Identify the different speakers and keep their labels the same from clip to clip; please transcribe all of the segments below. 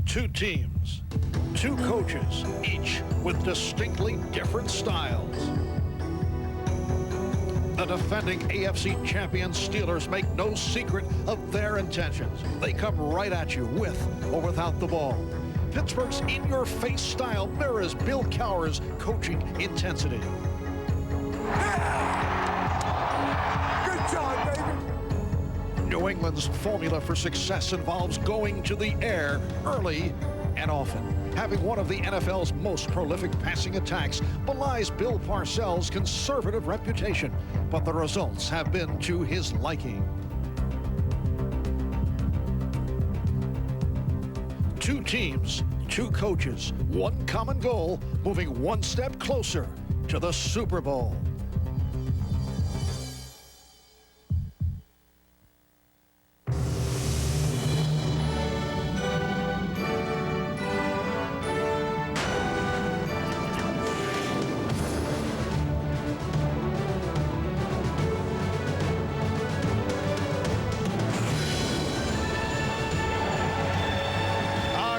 Speaker 1: Two teams, two coaches, each with distinctly different styles. The defending AFC champion Steelers make no secret of their intentions. They come right at you with or without the ball. Pittsburgh's in-your-face style mirrors Bill Cowher's coaching intensity.
Speaker 2: Good job, baby.
Speaker 1: New England's formula for success involves going to the air early and often. Having one of the NFL's most prolific passing attacks belies Bill Parcells' conservative reputation, but the results have been to his liking. Two teams, two coaches, one common goal, moving one step closer to the Super Bowl.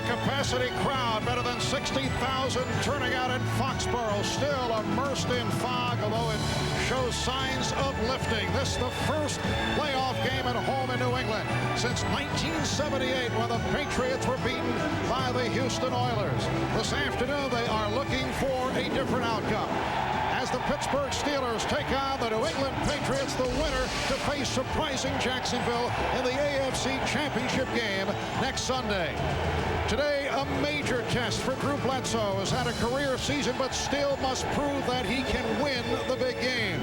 Speaker 1: Capacity crowd, better than 60,000 turning out in Foxborough, still immersed in fog, although it shows signs of lifting. This is the first playoff game at home in New England since 1978, when the Patriots were beaten by the Houston Oilers. This afternoon, they are looking for a different outcome, as the Pittsburgh Steelers take on the New England Patriots, the winner, to face surprising Jacksonville in the AFC Championship game next Sunday. Today, a major test for Drew Bledsoe, who's had a career season but still must prove that he can win the big game.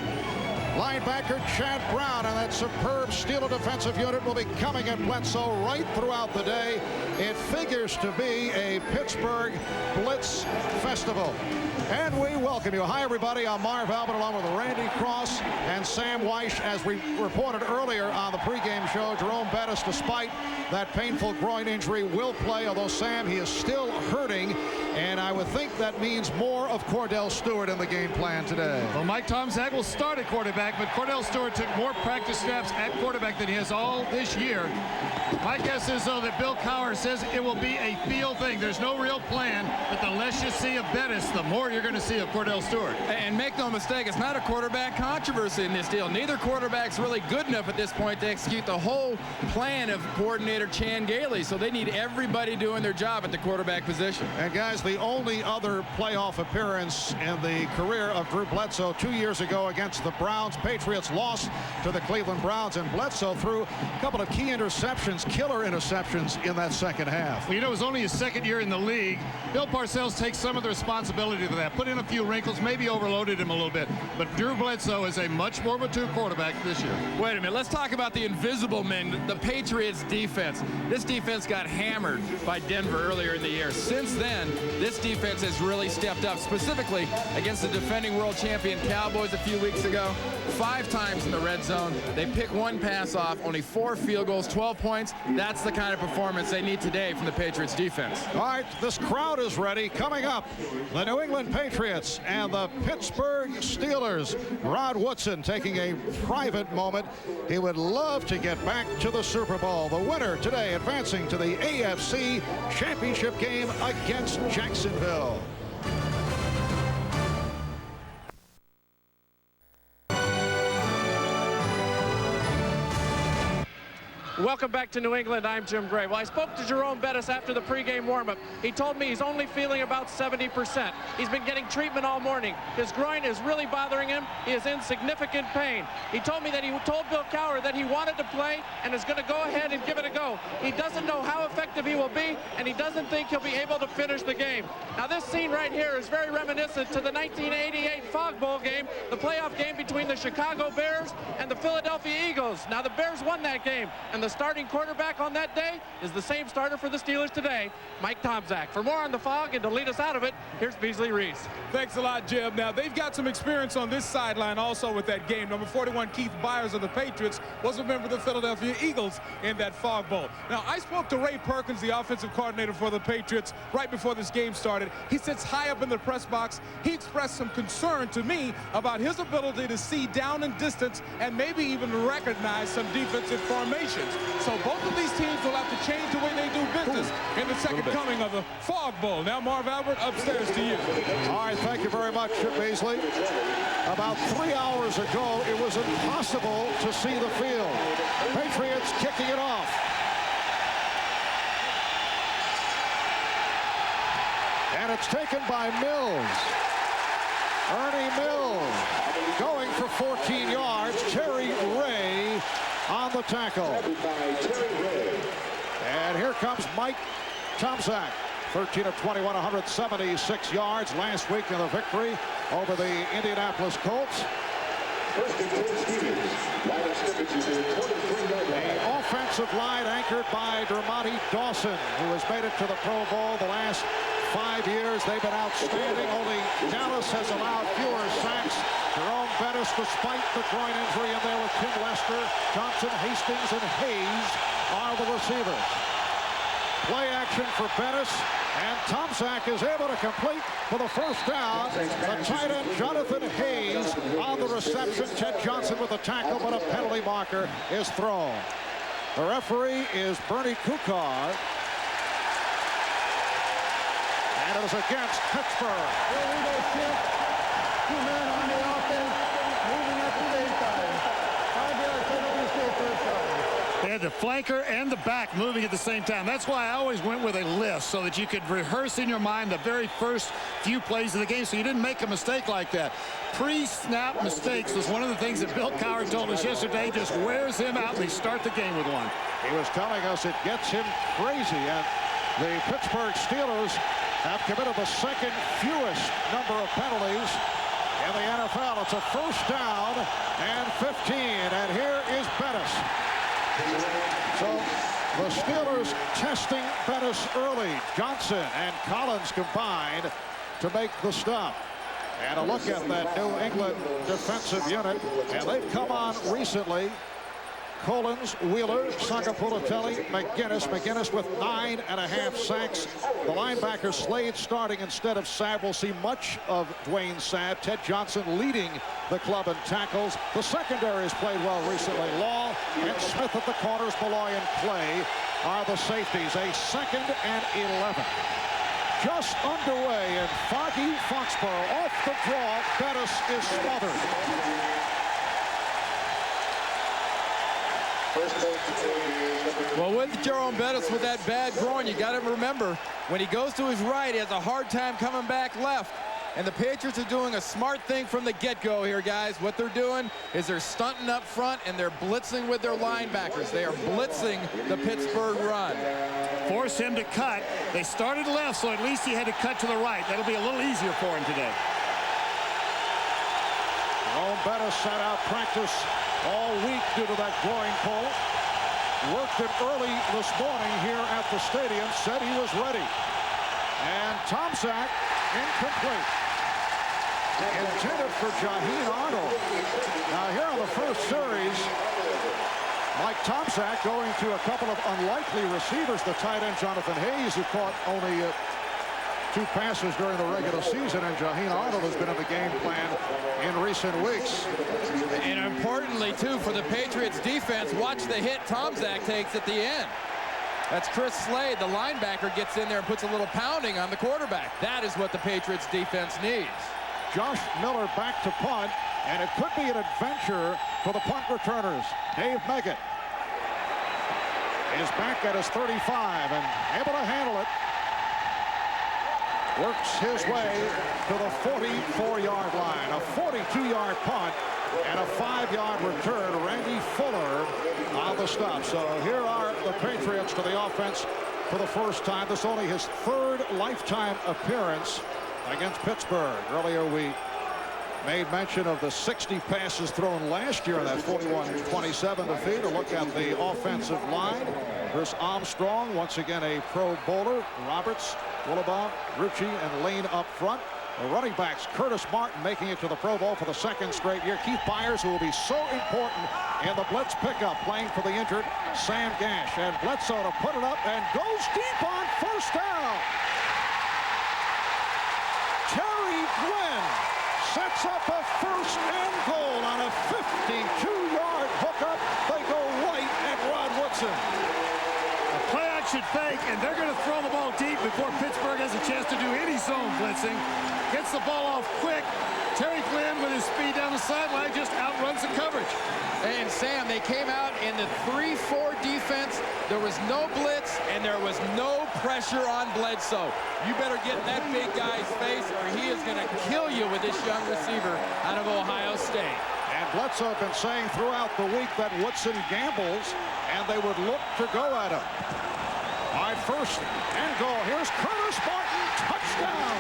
Speaker 1: Linebacker Chad Brown and that superb Steeler defensive unit will be coming at Bledsoe right throughout the day. It figures to be a Pittsburgh Blitz festival. And we welcome you. Hi, everybody. I'm Marv Albert, along with Randy Cross and Sam Weish. As we reported earlier on the pregame show, Jerome Bettis, despite that painful groin injury, will play. Although, Sam, he is still hurting. And I would think that means more of Cordell Stewart in the game plan today.
Speaker 3: Well, Mike Tomczak will start at quarterback, but Cordell Stewart took more practice snaps at quarterback than he has all this year. My guess is, though, that Bill Cowher says it will be a feel thing. There's no real plan, but the less you see of Bettis, the more you're going to see of Cordell Stewart.
Speaker 4: And make no mistake, it's not a quarterback controversy in this deal. Neither quarterback's really good enough at this point to execute the whole plan of coordinator Chan Gailey, so they need everybody doing their job at the quarterback position.
Speaker 1: And, guys, the only other playoff appearance in the career of Drew Bledsoe 2 years ago against the Browns. Patriots lost to the Cleveland Browns, and Bledsoe threw a couple of key interceptions, killer interceptions in that second half.
Speaker 3: Well, you know, it was only his second year in the league. Bill Parcells takes some of the responsibility for that. Put in a few wrinkles, maybe overloaded him a little bit. But Drew Bledsoe is a much more mature quarterback this year.
Speaker 4: Wait a minute. Let's talk about the invisible men, the Patriots defense. This defense got hammered by Denver earlier in the year. Since then, this defense has really stepped up, specifically against the defending world champion Cowboys a few weeks ago. 5 times in the red zone. They pick 1 pass off, only 4 field goals, 12 points. That's the kind of performance they need today from the Patriots defense.
Speaker 1: All right, this crowd is ready. Coming up, the New England Patriots and the Pittsburgh Steelers. Rod Woodson taking a private moment. He would love to get back to the Super Bowl. The winner today advancing to the AFC Championship game against Jacksonville.
Speaker 5: Welcome back to New England. I'm Jim Gray. Well, I spoke to Jerome Bettis after the pregame warm-up. He told me he's only feeling about 70%. He's been getting treatment all morning. His groin is really bothering him. He is in significant pain. He told me that he told Bill Cowher that he wanted to play and is going to go ahead and give it a go. He doesn't know how effective he will be, and he doesn't think he'll be able to finish the game. Now, this scene right here is very reminiscent to the 1988 Fog Bowl game, the playoff game between the Chicago Bears and the Philadelphia Eagles. Now, the Bears won that game, and the starting quarterback on that day is the same starter for the Steelers today, Mike Tomczak. For more on the Fog and to lead us out of it, here's Beasley Reese.
Speaker 6: Thanks a lot, Jim. Now, they've got some experience on this sideline also with that game. Number 41, Keith Byers of the Patriots, was a member of the Philadelphia Eagles in that Fog Bowl. Now, I spoke to Ray Perkins, the offensive coordinator for the Patriots, right before this game started. He sits high up in the press box. He expressed some concern to me about his ability to see down and distance and maybe even recognize some defensive formations. So both of these teams will have to change the way they do business in the second coming of the Fog Bowl. Now, Marv Albert, upstairs to you.
Speaker 1: All right, thank you very much, Chip Beasley. About 3 hours ago, it was impossible to see the field. Patriots kicking it off. And it's taken by Mills. Ernie Mills going for 14 yards. Terry Ray on the tackle. And here comes Mike Tomczak. 13 of 21, 176 yards last week in the victory over the Indianapolis Colts. The offensive line anchored by Dermontti Dawson, who has made it to the Pro Bowl the last 5 years. They've been outstanding. Only Dallas has allowed fewer sacks. Jerome Bettis, despite the groin injury in there with Tim Lester, Johnson, Hastings, and Hayes are the receivers. Play action for Bettis, and Tomczak is able to complete for the first down. The tight end, Jonathan Hayes, on the reception. Ted Johnson with the tackle, but a penalty marker is thrown. The referee is Bernie Kukar. And it is against Pittsburgh.
Speaker 2: Here we go, Chip. 2 men on the offense, moving up to the inside. 5-yard penalty still first down.
Speaker 3: They had the flanker and the back moving at the same time. That's why I always went with a list, so that you could rehearse in your mind the very first few plays of the game, so you didn't make a mistake like that. Pre-snap mistakes was one of the things that Bill Cowher told us yesterday, just wears him out, and they start the game with one.
Speaker 1: He was telling us it gets him crazy, and the Pittsburgh Steelers have committed the second fewest number of penalties in the NFL. It's a first down and 15, and here is Bettis. So the Steelers testing Bettis early. Johnson and Collins combined to make the stop. And a look at that New England defensive unit, and they've come on recently. Collins, Wheeler, Sagapulatelli, McGinnis with 9.5 sacks. The linebacker Slade starting instead of Sabb. We'll see much of Dwayne Sabb. Ted Johnson leading the club in tackles. The secondary has played well recently. Law and Smith at the corners. Malloy and Clay are the safeties. A 2nd and 11. Just underway in foggy Foxborough. Off the draw, Bettis is smothered.
Speaker 4: Well, with Jerome Bettis with that bad groin, you got to remember, when he goes to his right, he has a hard time coming back left. And the Patriots are doing a smart thing from the get-go here, guys. What they're doing is they're stunting up front, and they're blitzing with their linebackers. They are blitzing the Pittsburgh run.
Speaker 3: Force him to cut. They started left, so at least he had to cut to the right. That'll be a little easier for him today.
Speaker 1: Jerome Bettis sat out practice all week due to that groin pull. Worked it early this morning here at the stadium. Said he was ready. And Tomczak incomplete. Intended for Jaheen Arnold. Now here on the first series, Mike Tomczak going to a couple of unlikely receivers. The tight end Jonathan Hayes, who caught only 2 passes during the regular season, and Jaheen Arnold has been in the game plan in recent weeks.
Speaker 4: And importantly, too, for the Patriots defense, watch the hit Tomczak takes at the end. That's Chris Slade, the linebacker, gets in there and puts a little pounding on the quarterback. That is what the Patriots defense needs.
Speaker 1: Josh Miller back to punt, and it could be an adventure for the punt returners. Dave Meggett is back at his 35 and able to handle it. Works his way to the 44-yard line. A 42-yard punt and a 5-yard return. Randy Fuller on the stop. So here are the Patriots to the offense for the first time. This only his 3rd lifetime appearance against Pittsburgh. Earlier we made mention of the 60 passes thrown last year in that 41-27 defeat. A look at the offensive line. Chris Armstrong, once again a Pro Bowler. Roberts, Willoughby, Ritchie, and Lane up front. The running backs, Curtis Martin making it to the Pro Bowl for the 2nd straight year. Keith Byers, who will be so important in the blitz pickup, playing for the injured Sam Gash. And Bledsoe to put it up and goes deep on first down. Terry Gwynn sets up a 1st and goal on a 52-yard hookup. They go right at Rod Woodson.
Speaker 3: Play action fake, and they're going to throw the ball before Pittsburgh has a chance to do any zone blitzing. Gets the ball off quick. Terry Glenn, with his speed down the sideline, just outruns the coverage.
Speaker 4: And Sam, they came out in the 3-4 defense. There was no blitz, and there was no pressure on Bledsoe. You better get in that big guy's face, or he is going to kill you with this young receiver out of Ohio State.
Speaker 1: And Bledsoe been saying throughout the week that Woodson gambles, and they would look to go at him. All right, first and goal. Here's Curtis Martin, touchdown.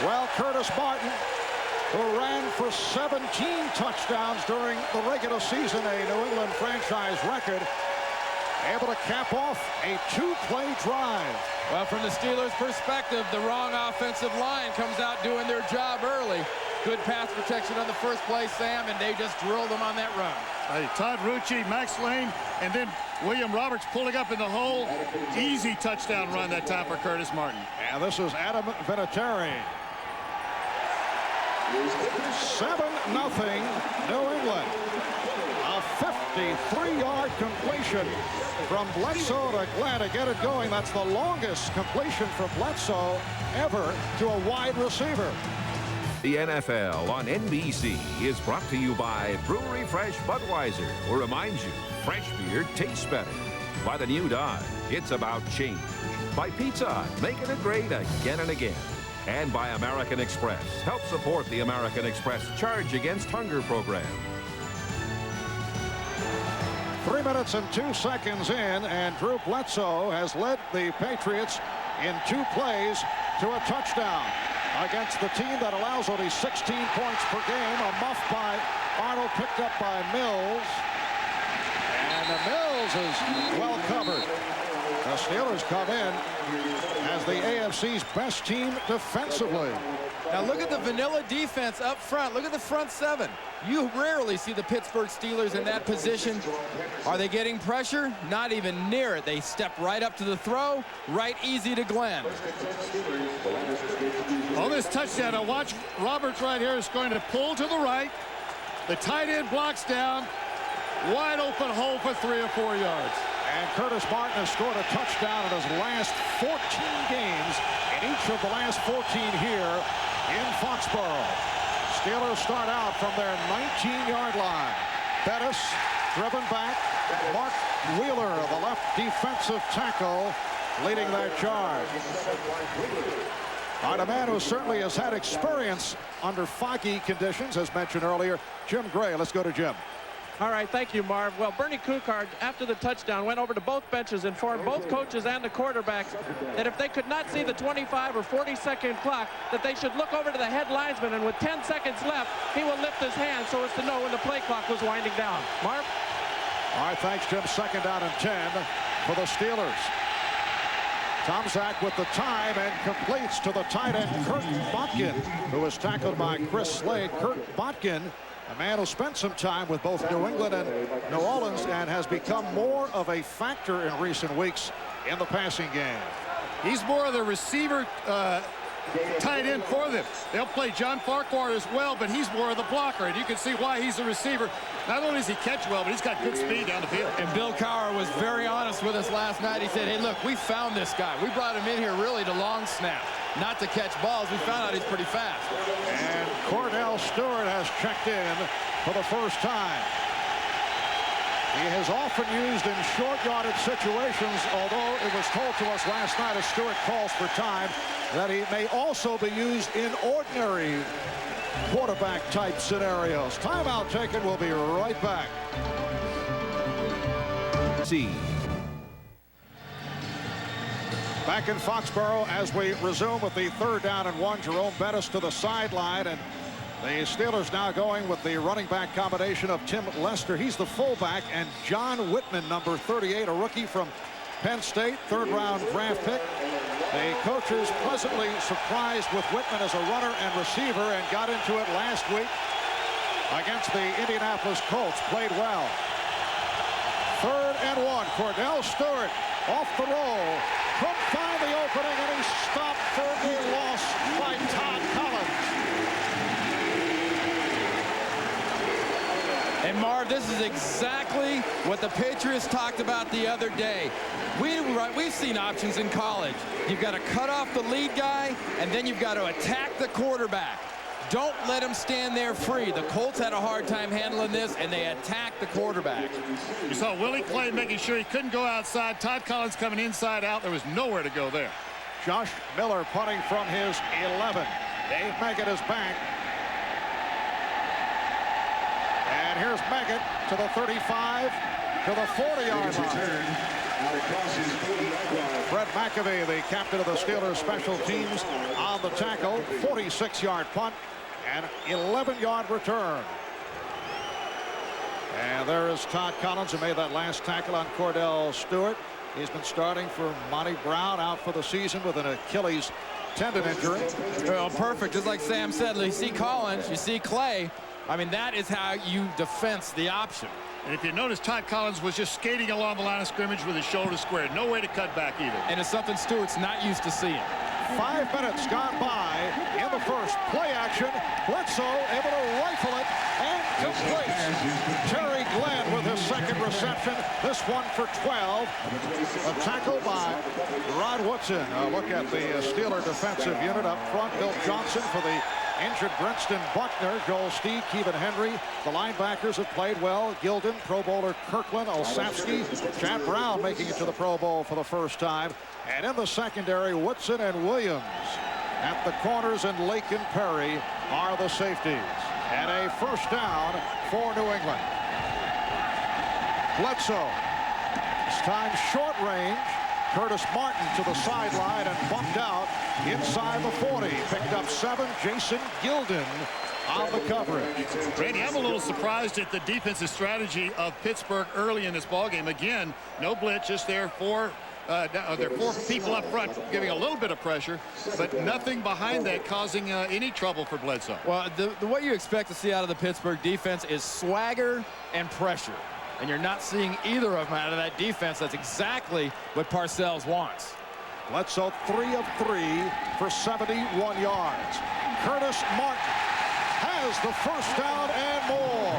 Speaker 1: Well, Curtis Martin, who ran for 17 touchdowns during the regular season, a New England franchise record, able to cap off a 2-play drive.
Speaker 4: Well, from the Steelers' perspective, the wrong offensive line comes out doing their job early. Good pass protection on the first play, Sam, and they just drilled them on that run.
Speaker 3: Hey, Todd Rucci, Max Lane, and then William Roberts pulling up in the hole. Easy touchdown run that time for Curtis Martin.
Speaker 1: And this is Adam Vinatieri. 7-0 New England. A 53-yard completion from Bledsoe to Glenn to get it going. That's the longest completion from Bledsoe ever to a wide receiver.
Speaker 7: The NFL on NBC is brought to you by Brewery Fresh Budweiser, who reminds you fresh beer tastes better. By the new Dodge, it's about change. By Pizza Hut, making it great again and again. And by American Express. Help support the American Express Charge Against Hunger program.
Speaker 1: 3 minutes and 2 seconds in, and Drew Bledsoe has led the Patriots in 2 plays to a touchdown against the team that allows only 16 points per game. A muff by Arnold, picked up by Mills. And Mills is well covered. The Steelers come in as the AFC's best team defensively.
Speaker 4: Now look at the vanilla defense up front. Look at the front 7. You rarely see the Pittsburgh Steelers in that position. Are they getting pressure? Not even near it. They step right up to the throw, right easy to Glenn.
Speaker 3: On this touchdown, now watch Roberts right here is going to pull to the right. The tight end blocks down. Wide open hole for 3 or 4 yards.
Speaker 1: And Curtis Martin has scored a touchdown in his last 14 games, in each of the last 14 here in Foxborough. Steelers start out from their 19-yard line. Bettis driven back. Mark Wheeler, the left defensive tackle, leading that charge. A man who certainly has had experience under foggy conditions, as mentioned earlier, Jim Gray. Let's go to Jim.
Speaker 5: All right, thank you, Marv. Well, Bernie Kukard, after the touchdown, went over to both benches, informed both coaches and the quarterbacks that if they could not see the 25 or 40-second clock, that they should look over to the head linesman, and with 10 seconds left, he will lift his hand so as to know when the play clock was winding down. Marv?
Speaker 1: All right, thanks, Jim. 2nd down and 10 for the Steelers. Tomczak with the time and completes to the tight end, Kurt Botkin, who was tackled by Chris Slade. Kurt Botkin, a man who spent some time with both New England and New Orleans and has become more of a factor in recent weeks in the passing game.
Speaker 3: He's more of the receiver tight end for them. They'll play John Farquhar as well, but he's more of the blocker, and you can see why he's a receiver. Not only does he catch well, but he's got good speed down the field.
Speaker 4: And Bill Cowher was very honest with us last night. He said, hey, look, we found this guy. We brought him in here really to long snap, not to catch balls. We found out he's pretty fast.
Speaker 1: And Cordell Stewart has checked in for the first time. He is often used in short yardage situations, although it was told to us last night as Stewart calls for time that he may also be used in ordinary quarterback type scenarios. Timeout taken. We'll be right back. Back in Foxborough as we resume with the 3rd down and 1. Jerome Bettis to the sideline, and the Steelers now going with the running back combination of Tim Lester. He's the fullback, and John Whitman, number 38, a rookie from Penn State, 3rd-round draft pick. The coaches pleasantly surprised with Whitman as a runner and receiver, and got into it last week against the Indianapolis Colts. Played well. 3rd and 1. Cordell Stewart off the roll. Couldn't find the opening, and he's stopped for a loss by Todd Collins.
Speaker 4: And Marv, this is exactly what the Patriots talked about the other day. We've seen options in college. You've got to cut off the lead guy, and then you've got to attack the quarterback. Don't let him stand there free. The Colts had a hard time handling this, and they attacked the quarterback.
Speaker 3: You saw Willie Clay making sure he couldn't go outside. Todd Collins coming inside out. There was nowhere to go there.
Speaker 1: Josh Miller punting from his 11. Dave Meggett is back. And here's Meggett to the 35, to the 40-yard line. Brett McAvee, the captain of the Steelers special teams, on the tackle. 46-yard punt and 11-yard return. And there is Todd Collins, who made that last tackle on Cordell Stewart. He's been starting for Monty Brown, out for the season with an Achilles tendon injury.
Speaker 4: Well, perfect. Just like Sam said, you see Collins, you see Clay. I mean, that is how you defense the option.
Speaker 3: And if you notice, Todd Collins was just skating along the line of scrimmage with his shoulder squared. No way to cut back either.
Speaker 4: And it's something Stewart's not used to seeing.
Speaker 1: 5 minutes gone by in the first. Play action. Bledsoe able to rifle it and complete. Terry Glenn with his second reception. This one for 12. A tackle by Rod Woodson. Look at the Steeler defensive unit up front. Bill Johnson for the injured Brinston Buckner, Joel Steed, Kevin Henry. The linebackers have played well. Gilden, Pro Bowler Kirkland, Olszewski, Chad Brown making it to the Pro Bowl for the first time. And in the secondary, Woodson and Williams. At the corners, and Lake and Perry are the safeties. And a first down for New England. Bledsoe. This time short range. Curtis Martin to the sideline and bumped out inside the 40. Picked up 7. Jason Gilden on the coverage.
Speaker 3: Randy, I'm a little surprised at the defensive strategy of Pittsburgh early in this ballgame. Again, no blitz, just there are 4 people up front giving a little bit of pressure, but nothing behind that causing any trouble for Bledsoe.
Speaker 4: Well, what you expect to see out of the Pittsburgh defense is swagger and pressure. And you're not seeing either of them out of that defense. That's exactly what Parcells wants.
Speaker 1: Bledsoe 3 of 3 for 71 yards. Curtis Martin has the first down and more.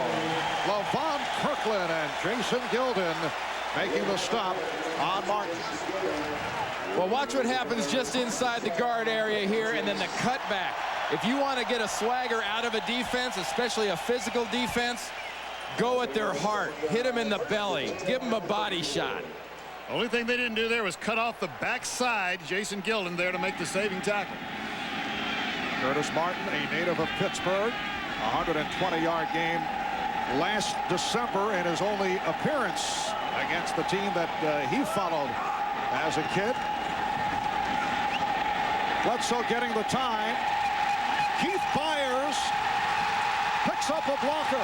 Speaker 1: Levon Kirkland and Jason Gilden making the stop on Martin.
Speaker 4: Well, watch what happens just inside the guard area here, and then the cutback. If you want to get a swagger out of a defense, especially a physical defense, go at their heart. Hit them in the belly. Give them a body shot.
Speaker 3: Only thing they didn't do there was cut off the backside. Jason Gilden there to make the saving tackle.
Speaker 1: Curtis Martin, a native of Pittsburgh. 120-yard game last December in his only appearance against the team that he followed as a kid. Bledsoe getting the time. Keith Byers picks up a blocker.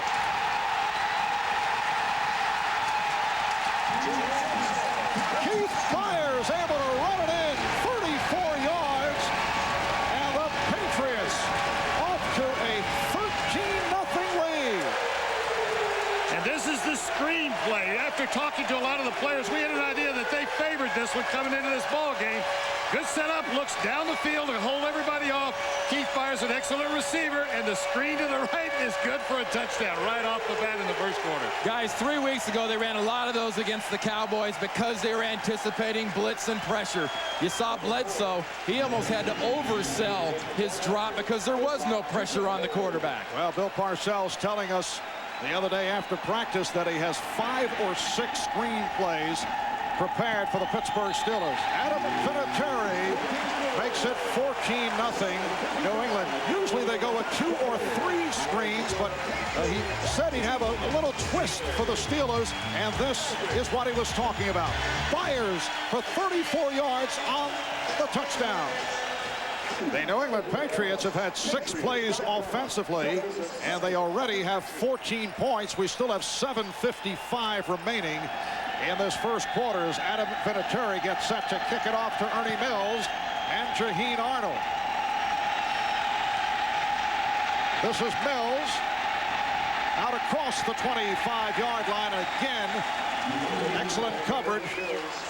Speaker 1: Keith Byers able to run it in 34 yards, and the Patriots off to a 13-0 lead.
Speaker 3: And this is the screen play. After talking to a lot of the players, we had an idea that they favored this one coming into this ball game. Good setup, looks down the field to hold everybody off. Keith Byers, an excellent receiver, and the screen to the right is good for a touchdown right off the bat in the first quarter.
Speaker 4: Guys, 3 weeks ago, they ran a lot of those against the Cowboys because they were anticipating blitz and pressure. You saw Bledsoe. He almost had to oversell his drop because there was no pressure on the quarterback.
Speaker 1: Well, Bill Parcells telling us the other day after practice that he has 5 or 6 screen plays prepared for the Pittsburgh Steelers. Adam Vinatieri makes it 14-0 New England. Usually they go with 2 or 3 screens, but he said he'd have a little twist for the Steelers, and this is what he was talking about. Byers for 34 yards on the touchdown. The New England Patriots have had 6 plays offensively, and they already have 14 points. We still have 7:55 remaining in this first quarter as Adam Vinatieri gets set to kick it off to Ernie Mills and Jaheen Arnold. This is Mills out across the 25-yard line again. Excellent coverage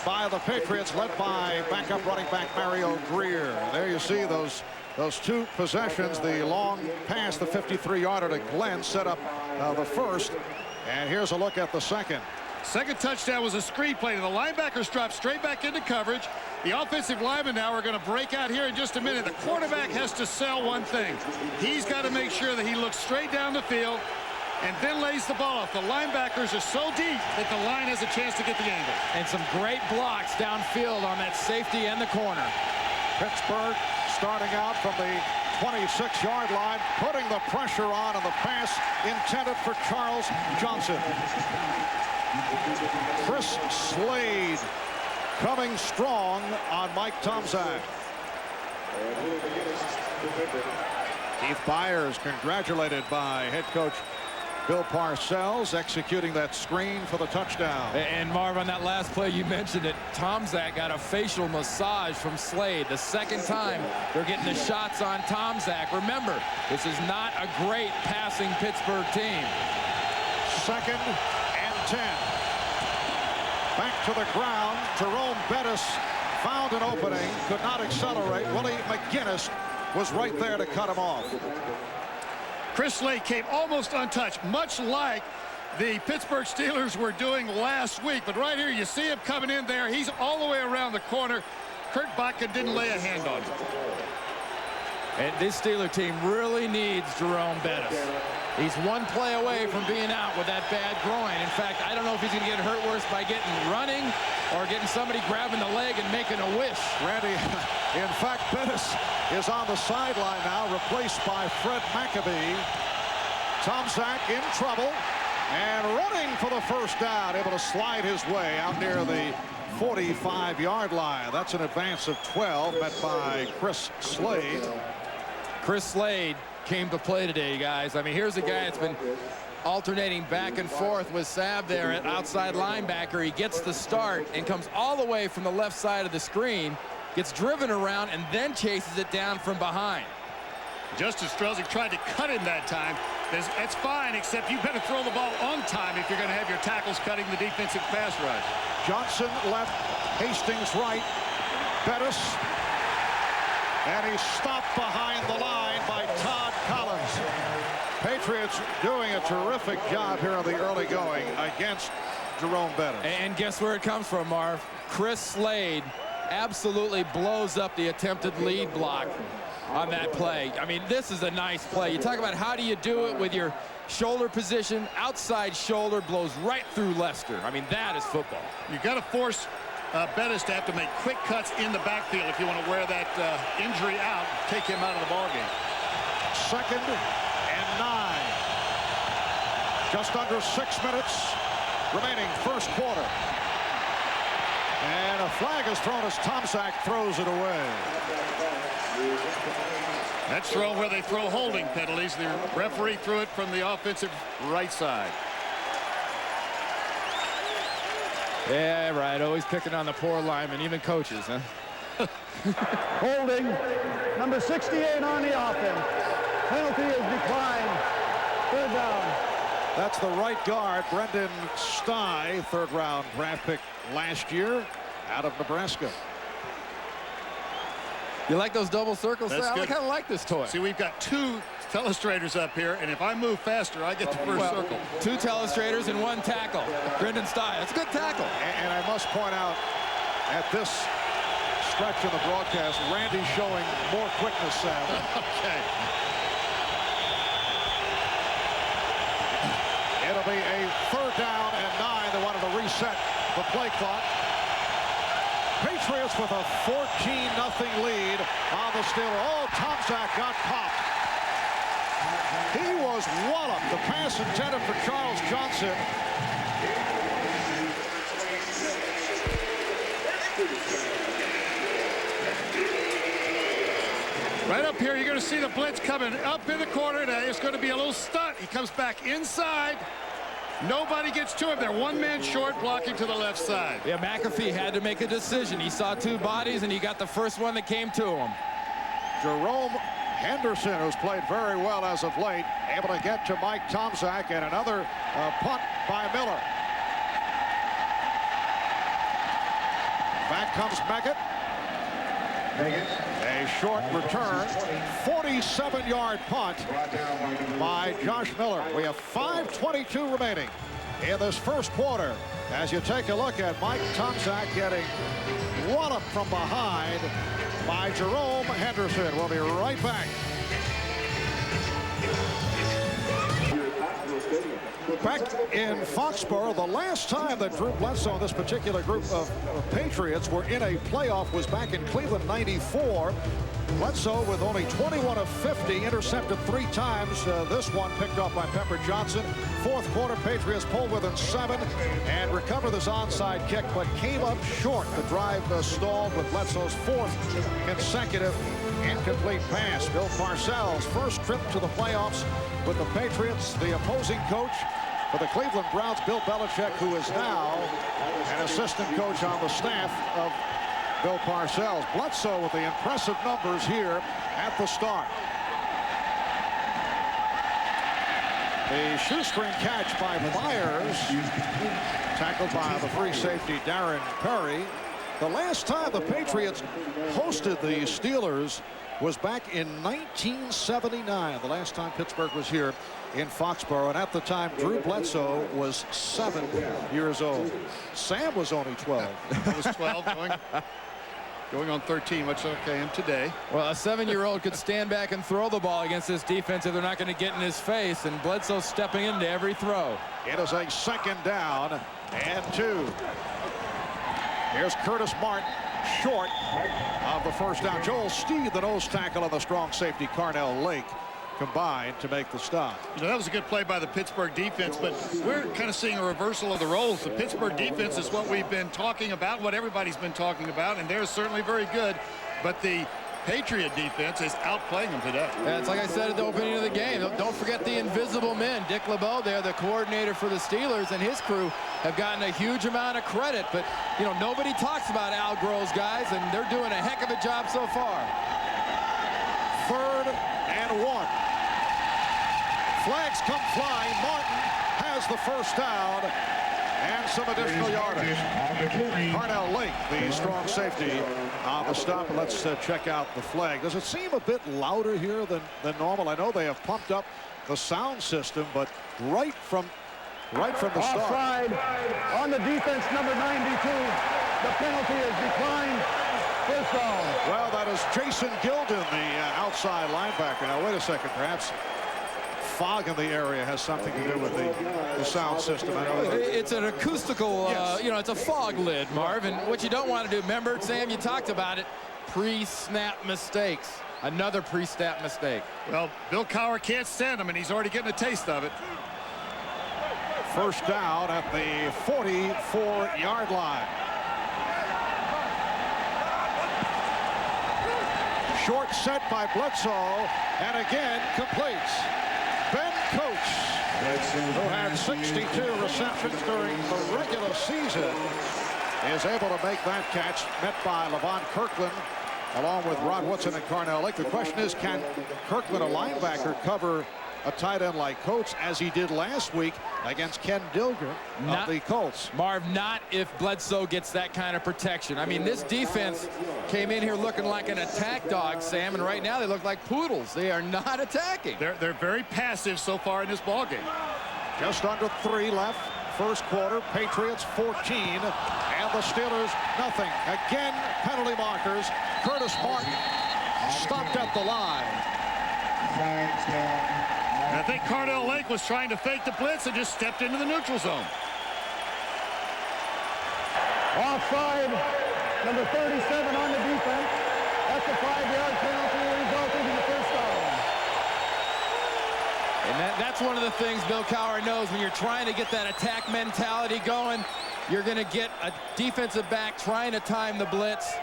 Speaker 1: by the Patriots, led by backup running back Mario Greer. There you see those 2 possessions. The long pass, the 53-yarder to Glenn, set up the first. And here's a look at the second.
Speaker 3: Second touchdown was a screen play. The linebackers dropped straight back into coverage. The offensive linemen now are going to break out here in just a minute. The quarterback has to sell one thing. He's got to make sure that he looks straight down the field and then lays the ball off. The linebackers are so deep that the line has a chance to get the angle.
Speaker 4: And some great blocks downfield on that safety and the corner.
Speaker 1: Pittsburgh starting out from the 26-yard line, putting the pressure on the pass intended for Charles Johnson. Chris Slade coming strong on Mike Tomczak. Keith Byers congratulated by head coach Bill Parcells, executing that screen for the touchdown.
Speaker 4: And Marv, on that last play, you mentioned it. Tomczak got a facial massage from Slade. The second time they're getting the shots on Tomczak. Remember, this is not a great passing Pittsburgh team.
Speaker 1: 2nd and 10. Back to the ground. Jerome Bettis found an opening, could not accelerate. Willie McGinnis was right there to cut him off.
Speaker 3: Chris Slade came almost untouched, much like the Pittsburgh Steelers were doing last week. But right here, you see him coming in there. He's all the way around the corner. Kurt Botkin didn't lay a hand on him.
Speaker 4: And this Steeler team really needs Jerome Bettis. He's one play away from being out with that bad groin. In fact, I don't know if he's going to get hurt worse by running or getting somebody grabbing the leg and making a wish.
Speaker 1: Randy, in fact, Bettis is on the sideline now, replaced by Fred McAbee. Tomczak in trouble and running for the first down, able to slide his way out near the 45-yard line. That's an advance of 12, met by Chris Slade.
Speaker 4: Chris Slade came to play today, guys. I mean, here's a guy that's been alternating back and forth with Saab there at outside linebacker. He gets the start and comes all the way from the left side of the screen, gets driven around, and then chases it down from behind.
Speaker 3: Justice Strelzik tried to cut him that time. That's fine, except you better throw the ball on time if you're going to have your tackles cutting the defensive pass rush.
Speaker 1: Johnson left, Hastings right, Bettis, and he's stopped behind the line by Todd Collins. Patriots doing a terrific job here in the early going against Jerome Bettis.
Speaker 4: And guess where it comes from, Marv? Chris Slade absolutely blows up the attempted lead block on that play. I mean, this is a nice play. You talk about how do you do it with your shoulder position. Outside shoulder blows right through Lester. I mean, that is football.
Speaker 3: You've got to force Bettis to have to make quick cuts in the backfield if you want to wear that injury out, take him out of the ballgame.
Speaker 1: 2nd and 9. Just under 6 minutes remaining, first quarter. And a flag is thrown as Tomczak throws it away.
Speaker 3: That's thrown where they throw holding penalties. The referee threw it from the offensive right side.
Speaker 4: Yeah, right. Always picking on the poor linemen, even coaches, huh?
Speaker 2: Holding, number 68 on the offense. Penalty is declined. 3rd down.
Speaker 1: That's the right guard, Brendan Stye, 3rd-round draft pick last year out of Nebraska.
Speaker 4: You like those double circles?
Speaker 3: That's
Speaker 4: I
Speaker 3: good.
Speaker 4: kind of like this toy.
Speaker 3: See, we've got 2 telestrators up here, and if I move faster, I get the first circle.
Speaker 4: 2 telestrators and 1 tackle. Brendan Stye, that's a good tackle.
Speaker 1: And I must point out, at this stretch in the broadcast, Randy's showing more quickness, Sam.
Speaker 3: Okay.
Speaker 1: It'll be a 3rd down and 9. They wanted to reset the play clock. Patriots with a 14-0 lead on the Steelers. Oh, Tomczak got popped. He was walloped. The pass intended for Charles Johnson.
Speaker 3: Right up here, you're going to see the blitz coming up in the corner. Now it's going to be a little stunt. He comes back inside. Nobody gets to him. They're 1 man short, blocking to the left side.
Speaker 4: Yeah, McAfee had to make a decision. He saw 2 bodies, and he got the first one that came to him.
Speaker 1: Jerome Henderson, who's played very well as of late, able to get to Mike Tomczak, and another punt by Miller. Back comes Meggett. A short return, 47-yard punt by Josh Miller. We have 5:22 remaining. in this first quarter. As you take a look at Mike Tomczak getting walloped from behind by Jerome Henderson. We'll be right back. Back in Foxborough, the last time that Drew Bledsoe and this particular group of Patriots were in a playoff was back in Cleveland '94. Bledsoe with only 21 of 50, intercepted 3 times. This one picked off by Pepper Johnson. Fourth quarter, Patriots pulled within 7 and recovered this onside kick, but came up short. The drive stalled with Bledsoe's 4th consecutive incomplete pass. Bill Parcells' first trip to the playoffs with the Patriots. The opposing coach for the Cleveland Browns, Bill Belichick, who is now an assistant coach on the staff of Bill Parcells. Bledsoe with the impressive numbers here at the start. The shoestring catch by Myers, tackled by the free safety Darren Perry. The last time the Patriots hosted the Steelers was back in 1979, the last time Pittsburgh was here in Foxborough, and at the time Drew Bledsoe was 7 years old. Sam was only 12.
Speaker 3: I was 12, going on 13, much like I am today.
Speaker 4: Well, a 7-year-old could stand back and throw the ball against this defense if they're not going to get in his face, and Bledsoe stepping into every throw.
Speaker 1: It is a 2nd down and 2. Here's Curtis Martin, short of the first down. Joel Steed, the nose tackle, of the strong safety Carnell Lake, combined to make the stop.
Speaker 3: You know, that was a good play by the Pittsburgh defense, but we're kind of seeing a reversal of the roles. The Pittsburgh defense is what we've been talking about, what everybody's been talking about, and they're certainly very good, but the Patriot defense is outplaying them today.
Speaker 4: Yeah, it's like I said at the opening of the game. Don't forget the invisible men. Dick LeBeau there, the coordinator for the Steelers, and his crew have gotten a huge amount of credit, but you know, nobody talks about Al Groh's guys, and they're doing a heck of a job so far.
Speaker 1: 3rd and 1. Flags come flying. Martin has the first down and some additional yardage. Carnell Lake, the strong safety, on the stop. And let's check out the flag. Does it seem a bit louder here than normal? I know they have pumped up the sound system, but right from the start.
Speaker 2: Offside on the defense, number 92. The penalty is declined. First down.
Speaker 1: Well, that is Jason Gilden, the outside linebacker. Now, wait a second. Perhaps fog in the area has something to do with the sound system. I know
Speaker 4: it's an acoustical,
Speaker 1: yes.
Speaker 4: You know, it's a fog lid, Marv. And what you don't want to do, remember, Sam, you talked about it, pre-snap mistakes. Another pre-snap mistake.
Speaker 3: Well, Bill Cowher can't stand him, and he's already getting a taste of it.
Speaker 1: First down at the 44-yard line. Short set by Bledsoe, and again completes. Ben Coates, who had 62 receptions during the regular season, is able to make that catch, met by Levon Kirkland, along with Rod Woodson and Carnell Lake. The question is, can Kirkland, a linebacker, cover a tight end like Coates, as he did last week against Ken Dilger of the Colts?
Speaker 4: Marv, not if Bledsoe gets that kind of protection. I mean, this defense came in here looking like an attack dog, Sam, and right now they look like poodles. They are not attacking.
Speaker 3: They're very passive so far in this ball game.
Speaker 1: Just under 3 left. First quarter, Patriots 14, and the Steelers nothing. Again, penalty markers. Curtis Martin stopped at the line.
Speaker 3: I think Carnell Lake was trying to fake the blitz and just stepped into the neutral zone.
Speaker 2: Offside, number 37 on the defense. That's a 5-yard penalty, resulting in the first down.
Speaker 4: And that's one of the things Bill Cowher knows. When you're trying to get that attack mentality going, you're going to get a defensive back trying to time the blitz.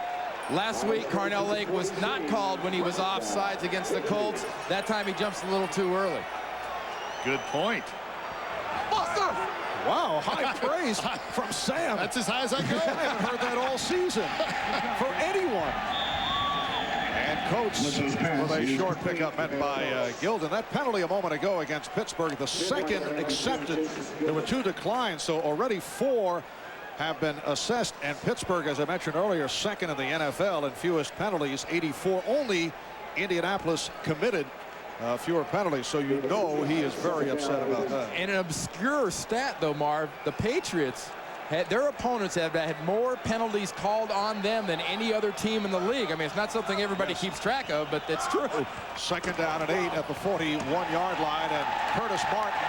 Speaker 4: Last week, Carnell Lake was not called when he was offsides against the Colts. That time he jumps a little too early.
Speaker 3: Good point.
Speaker 1: Buster! Wow, high praise from Sam.
Speaker 3: That's as high as I go.
Speaker 1: I haven't heard that all season for anyone. And Coates with a short pickup met by Gilden. That penalty a moment ago against Pittsburgh, the second accepted. There were 2 declines, so already 4 have been assessed, and Pittsburgh, as I mentioned earlier, second in the NFL in fewest penalties, 84. Only Indianapolis committed fewer penalties, so you know he is very upset about that.
Speaker 4: And an obscure stat, though, Marv, the Patriots, their opponents have had more penalties called on them than any other team in the league. I mean, it's not something everybody keeps track of, but it's true.
Speaker 1: 2nd down and 8 at the 41-yard line, and Curtis Martin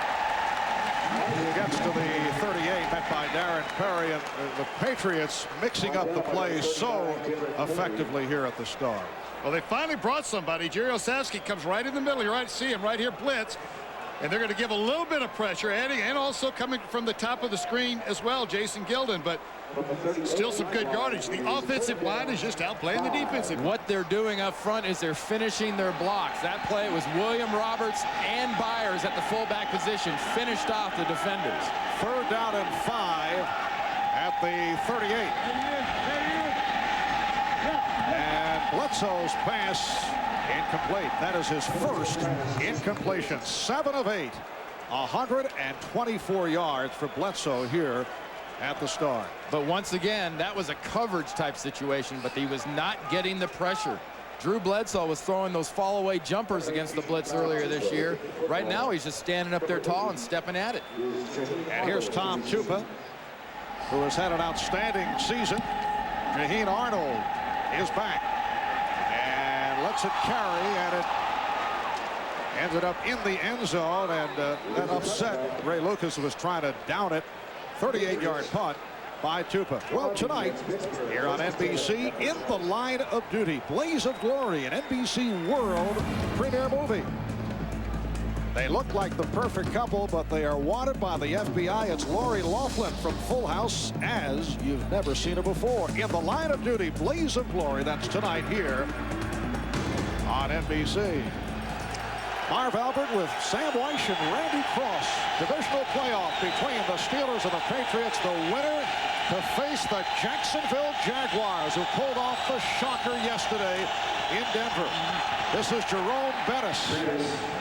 Speaker 1: gets to the 38, met by Darren Perry, and the Patriots mixing up the plays so effectively here at the start.
Speaker 3: Well, they finally brought somebody. Jerry Osowski comes right in the middle. You right, see him right here, blitz. And they're going to give a little bit of pressure, adding, and also coming from the top of the screen as well, Jason Gilden. But still some good yardage. The offensive line is just outplaying the defensive.
Speaker 4: What they're doing up front is they're finishing their blocks. That play was William Roberts and Byers at the fullback position, finished off the defenders.
Speaker 1: 3rd down and 5 at the 38. And Bledsoe's pass incomplete. That is his first incompletion. 7 of 8. 124 yards for Bledsoe here at the start.
Speaker 4: But once again, that was a coverage type situation, but he was not getting the pressure. Drew Bledsoe was throwing those fall away jumpers against the blitz earlier this year. Right now he's just standing up there tall and stepping at it.
Speaker 1: And here's Tom Tupa, who has had an outstanding season. Jaheen Arnold is back and lets it carry, and it ended up in the end zone, and that upset Ray Lucas, who was trying to down it. 38-yard punt by Tupa. Well, tonight here on NBC, In the Line of Duty, Blaze of Glory, an NBC World premiere movie. They look like the perfect couple, but they are wanted by the FBI. It's Lori Loughlin from Full House, as you've never seen her before. In the Line of Duty, Blaze of Glory. That's tonight here on NBC. Marv Albert with Sam Weish and Randy Cross. Divisional playoff between the Steelers and the Patriots. The winner to face the Jacksonville Jaguars, who pulled off the shocker yesterday in Denver. This is Jerome Bettis.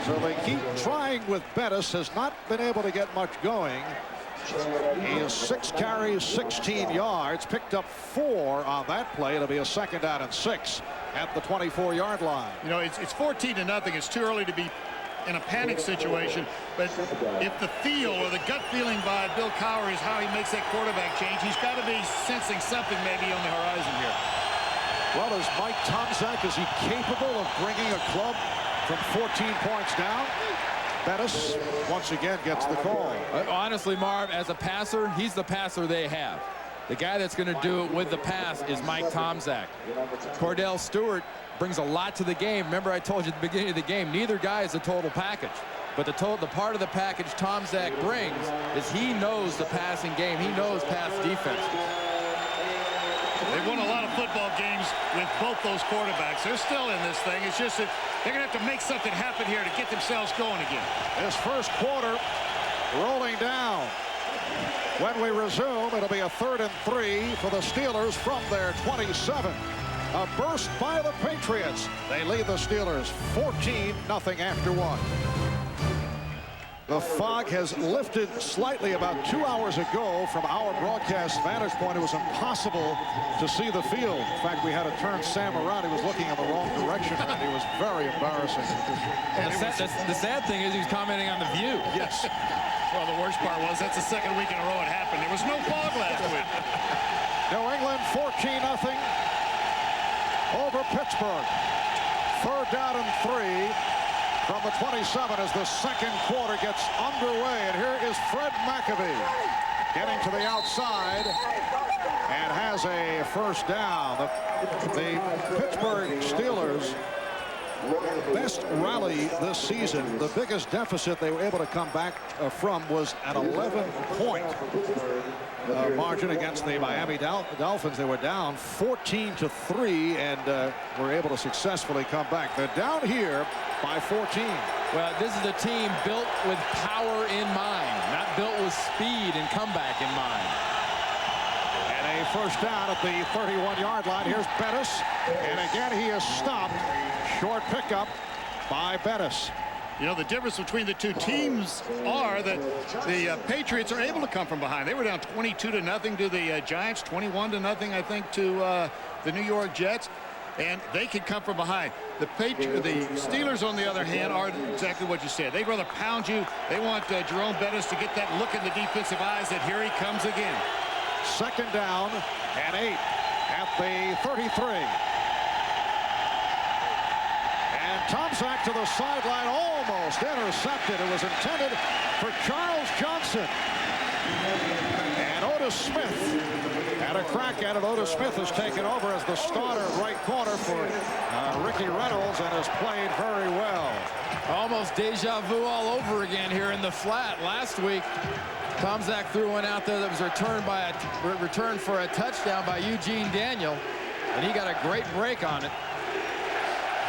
Speaker 1: So they keep trying with Bettis. Has not been able to get much going. He has 6 carries, 16 yards. Picked up 4 on that play. It'll be a 2nd down and 6 at the 24-yard line.
Speaker 3: You know, it's 14-0. It's too early to be in a panic situation. But if the feel or the gut feeling by Bill Cowher is how he makes that quarterback change, he's got to be sensing something maybe on the horizon here.
Speaker 1: Well, is Mike Tomczak, is he capable of bringing a club from 14 points down? Bettis once again gets the call.
Speaker 4: Honestly, Marv, as a passer, he's the passer they have. The guy that's going to do it with the pass is Mike Tomczak. Cordell Stewart brings a lot to the game. Remember, I told you at the beginning of the game, neither guy is a total package. But the part of the package Tomczak brings is he knows the passing game. He knows pass defense.
Speaker 3: They've won a lot of football games with both those quarterbacks. They're still in this thing. It's just that they're going to have to make something happen here to get themselves going again.
Speaker 1: This first quarter rolling down. When we resume, it'll be a 3rd and 3 for the Steelers from their 27. A burst by the Patriots. They lead the Steelers 14-0 after 1. The fog has lifted slightly about 2 hours ago. From our broadcast vantage point, it was impossible to see the field. In fact, we had to turn Sam around. He was looking in the wrong direction, and it was very embarrassing.
Speaker 4: And the sad thing is he's commenting on the view.
Speaker 1: Yes.
Speaker 3: Well, the worst part was that's the 2nd week in a row it happened. There was no fog last week.
Speaker 1: New England 14-0 over Pittsburgh. 3rd down and 3 from the 27 as the second quarter gets underway. And here is Fred McAfee getting to the outside and has a first down. The Pittsburgh Steelers' best rally this season. The biggest deficit they were able to come back from was an 11-point margin against the Miami Dolphins. They were down 14-3 and were able to successfully come back. They're down here by 14.
Speaker 4: Well, this is a team built with power in mind, not built with speed and comeback in mind.
Speaker 1: And a first down at the 31-yard line. Here's Bettis, and again he is stopped. Short pickup by Bettis.
Speaker 3: You know, the difference between the two teams are that the Patriots are able to come from behind. They were down 22-0 to the Giants, 21-0, I think, to the New York Jets. and they can come from behind. The Steelers, on the other hand, are exactly what you said. They'd rather pound you. They want Jerome Bettis to get that look in the defensive eyes that here he comes again.
Speaker 1: Second down and 8 at the 33. And Tomczak to the sideline, almost intercepted. It was intended for Charles Johnson. And Otis Smith had a crack at it. Otis Smith has taken over as the starter right corner for Ricky Reynolds and has played very well.
Speaker 4: Almost deja vu all over again here in the flat. Last week, Tomczak threw one out there that was returned for a touchdown by Eugene Daniel, and he got a great break on it.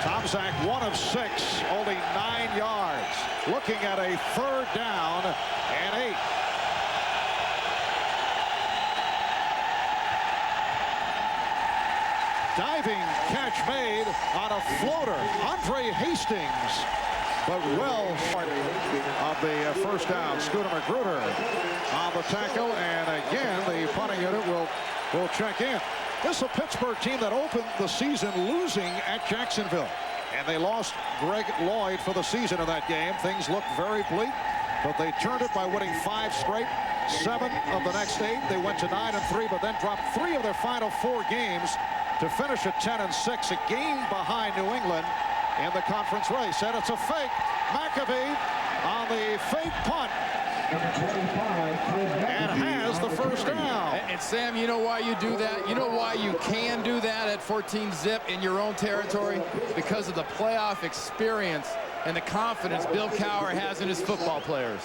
Speaker 1: Tomczak 1 of 6, only 9 yards. Looking at a third down and 8. Diving catch made on a floater. Andre Hastings, but well short of the first down. Scooter Magruder on the tackle, and again the punting unit will check in. This is a Pittsburgh team that opened the season losing at Jacksonville, and they lost Greg Lloyd for the season in that game. Things looked very bleak, but they turned it by winning 5 straight, 7 of the next 8. They went to 9-3, but then dropped 3 of their final 4 games to finish at 10-6, a game behind New England in the conference race. And it's a fake. McAfee on the fake punt and has the first down.
Speaker 4: And Sam, you know why you do that? You know why you can do that at 14-zip in your own territory? Because of the playoff experience and the confidence Bill Cowher has in his football players.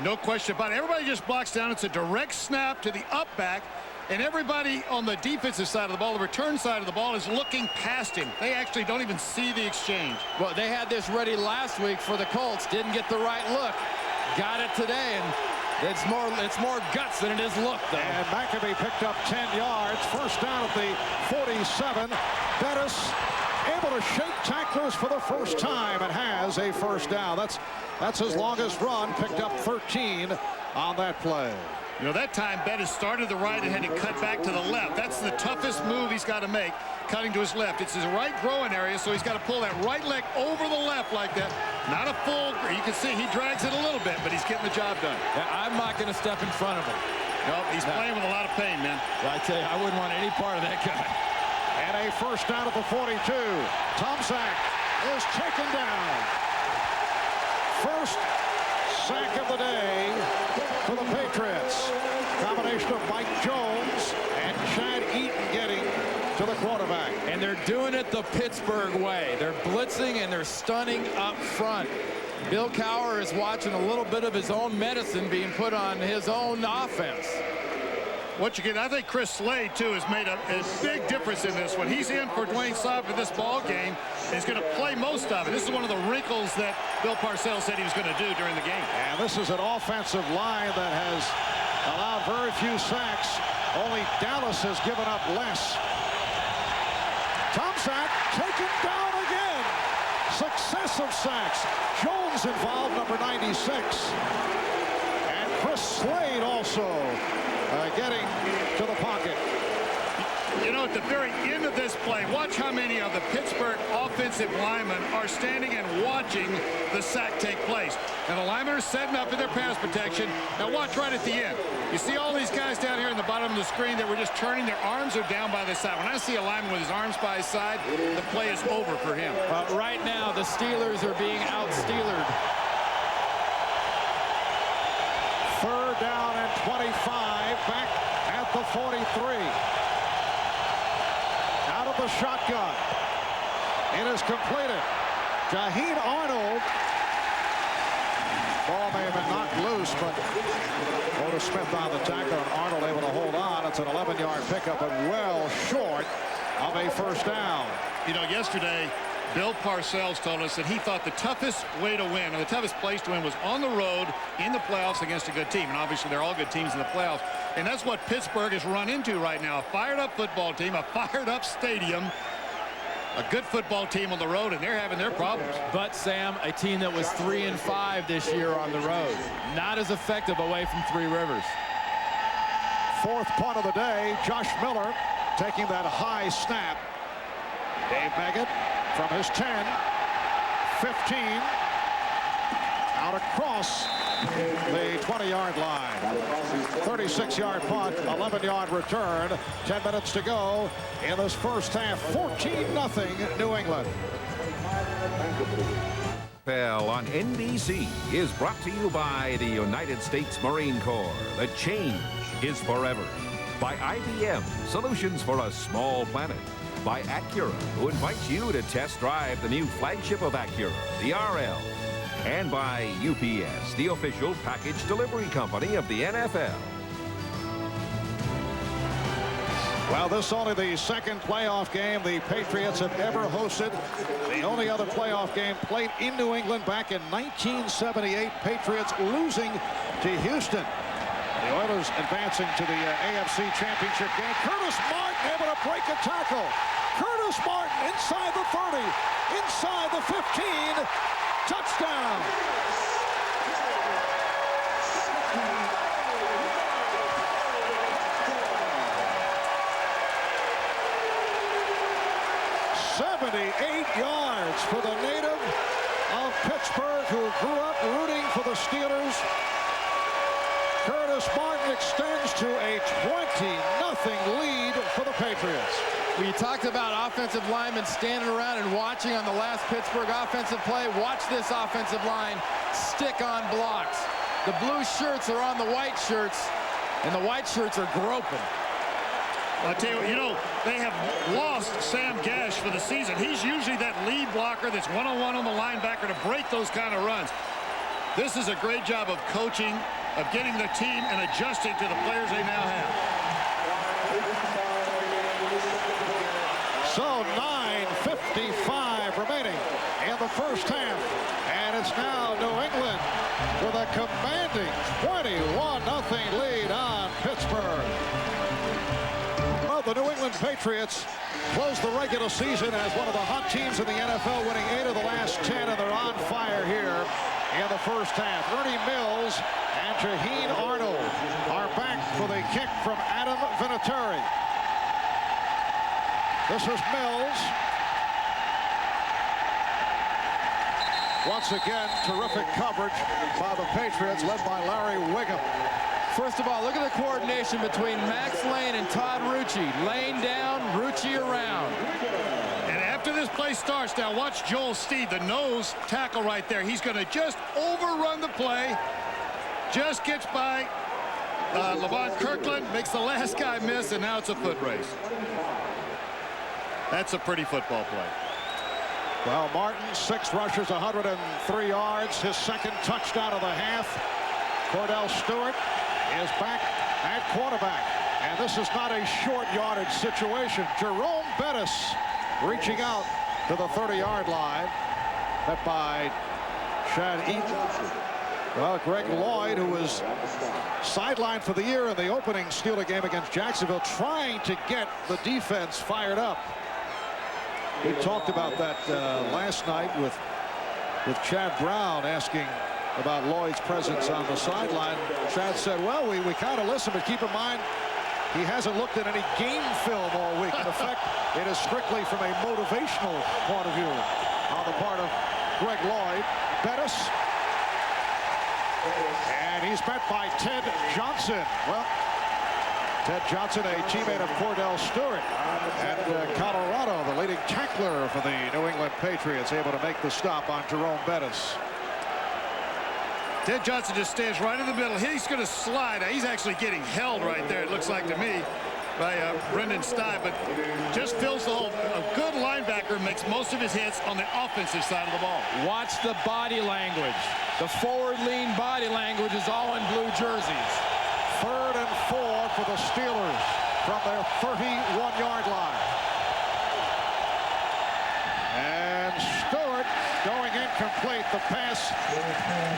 Speaker 3: No question about it. Everybody just blocks down. It's a direct snap to the up back. And everybody on the defensive side of the ball, the return side of the ball, is looking past him. They actually don't even see the exchange.
Speaker 4: Well, they had this ready last week for the Colts. Didn't get the right look. Got it today, and it's more guts than it is look, though.
Speaker 1: And McAfee picked up 10 yards. First down at the 47. Bettis able to shake tacklers for the first time and has a first down. That's his longest run. Picked up 13 on that play.
Speaker 3: You know, that time Bettis started the right and had to cut back to the left. That's the toughest move he's got to make, cutting to his left. It's his right growing area, so he's got to pull that right leg over the left like that. Not a full, you can see he drags it a little bit, but he's getting the job done.
Speaker 4: Yeah, I'm not going to step in front of him.
Speaker 3: No, he's playing with a lot of pain, man.
Speaker 4: Well, I tell you, I wouldn't want any part of that guy.
Speaker 1: And a first down at the 42. Tomczak is taken down. First sack of the day for the Patriots. Combination of Mike Jones and Chad Eaton getting to the quarterback.
Speaker 4: And they're doing it the Pittsburgh way. They're blitzing and they're stunning up front. Bill Cowher is watching a little bit of his own medicine being put on his own offense.
Speaker 3: What you get, I think Chris Slade, too, has made a big difference in this one. He's in for Dwayne Saab for this ball game. He's going to play most of it. This is one of the wrinkles that Bill Parcells said he was going to do during the game.
Speaker 1: And this is an offensive line that has allowed very few sacks. Only Dallas has given up less. Tomczak taken down again. Successive sacks. Jones involved, number 96. And Chris Slade also getting to the pocket.
Speaker 3: You know, at the very end of this play, watch how many of the Pittsburgh offensive linemen are standing and watching the sack take place. And the linemen are setting up in their pass protection. Now watch right at the end. You see all these guys down here in the bottom of the screen that were just turning. Their arms are down by the side. When I see a lineman with his arms by his side, the play is over for him.
Speaker 4: Right now, the Steelers are being out-Steelered.
Speaker 1: Third down and 25, back at the 43. Out of the shotgun. It is completed. Jaheen Arnold. Ball may have been knocked loose, but Otis Smith on the tackle, and Arnold able to hold on. It's an 11-yard pickup, but well short of a first down.
Speaker 3: You know, yesterday, Bill Parcells told us that he thought the toughest way to win, or the toughest place to win, was on the road in the playoffs against a good team. And obviously, they're all good teams in the playoffs. And that's what Pittsburgh has run into right now. A fired-up football team, a fired-up stadium, a good football team on the road, and they're having their problems.
Speaker 4: But, Sam, a team that was 3-5 this year on the road. Not as effective away from Three Rivers.
Speaker 1: Fourth punt of the day. Josh Miller taking that high snap. Dave Meggett from his 10, 15, out across the 20-yard line. 36-yard punt, 11-yard return. 10 minutes to go in this first half. 14-0 New England.
Speaker 7: NFL on NBC is brought to you by the United States Marine Corps. The change is forever. By IBM, solutions for a small planet. By Acura, who invites you to test drive the new flagship of Acura, the RL. And by UPS, the official package delivery company of the NFL.
Speaker 1: Well, this is only the second playoff game the Patriots have ever hosted. The only other playoff game played in New England back in 1978. Patriots losing to Houston. The Oilers advancing to the AFC Championship game. Curtis Martin able to break a tackle. Curtis Martin inside the 30, inside the 15. Touchdown. Yards for the native of Pittsburgh who grew up rooting for the Steelers. Curtis Martin extends to a 20-0 lead for the Patriots.
Speaker 4: We talked about offensive linemen standing around and watching on the last Pittsburgh offensive play. Watch this offensive line stick on blocks. The blue shirts are on the white shirts, and the white shirts are groping.
Speaker 3: I'll tell you, they have lost Sam Gash for the season. He's usually that lead blocker that's one-on-one on the linebacker to break those kind of runs. This is a great job of coaching, of getting the team and adjusting to the players they now have.
Speaker 1: So 9:55 remaining in the first half. And it's now New England with a commanding 21-0 lead on Pittsburgh. The New England Patriots close the regular season as one of the hot teams in the NFL, winning 8 of the last 10, and they're on fire here in the first half. Ernie Mills and Jaheen Arnold are back for the kick from Adam Vinatieri. This is Mills. Once again, terrific coverage by the Patriots, led by Larry Wiggum.
Speaker 4: First of all, look at the coordination between Max Lane and Todd Rucci. Lane down, Rucci around.
Speaker 3: And after this play starts, now watch Joel Steed, the nose tackle right there. He's going to just overrun the play. Just gets by Levon Kirkland, makes the last guy miss, and now it's a foot race. That's a pretty football play.
Speaker 1: Well, Martin, 6 rushes, 103 yards. His second touchdown of the half. Cordell Stewart is back at quarterback. And this is not a short yardage situation. Jerome Bettis reaching out to the 30-yard line. Met by Chad Eaton. Well, Greg Lloyd, who was sidelined for the year in the opening Steeler game against Jacksonville, trying to get the defense fired up. We talked about that last night with Chad Brown asking about Lloyd's presence on the sideline. Chad said, well, we kind of listen, but keep in mind, he hasn't looked at any game film all week. In effect, it is strictly from a motivational point of view on the part of Greg Lloyd. Bettis. And he's met by Ted Johnson. Well, Ted Johnson, a teammate of Cordell Stewart at Colorado, the leading tackler for the New England Patriots, able to make the stop on Jerome Bettis.
Speaker 3: Ted Johnson just stands right in the middle. He's going to slide. He's actually getting held right there, it looks like to me, by Brendan Stein, but just fills the hole. A good linebacker makes most of his hits on the offensive side of the ball.
Speaker 4: Watch the body language. The forward lean body language is all in blue jerseys.
Speaker 1: 3rd and 4 for the Steelers from their 31-yard line. And Stewart going incomplete. The pass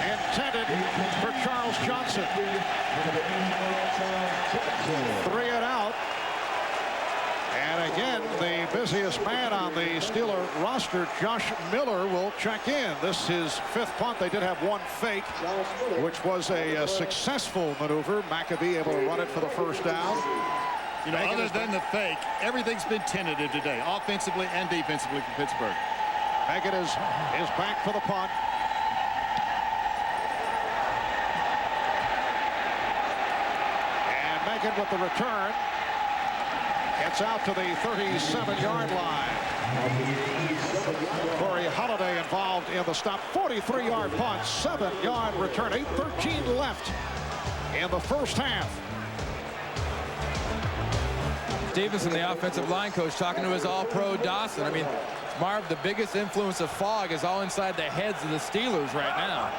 Speaker 1: intended for Charles Johnson. 3 and out. And again, the busiest man on the Steeler roster, Josh Miller, will check in. This is 5th punt. They did have one fake, which was a successful maneuver. McAbee able to run it for the first down.
Speaker 3: You know, other than the fake, everything's been tentative today, offensively and defensively for Pittsburgh.
Speaker 1: Megan is back for the punt. And Megan with the return gets out to the 37-yard line. Corey Holiday involved in the stop. 43-yard punt, 7-yard return, 8:13 left in the first half.
Speaker 4: Stevenson, the offensive line coach, talking to his all-pro Dawson. I mean, Marv, the biggest influence of fog is all inside the heads of the Steelers right now.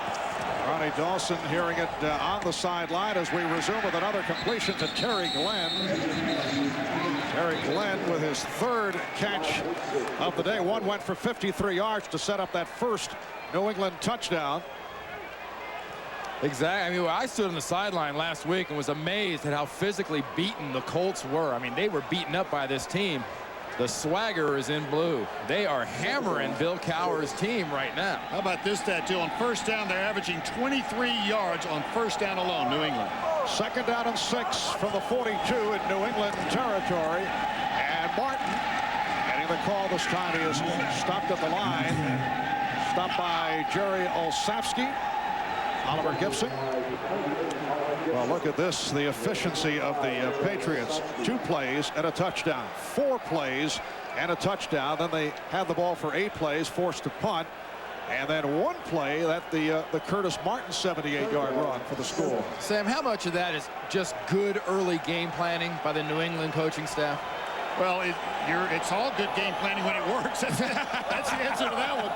Speaker 1: Ronnie Dawson hearing it on the sideline as we resume with another completion to Terry Glenn. Terry Glenn with his third catch of the day. One went for 53 yards to set up that first New England touchdown.
Speaker 4: Exactly. I mean, I stood on the sideline last week and was amazed at how physically beaten the Colts were. I mean, they were beaten up by this team. The swagger is in blue. They are hammering Bill Cowher's team right now.
Speaker 3: How about this stat, too? On first down, they're averaging 23 yards on first down alone, New England.
Speaker 1: Second down and 6 from the 42 in New England territory. And Martin getting the call this time. He is stopped at the line. Stopped by Jerry Olszewski. Oliver Gibson. Well, look at this, the efficiency of the Patriots. 2 plays and a touchdown. 4 plays and a touchdown. Then they had the ball for 8 plays, forced to punt. And then 1 play, that the Curtis Martin 78-yard run for the score.
Speaker 4: Sam, how much of that is just good early game planning by the New England coaching staff?
Speaker 3: Well, it's all good game planning when it works. That's the answer to that one.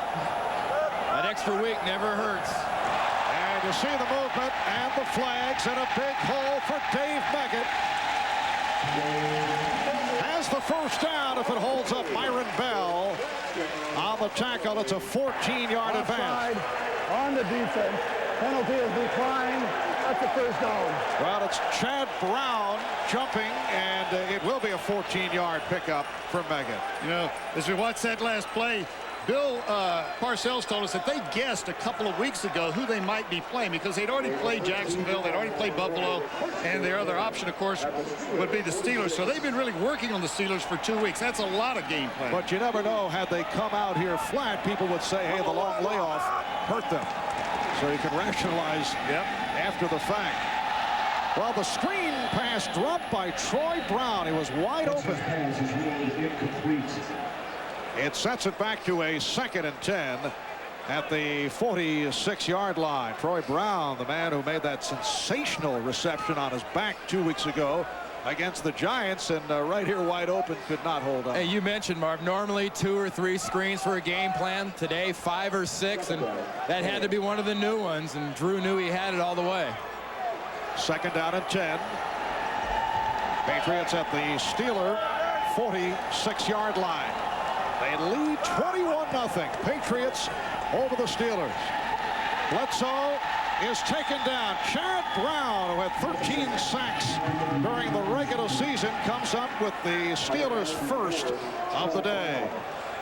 Speaker 4: That extra week never hurts.
Speaker 1: You see the movement and the flags and a big hole for Dave Meggett. Has the first down if it holds up. Myron Bell on the tackle. It's a 14-yard advance.
Speaker 2: On the defense. Penalty is declined. That's the first down.
Speaker 1: Well, it's Chad Brown jumping, and it will be a 14-yard pickup for Meggett.
Speaker 3: You know, as we watched that last play, Bill Parcells told us that they guessed a couple of weeks ago who they might be playing because they'd already played Jacksonville, they'd already played Buffalo, and their other option, of course, would be the Steelers. So they've been really working on the Steelers for 2 weeks. That's a lot of game planning.
Speaker 1: But you never know. Had they come out here flat, people would say, hey, the long layoff hurt them. So you can rationalize after the fact. Well, the screen pass dropped by Troy Brown. He was wide open. It sets it back to a 2nd and 10 at the 46-yard line. Troy Brown, the man who made that sensational reception on his back 2 weeks ago against the Giants, and right here wide open, could not hold up.
Speaker 4: Hey, you mentioned, Marv, normally 2 or 3 screens for a game plan. Today 5 or 6, and that had to be one of the new ones, and Drew knew he had it all the way.
Speaker 1: 2nd down and 10. Patriots at the Steeler 46-yard line. They lead 21-0. Patriots over the Steelers. Bledsoe is taken down. Chad Brown, who had 13 sacks during the regular season, comes up with the Steelers' first of the day.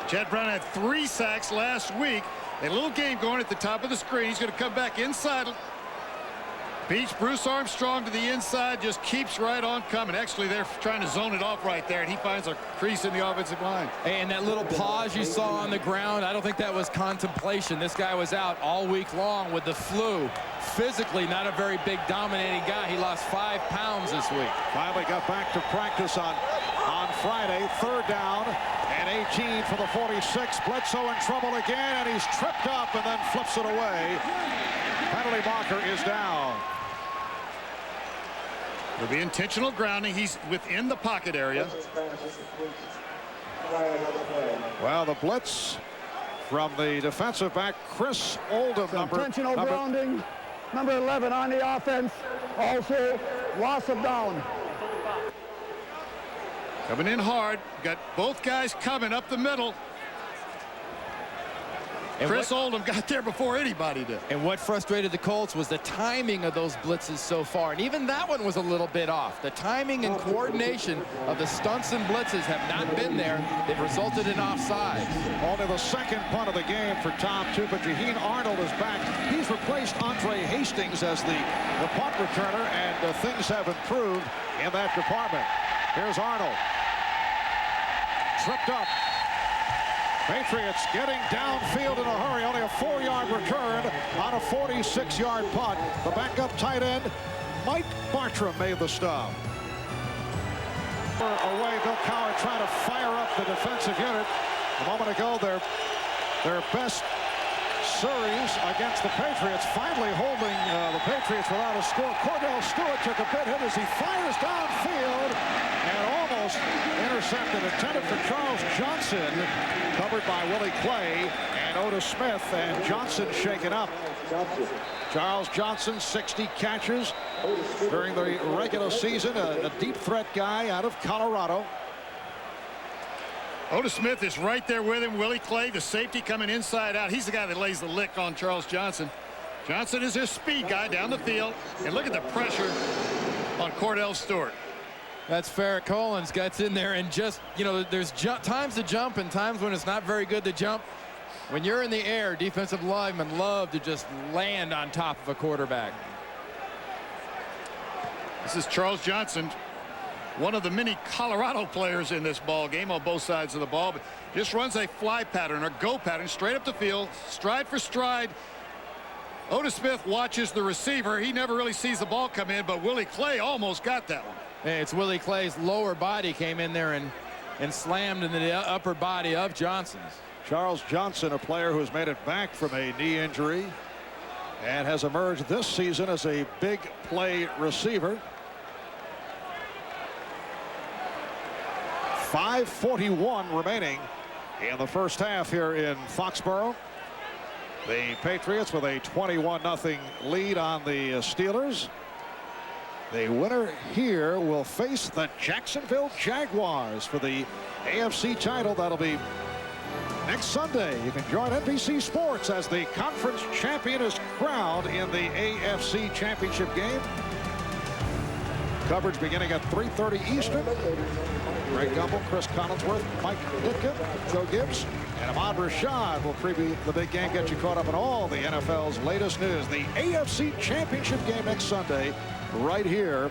Speaker 3: Chad Brown had 3 sacks last week. A little game going at the top of the screen. He's going to come back inside. Beats Bruce Armstrong to the inside, just keeps right on coming. Actually, they're trying to zone it off right there, and he finds a crease in the offensive line.
Speaker 4: And that little pause you saw on the ground, I don't think that was contemplation. This guy was out all week long with the flu. Physically, not a very big dominating guy. He lost 5 pounds this week.
Speaker 1: Finally got back to practice on Friday. 3rd down and 18 for the 46. Bledsoe in trouble again, and he's tripped up and then flips it away. Penalty marker is down.
Speaker 3: It'll be intentional grounding. He's within the pocket area.
Speaker 1: Well, the blitz from the defensive back, Chris Oldham.
Speaker 2: Intentional grounding. Number 11 on the offense. Also, loss of down.
Speaker 3: Coming in hard. Got both guys coming up the middle. And Chris Oldham got there before anybody did.
Speaker 4: And what frustrated the Colts was the timing of those blitzes so far. And even that one was a little bit off. The timing and coordination of the stunts and blitzes have not been there. They've resulted in offsides.
Speaker 1: Only the 2nd punt of the game for Tom Tupa. Jaheen Arnold is back. He's replaced Andre Hastings as the punt returner, and things have improved in that department. Here's Arnold. Tripped up. Patriots getting downfield in a hurry. Only a 4-yard return on a 46-yard punt. The backup tight end, Mike Bartram, made the stop. Away, Bill Cowher trying to fire up the defensive unit. A moment ago, their best series against the Patriots, finally holding the Patriots without a score. Cordell Stewart took a big hit as he fires downfield and almost intercepted. Intended for Charles Johnson, covered by Willie Clay and Otis Smith, and Johnson shaken up. Charles Johnson, 60 catches during the regular season, a deep threat guy out of Colorado.
Speaker 3: Otis Smith is right there with him. Willie Clay, the safety, coming inside out. He's the guy that lays the lick on Charles Johnson. Johnson is his speed guy down the field. And look at the pressure on Cordell Stewart.
Speaker 4: That's Farrah Collins gets in there, and just, you know, there's times to jump and times when it's not very good to jump. When you're in the air, defensive linemen love to just land on top of a quarterback.
Speaker 3: This is Charles Johnson, one of the many Colorado players in this ball game on both sides of the ball, but just runs a fly pattern or go pattern straight up the field, stride for stride. Otis Smith watches the receiver. He never really sees the ball come in, but Willie Clay almost got that one.
Speaker 4: Hey, it's Willie Clay's lower body came in there and slammed into the upper body of Johnson's.
Speaker 1: Charles Johnson, a player who's made it back from a knee injury and has emerged this season as a big play receiver. 5:41 remaining in the first half here in Foxborough. The Patriots with a 21-0 lead on the Steelers. The winner here will face the Jacksonville Jaguars for the AFC title. That'll be next Sunday. You can join NBC Sports as the conference champion is crowned in the AFC championship game. Coverage beginning at 3:30 Eastern. Greg Gumbel, Chris Collinsworth, Mike Ditka, Joe Gibbs, and Ahmad Rashad will preview the big game, get you caught up on all the NFL's latest news. The AFC championship game next Sunday right here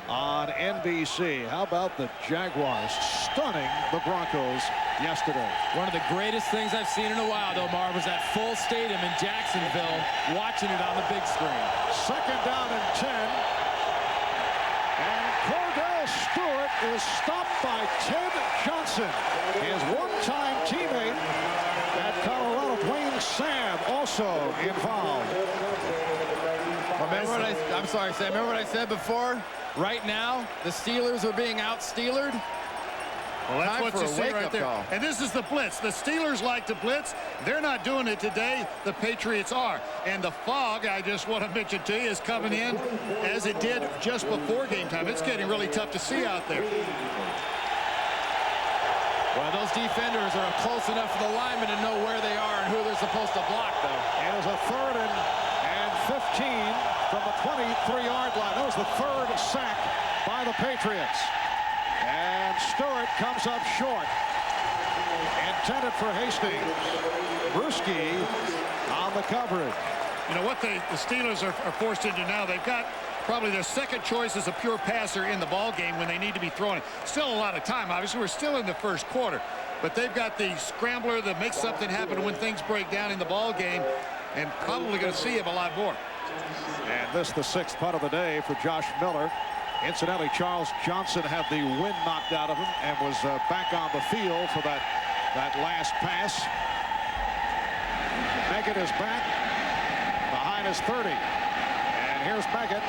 Speaker 1: on NBC. How about the Jaguars stunning the Broncos yesterday?
Speaker 4: One of the greatest things I've seen in a while, though, Marv, was that full stadium in Jacksonville watching it on the big screen.
Speaker 1: Second down and 10. And Cordell Stewart is stopped by Ted Johnson, his one-time teammate at Colorado. Dwayne Sabb also involved.
Speaker 4: Remember what I'm sorry, Sam. Remember what I said before? Right now, the Steelers are being out-Steelered.
Speaker 3: Well, that's what you see right there. Call. And this is the blitz. The Steelers like to blitz. They're not doing it today. The Patriots are. And the fog, I just want to mention to you, is coming in as it did just before game time. It's getting really tough to see out there.
Speaker 4: Well, those defenders are close enough for the linemen to know where they are and who they're supposed to block, though.
Speaker 1: It is a 3rd and 15 from the 23-yard line. That was the 3rd sack by the Patriots. And Stewart comes up short. Intended for Hastings. Bruschi on the coverage.
Speaker 3: You know what the Steelers are forced into now? They've got probably their second choice as a pure passer in the ball game when they need to be throwing. Still a lot of time. Obviously, we're still in the first quarter. But they've got the scrambler that makes something happen when things break down in the ball game. And probably going to see him a lot more.
Speaker 1: And this the 6th punt of the day for Josh Miller. Incidentally, Charles Johnson had the wind knocked out of him and was back on the field for that last pass. Meggett is back behind his 30. And here's Meggett.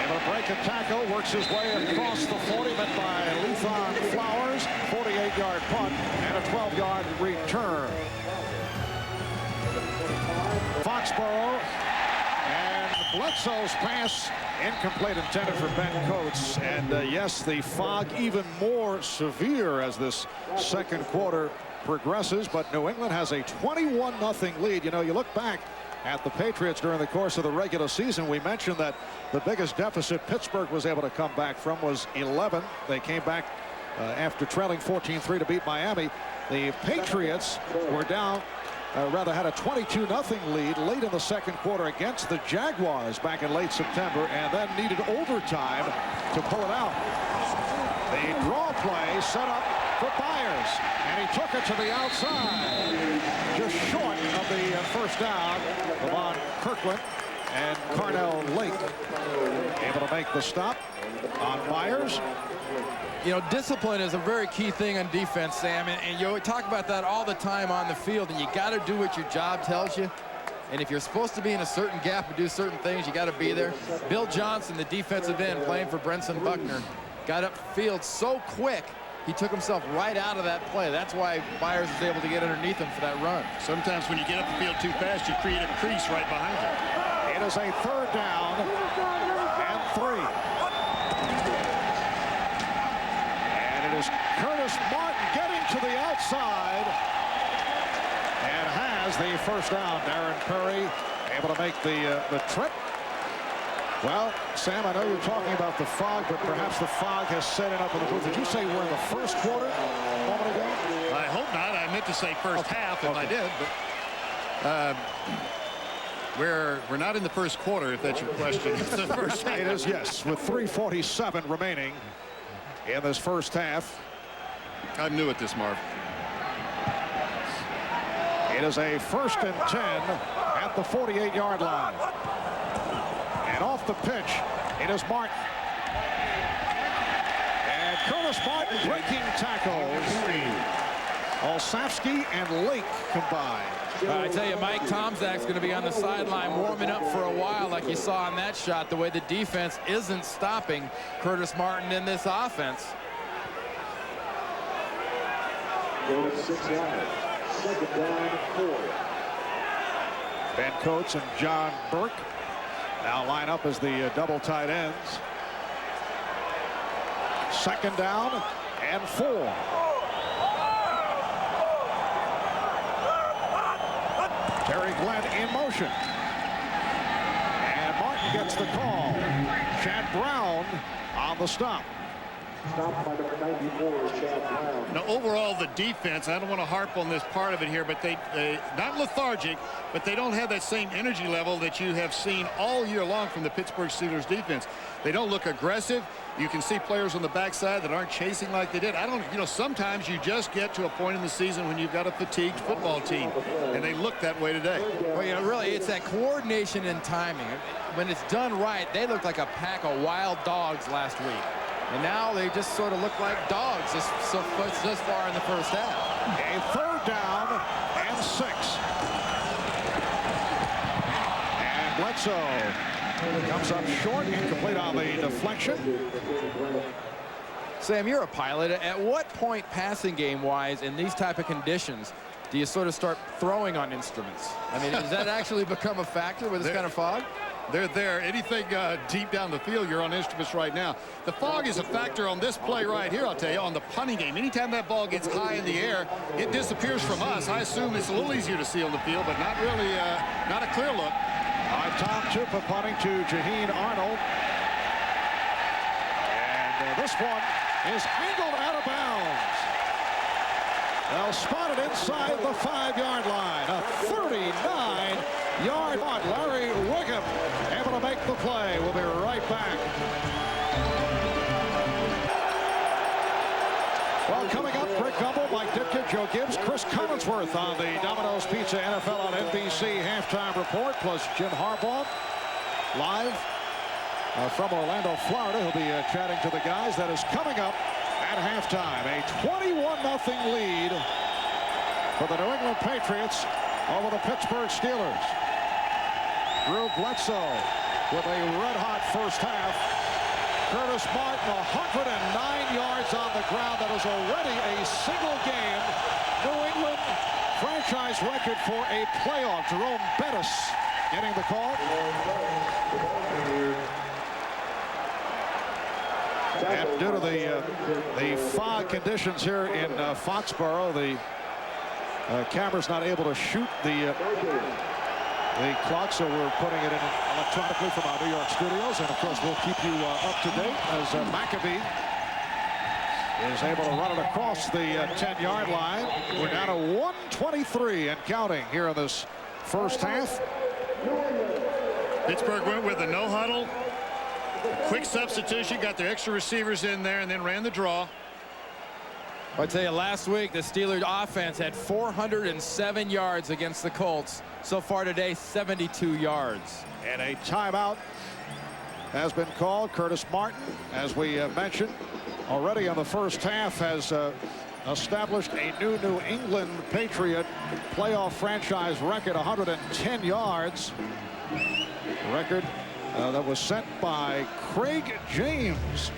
Speaker 1: Able to break a tackle, works his way across the 40, met by Lethon Flowers. 48-yard punt and a 12-yard return. Foxborough, and Bledsoe's pass incomplete, intended for Ben Coates. And yes, the fog even more severe as this second quarter progresses, but New England has a 21-0 lead. You know, you look back at the Patriots during the course of the regular season. We mentioned that the biggest deficit Pittsburgh was able to come back from was 11. They came back after trailing 14-3 to beat Miami. The Patriots were down rather had a 22-0 lead late in the second quarter against the Jaguars back in late September, and then needed overtime to pull it out. The draw play set up for Byers, and he took it to the outside, just short of the first down. Levon Kirkland and Carnell Lake able to make the stop on Byers.
Speaker 4: You know, discipline is a very key thing on defense, Sam, and you talk about that all the time on the field, and you got to do what your job tells you. And if you're supposed to be in a certain gap and do certain things, you got to be there. Bill Johnson, the defensive end, playing for Brenson Buckner, got upfield so quick, he took himself right out of that play. That's why Byers was able to get underneath him for that run.
Speaker 3: Sometimes when you get up the field too fast, you create a crease right behind you.
Speaker 1: It is a third down and 3. Curtis Martin getting to the outside and has the first down. Darren Perry able to make the trip. Well, Sam, I know you're talking about the fog, but perhaps the fog has set it up in the booth. Did you say we're in the first quarter a moment ago?
Speaker 3: I hope not. I meant to say first half, if I did, but we're not in the first quarter, if that's your question. It's the first half.
Speaker 1: It is, yes, with 3:47 remaining in this first half.
Speaker 3: I'm new at this, Marv.
Speaker 1: It is a 1st and 10 at the 48-yard line. And off the pitch, it is Martin. And Curtis Martin breaking tackles. Olszewski and Lake combined.
Speaker 4: I tell you, Mike Tomczak's going to be on the sideline warming up for a while, like you saw on that shot, the way the defense isn't stopping Curtis Martin in this offense.
Speaker 2: 6 yards. Second down, 4.
Speaker 1: Ben Coates and John Burke now line up as the double tight ends. 2nd down and 4. Terry Glenn in motion. And Martin gets the call. Chad Brown on the stop.
Speaker 2: Stopped by number 94, Chad Brown.
Speaker 3: Now, overall, the defense, I don't want to harp on this part of it here, but they not lethargic, but they don't have that same energy level that you have seen all year long from the Pittsburgh Steelers defense. They don't look aggressive. You can see players on the backside that aren't chasing like they did. Sometimes you just get to a point in the season when you've got a fatigued football team, and they look that way today.
Speaker 4: Well, really, it's that coordination and timing. When it's done right, they look like a pack of wild dogs last week. And now they just sort of look like dogs this far in the first half.
Speaker 1: A 3rd down and 6. And Bledsoe comes up short, incomplete on the deflection.
Speaker 4: Sam, you're a pilot. At what point passing game-wise in these type of conditions do you sort of start throwing on instruments? I mean, does that actually become a factor with this kind of fog?
Speaker 3: They're there. Anything deep down the field, you're on instruments right now. The fog is a factor on this play right here, I'll tell you, on the punting game. Anytime that ball gets high in the air, it disappears from us. I assume it's a little easier to see on the field, but not really, not a clear look.
Speaker 1: Tom Tupa punting to Jaheen Arnold. And this one is angled out of bounds. Well, spotted inside the 5-yard line. A 39-yard punt. Larry Wickham able to make the play. We'll be right back. Well, coming up, Rick Gumbel, Mike Ditka, Joe Gibbs, Chris Collinsworth on the Domino's Pizza NFL on NBC halftime report, plus Jim Harbaugh live from Orlando, Florida. He'll be chatting to the guys. That is coming up at halftime. A 21-0 lead for the New England Patriots over the Pittsburgh Steelers. Drew Bledsoe with a red-hot first half. Curtis Martin, 109 yards on the ground. That is already a single game New England franchise record for a playoff. Jerome Bettis getting the call. And due to the fog conditions here in Foxborough, the camera's not able to shoot the clock, so we're putting it in electronically from our New York studios. And of course, we'll keep you up to date as Maccabee is able to run it across the 10-yard line. We're down to 1:23 and counting here in this first half.
Speaker 3: Pittsburgh went with a no huddle, a quick substitution, got their extra receivers in there, and then ran the draw.
Speaker 4: I tell you, last week the Steelers offense had 407 yards against the Colts. So far today, 72 yards.
Speaker 1: And a timeout has been called. Curtis Martin, as we mentioned already in the first half, has established a New England Patriot playoff franchise record, 110 yards. A record that was set by Craig James.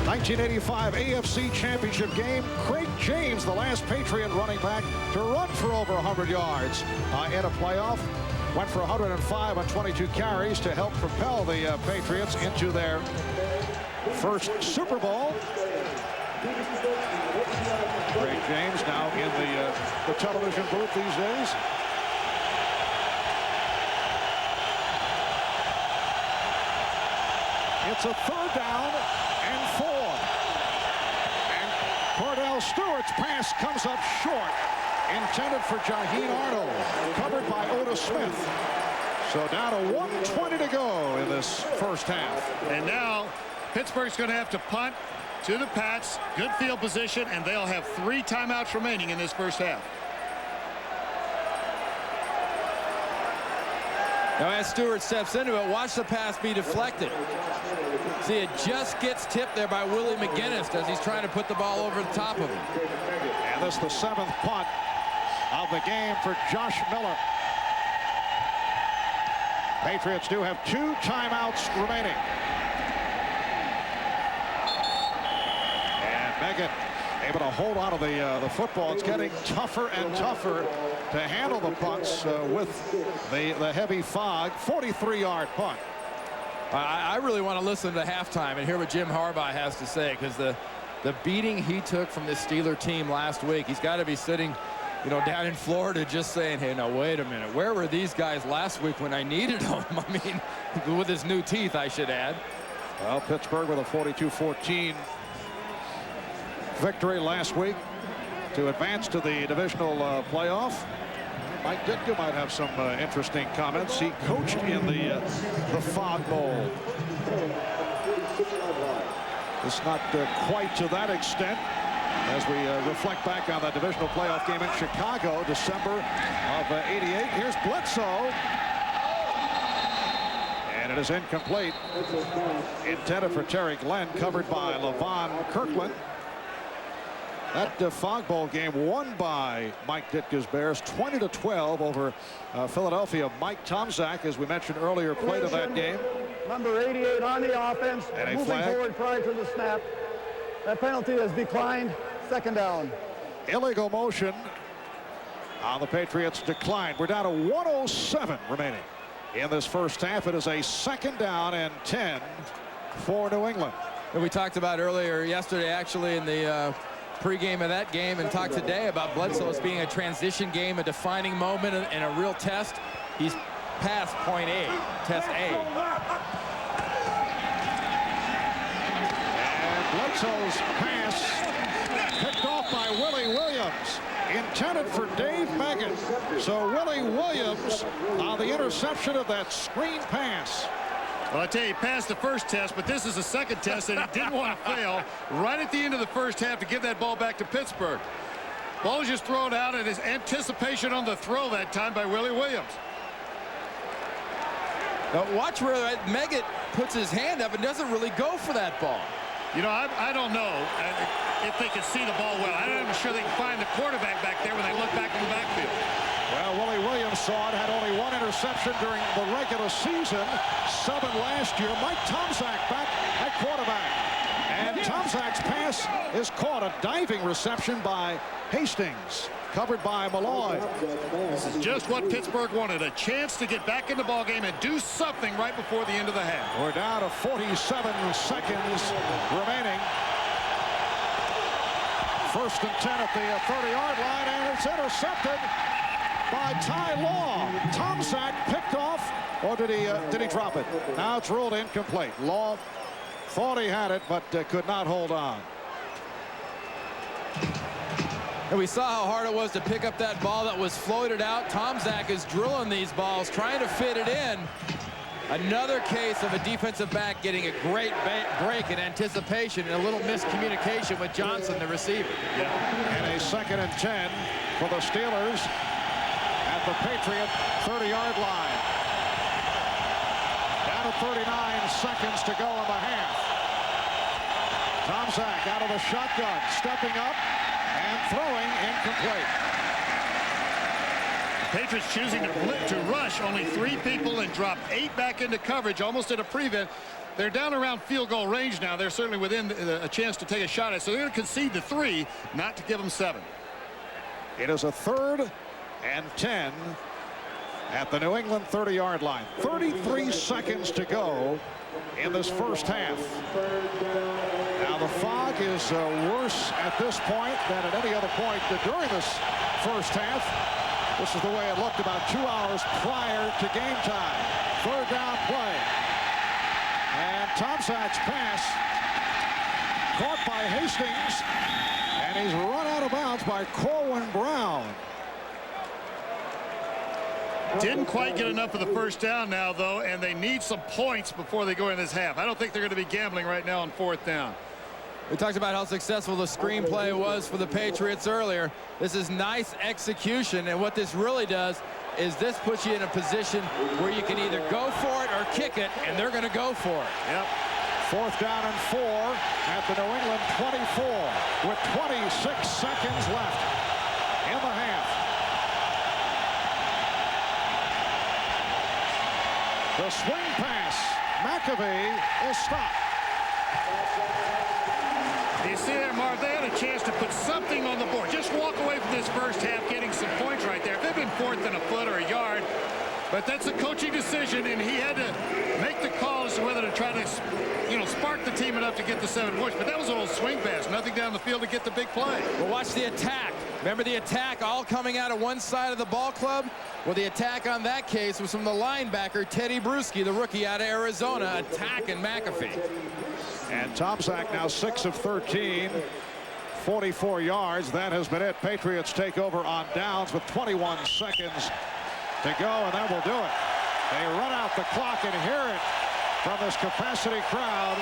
Speaker 1: 1985 AFC Championship game. Craig James, the last Patriot running back to run for over 100 yards in a playoff. Went for 105 on 22 carries to help propel the Patriots into their first Super Bowl. Craig James now in the television booth these days. It's a 3rd down and 4. And Cordell Stewart's pass comes up short. Intended for Jaheim Arnold. Covered by Otis Smith. So down to 1:20 to go in this first half.
Speaker 3: And now Pittsburgh's going to have to punt to the Pats. Good field position, and they'll have 3 timeouts remaining in this first half.
Speaker 4: Now as Stewart steps into it, watch the pass be deflected. See, it just gets tipped there by Willie McGinnis as he's trying to put the ball over the top of him.
Speaker 1: And this is the 7th punt of the game for Josh Miller. Patriots do have 2 timeouts remaining. And Meggett able to hold on to the football. It's getting tougher and tougher to handle the punts with the heavy fog. 43-yard punt.
Speaker 4: I really want to listen to halftime and hear what Jim Harbaugh has to say, because the beating he took from this Steeler team last week, he's got to be sitting, you know, down in Florida just saying, hey, now wait a minute, where were these guys last week when I needed them? I mean, with his new teeth, I should add.
Speaker 1: Well, Pittsburgh with a 42-14 victory last week to advance to the divisional playoff. Mike Ditka might have some interesting comments. He coached in the Fog Bowl. It's not quite to that extent as we reflect back on that divisional playoff game in Chicago, December of '88. Here's Bledsoe. And it is incomplete. Intended for Terry Glenn, covered by Levon Kirkland. That Fog Bowl game won by Mike Ditka's Bears 20-12 over Philadelphia. Mike Tomczak, as we mentioned earlier, played in that game.
Speaker 2: Number 88 on the offense,
Speaker 1: and
Speaker 2: moving
Speaker 1: flag
Speaker 2: forward prior to the snap. That penalty has declined. 2nd down.
Speaker 1: Illegal motion on the Patriots declined. We're down to 1:07 remaining in this first half. It is a 2nd down and 10 for New England.
Speaker 4: And we talked about earlier yesterday, actually, in the pregame of that game, and talked today about Bledsoe as being a transition game, a defining moment, and a real test. He's past point A, test A.
Speaker 1: And Bledsoe's pass picked off by Willie Williams, intended for Dave Meggett. So Willie Williams on the interception of that screen pass.
Speaker 3: Well, I tell you, he passed the first test, but this is the 2nd test, and he didn't want to fail right at the end of the first half to give that ball back to Pittsburgh. Ball was just thrown out, and his anticipation on the throw that time by Willie Williams.
Speaker 4: Now watch where Meggett puts his hand up and doesn't really go for that ball.
Speaker 3: You know, I don't know if they can see the ball well. I'm not even sure they can find the quarterback back there when they look back in the backfield.
Speaker 1: Well, Willie Williams saw it, had only 1 interception during the regular season, 7 last year. Mike Tomczak back at quarterback. And Tomczak's pass is caught, a diving reception by Hastings, covered by Malloy.
Speaker 3: This is just what Pittsburgh wanted, a chance to get back in the ballgame and do something right before the end of the half.
Speaker 1: We're down to 47 seconds remaining. 1st and 10 at the 30-yard line, and it's intercepted by Ty Law. Tomczak picked off Or did he drop it? Now it's ruled incomplete. Law thought he had it, but could not hold on.
Speaker 4: And we saw how hard it was to pick up that ball that was floated out. Tomczak is drilling these balls, trying to fit it in. Another case of a defensive back getting a great break in anticipation and a little miscommunication with Johnson, the receiver.
Speaker 1: And a 2nd and 10 for the Steelers at the Patriot 30-yard line. Down to 39 seconds to go in the half. Tomczak out of the shotgun, stepping up and throwing incomplete.
Speaker 3: Patriots choosing to rush only 3 people and drop 8 back into coverage, almost at a prevent. They're down around field goal range now. They're certainly within a chance to take a shot at it. So they're going to concede the 3, not to give them 7.
Speaker 1: It is a 3rd and 10 at the New England 30-yard line. 33 seconds to go in this first half. Now the fog is worse at this point than at any other point during this first half. This is the way it looked about 2 hours prior to game time. 3rd down play. And Tomczak's pass caught by Hastings, and he's run out of bounds by Corwin Brown.
Speaker 3: Didn't quite get enough of the first down now, though, and they need some points before they go in this half. I don't think they're going to be gambling right now on 4th down.
Speaker 4: We talked about how successful the screenplay was for the Patriots earlier. This is nice execution, and what this really does is this puts you in a position where you can either go for it or kick it, and they're going to go for it.
Speaker 1: Yep. 4th down and 4 at the New England 24 with 26 seconds left in the half. The swing pass. McAfee is stopped.
Speaker 3: You see there, Marv, they had a chance to put something on the board. Just walk away from this first half getting some points right there. If it had been 4th and a foot or a yard, but that's a coaching decision, and he had to make the call as to whether to try to, spark the team enough to get the 7 points. But that was a little swing pass. Nothing down the field to get the big play.
Speaker 4: Well, watch the attack. Remember the attack all coming out of one side of the ball club? Well, the attack on that case was from the linebacker, Teddy Bruschi, the rookie out of Arizona, attacking McAfee.
Speaker 1: And Tomczak now 6 of 13, 44 yards. That has been it. Patriots take over on downs with 21 seconds to go, and that will do it. They run out the clock and hear it from this capacity crowd.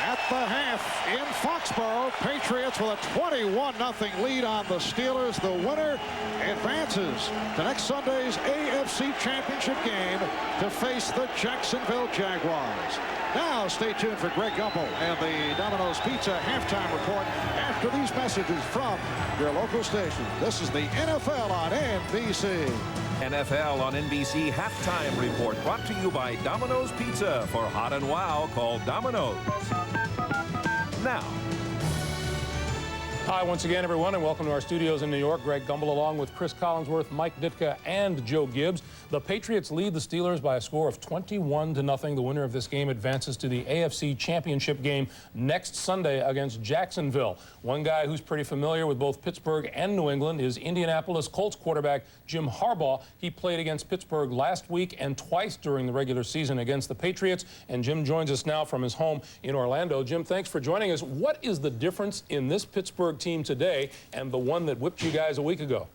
Speaker 1: At the half in Foxborough, Patriots with a 21-0 lead on the Steelers. The winner advances to next Sunday's AFC Championship game to face the Jacksonville Jaguars. Now stay tuned for Greg Gumbel and the Domino's Pizza halftime report after these messages from your local station. This is the NFL on NBC.
Speaker 7: NFL on NBC halftime report brought to you by Domino's Pizza. For hot and wow, call Domino's. Now.
Speaker 6: Hi once again, everyone, and welcome to our studios in New York. Greg Gumbel along with Chris Collinsworth, Mike Ditka, and Joe Gibbs. The Patriots lead the Steelers by a score of 21-0. The winner of this game advances to the AFC Championship game next Sunday against Jacksonville. One guy who's pretty familiar with both Pittsburgh and New England is Indianapolis Colts quarterback Jim Harbaugh. He played against Pittsburgh last week and twice during the regular season against the Patriots. And Jim joins us now from his home in Orlando. Jim, thanks for joining us. What is the difference in this Pittsburgh team today and the one that whipped you guys a week ago?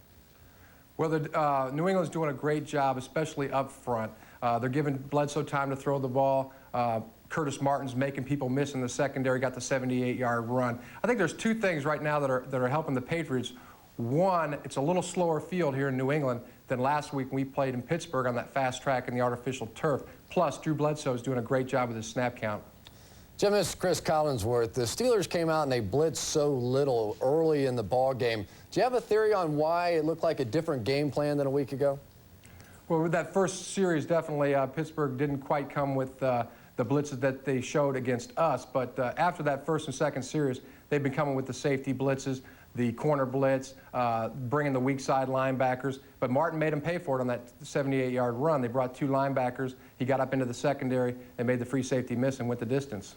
Speaker 8: Well, New England's doing a great job, especially up front. They're giving Bledsoe time to throw the ball. Curtis Martin's making people miss in the secondary, got the 78-yard run. I think there's 2 things right now that are helping the Patriots. One, it's a little slower field here in New England than last week when we played in Pittsburgh on that fast track and the artificial turf. Plus, Drew Bledsoe is doing a great job with his snap count.
Speaker 9: Jim, this is Chris Collinsworth. The Steelers came out and they blitzed so little early in the ball game. Do you have a theory on why it looked like a different game plan than a week ago?
Speaker 8: Well, with that first series, definitely Pittsburgh didn't quite come with the blitzes that they showed against us. But after that first and second series, they've been coming with the safety blitzes, the corner blitz, bringing the weak side linebackers. But Martin made them pay for it on that 78-yard run. They brought 2 linebackers. He got up into the secondary. They made the free safety miss and went the distance.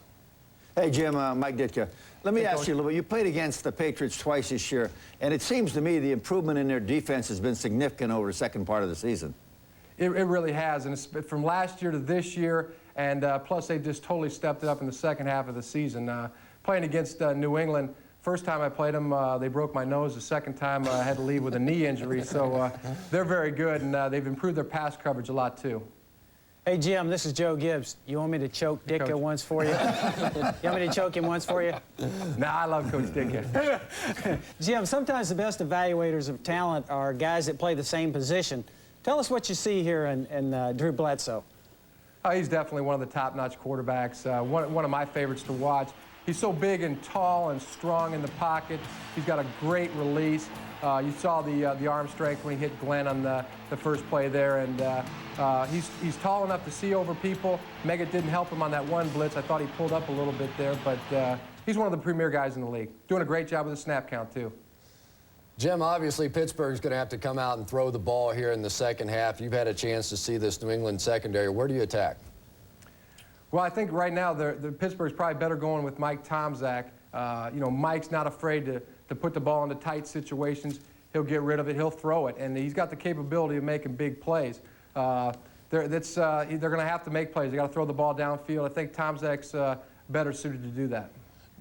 Speaker 10: Hey, Jim, Mike Ditka. Let me ask you a little bit. You played against the Patriots twice this year, and it seems to me the improvement in their defense has been significant over the second part of the season.
Speaker 8: It really has, and it's from last year to this year, and plus they just totally stepped it up in the second half of the season. Playing against New England, first time I played them, they broke my nose. The second time I had to leave with a knee injury, so they're very good, and they've improved their pass coverage a lot too.
Speaker 11: Hey, Jim, this is Joe Gibbs. You want me to choke Ditka once for you? You want me to choke him once for you?
Speaker 8: Nah, I love Coach Ditka.
Speaker 11: Jim, sometimes the best evaluators of talent are guys that play the same position. Tell us what you see here in Drew Bledsoe.
Speaker 8: He's definitely one of the top-notch quarterbacks, one of my favorites to watch. He's so big and tall and strong in the pocket. He's got a great release. You saw the arm strength when he hit Glenn on the first play there, and he's tall enough to see over people. Meggett didn't help him on that one blitz. I thought he pulled up a little bit there, but he's one of the premier guys in the league. Doing a great job with the snap count, too.
Speaker 9: Jim, obviously Pittsburgh's going to have to come out and throw the ball here in the second half. You've had a chance to see this New England secondary. Where do you attack?
Speaker 8: Well, I think right now the Pittsburgh's probably better going with Mike Tomczak. You know, Mike's not afraid to put the ball into tight situations. He'll get rid of it. He'll throw it, and he's got the capability of making big plays. They're going to have to make plays. They got to throw the ball downfield. I think Tomczak's better suited to do that.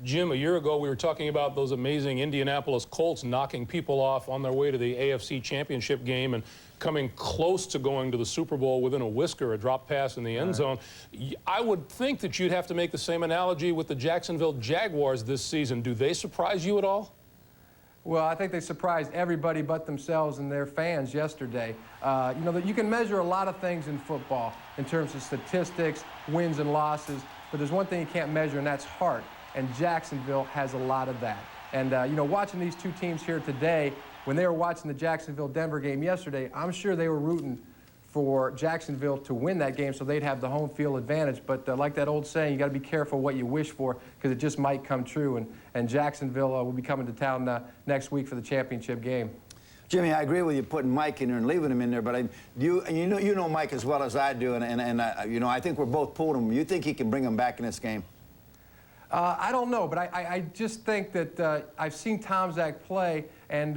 Speaker 12: Jim, a year ago we were talking about those amazing Indianapolis Colts knocking people off on their way to the AFC Championship game and coming close to going to the Super Bowl within a whisker, a drop pass in the end zone. I would think that you'd have to make the same analogy with the Jacksonville Jaguars this season. Do they surprise you at all?
Speaker 8: Well, I think they surprised everybody but themselves and their fans yesterday. You know, that you can measure a lot of things in football in terms of statistics, wins and losses, but there's one thing you can't measure, and that's heart. And Jacksonville has a lot of that. And, you know, watching these two teams here today, when they were watching the Jacksonville-Denver game yesterday, I'm sure they were rooting for Jacksonville to win that game so they'd have the home field advantage. But like that old saying, you got to be careful what you wish for because it just might come true. And Jacksonville will be coming to town next week for the championship game.
Speaker 10: Jimmy, I agree with you putting Mike in there and leaving him in there, but you know Mike as well as I do, and you know, I think we're both pulling him. You think he can bring him back in this game?
Speaker 8: I don't know, but I just think that I've seen Tomczak play, and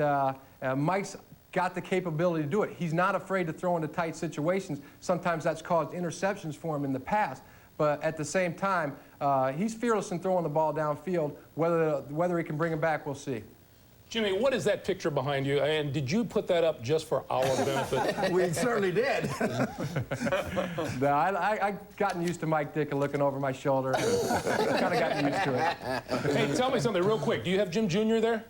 Speaker 8: Mike's got the capability to do it. He's not afraid to throw into tight situations. Sometimes that's caused interceptions for him in the past, but at the same time, he's fearless in throwing the ball downfield. Whether he can bring him back, we'll see.
Speaker 12: Jimmy, what is that picture behind you? And did you put that up just for our benefit?
Speaker 10: We certainly did.
Speaker 8: No, I've gotten used to Mike Ditka looking over my shoulder. Kind of gotten used to it.
Speaker 12: Hey, tell me something real quick. Do you have Jim Jr. there?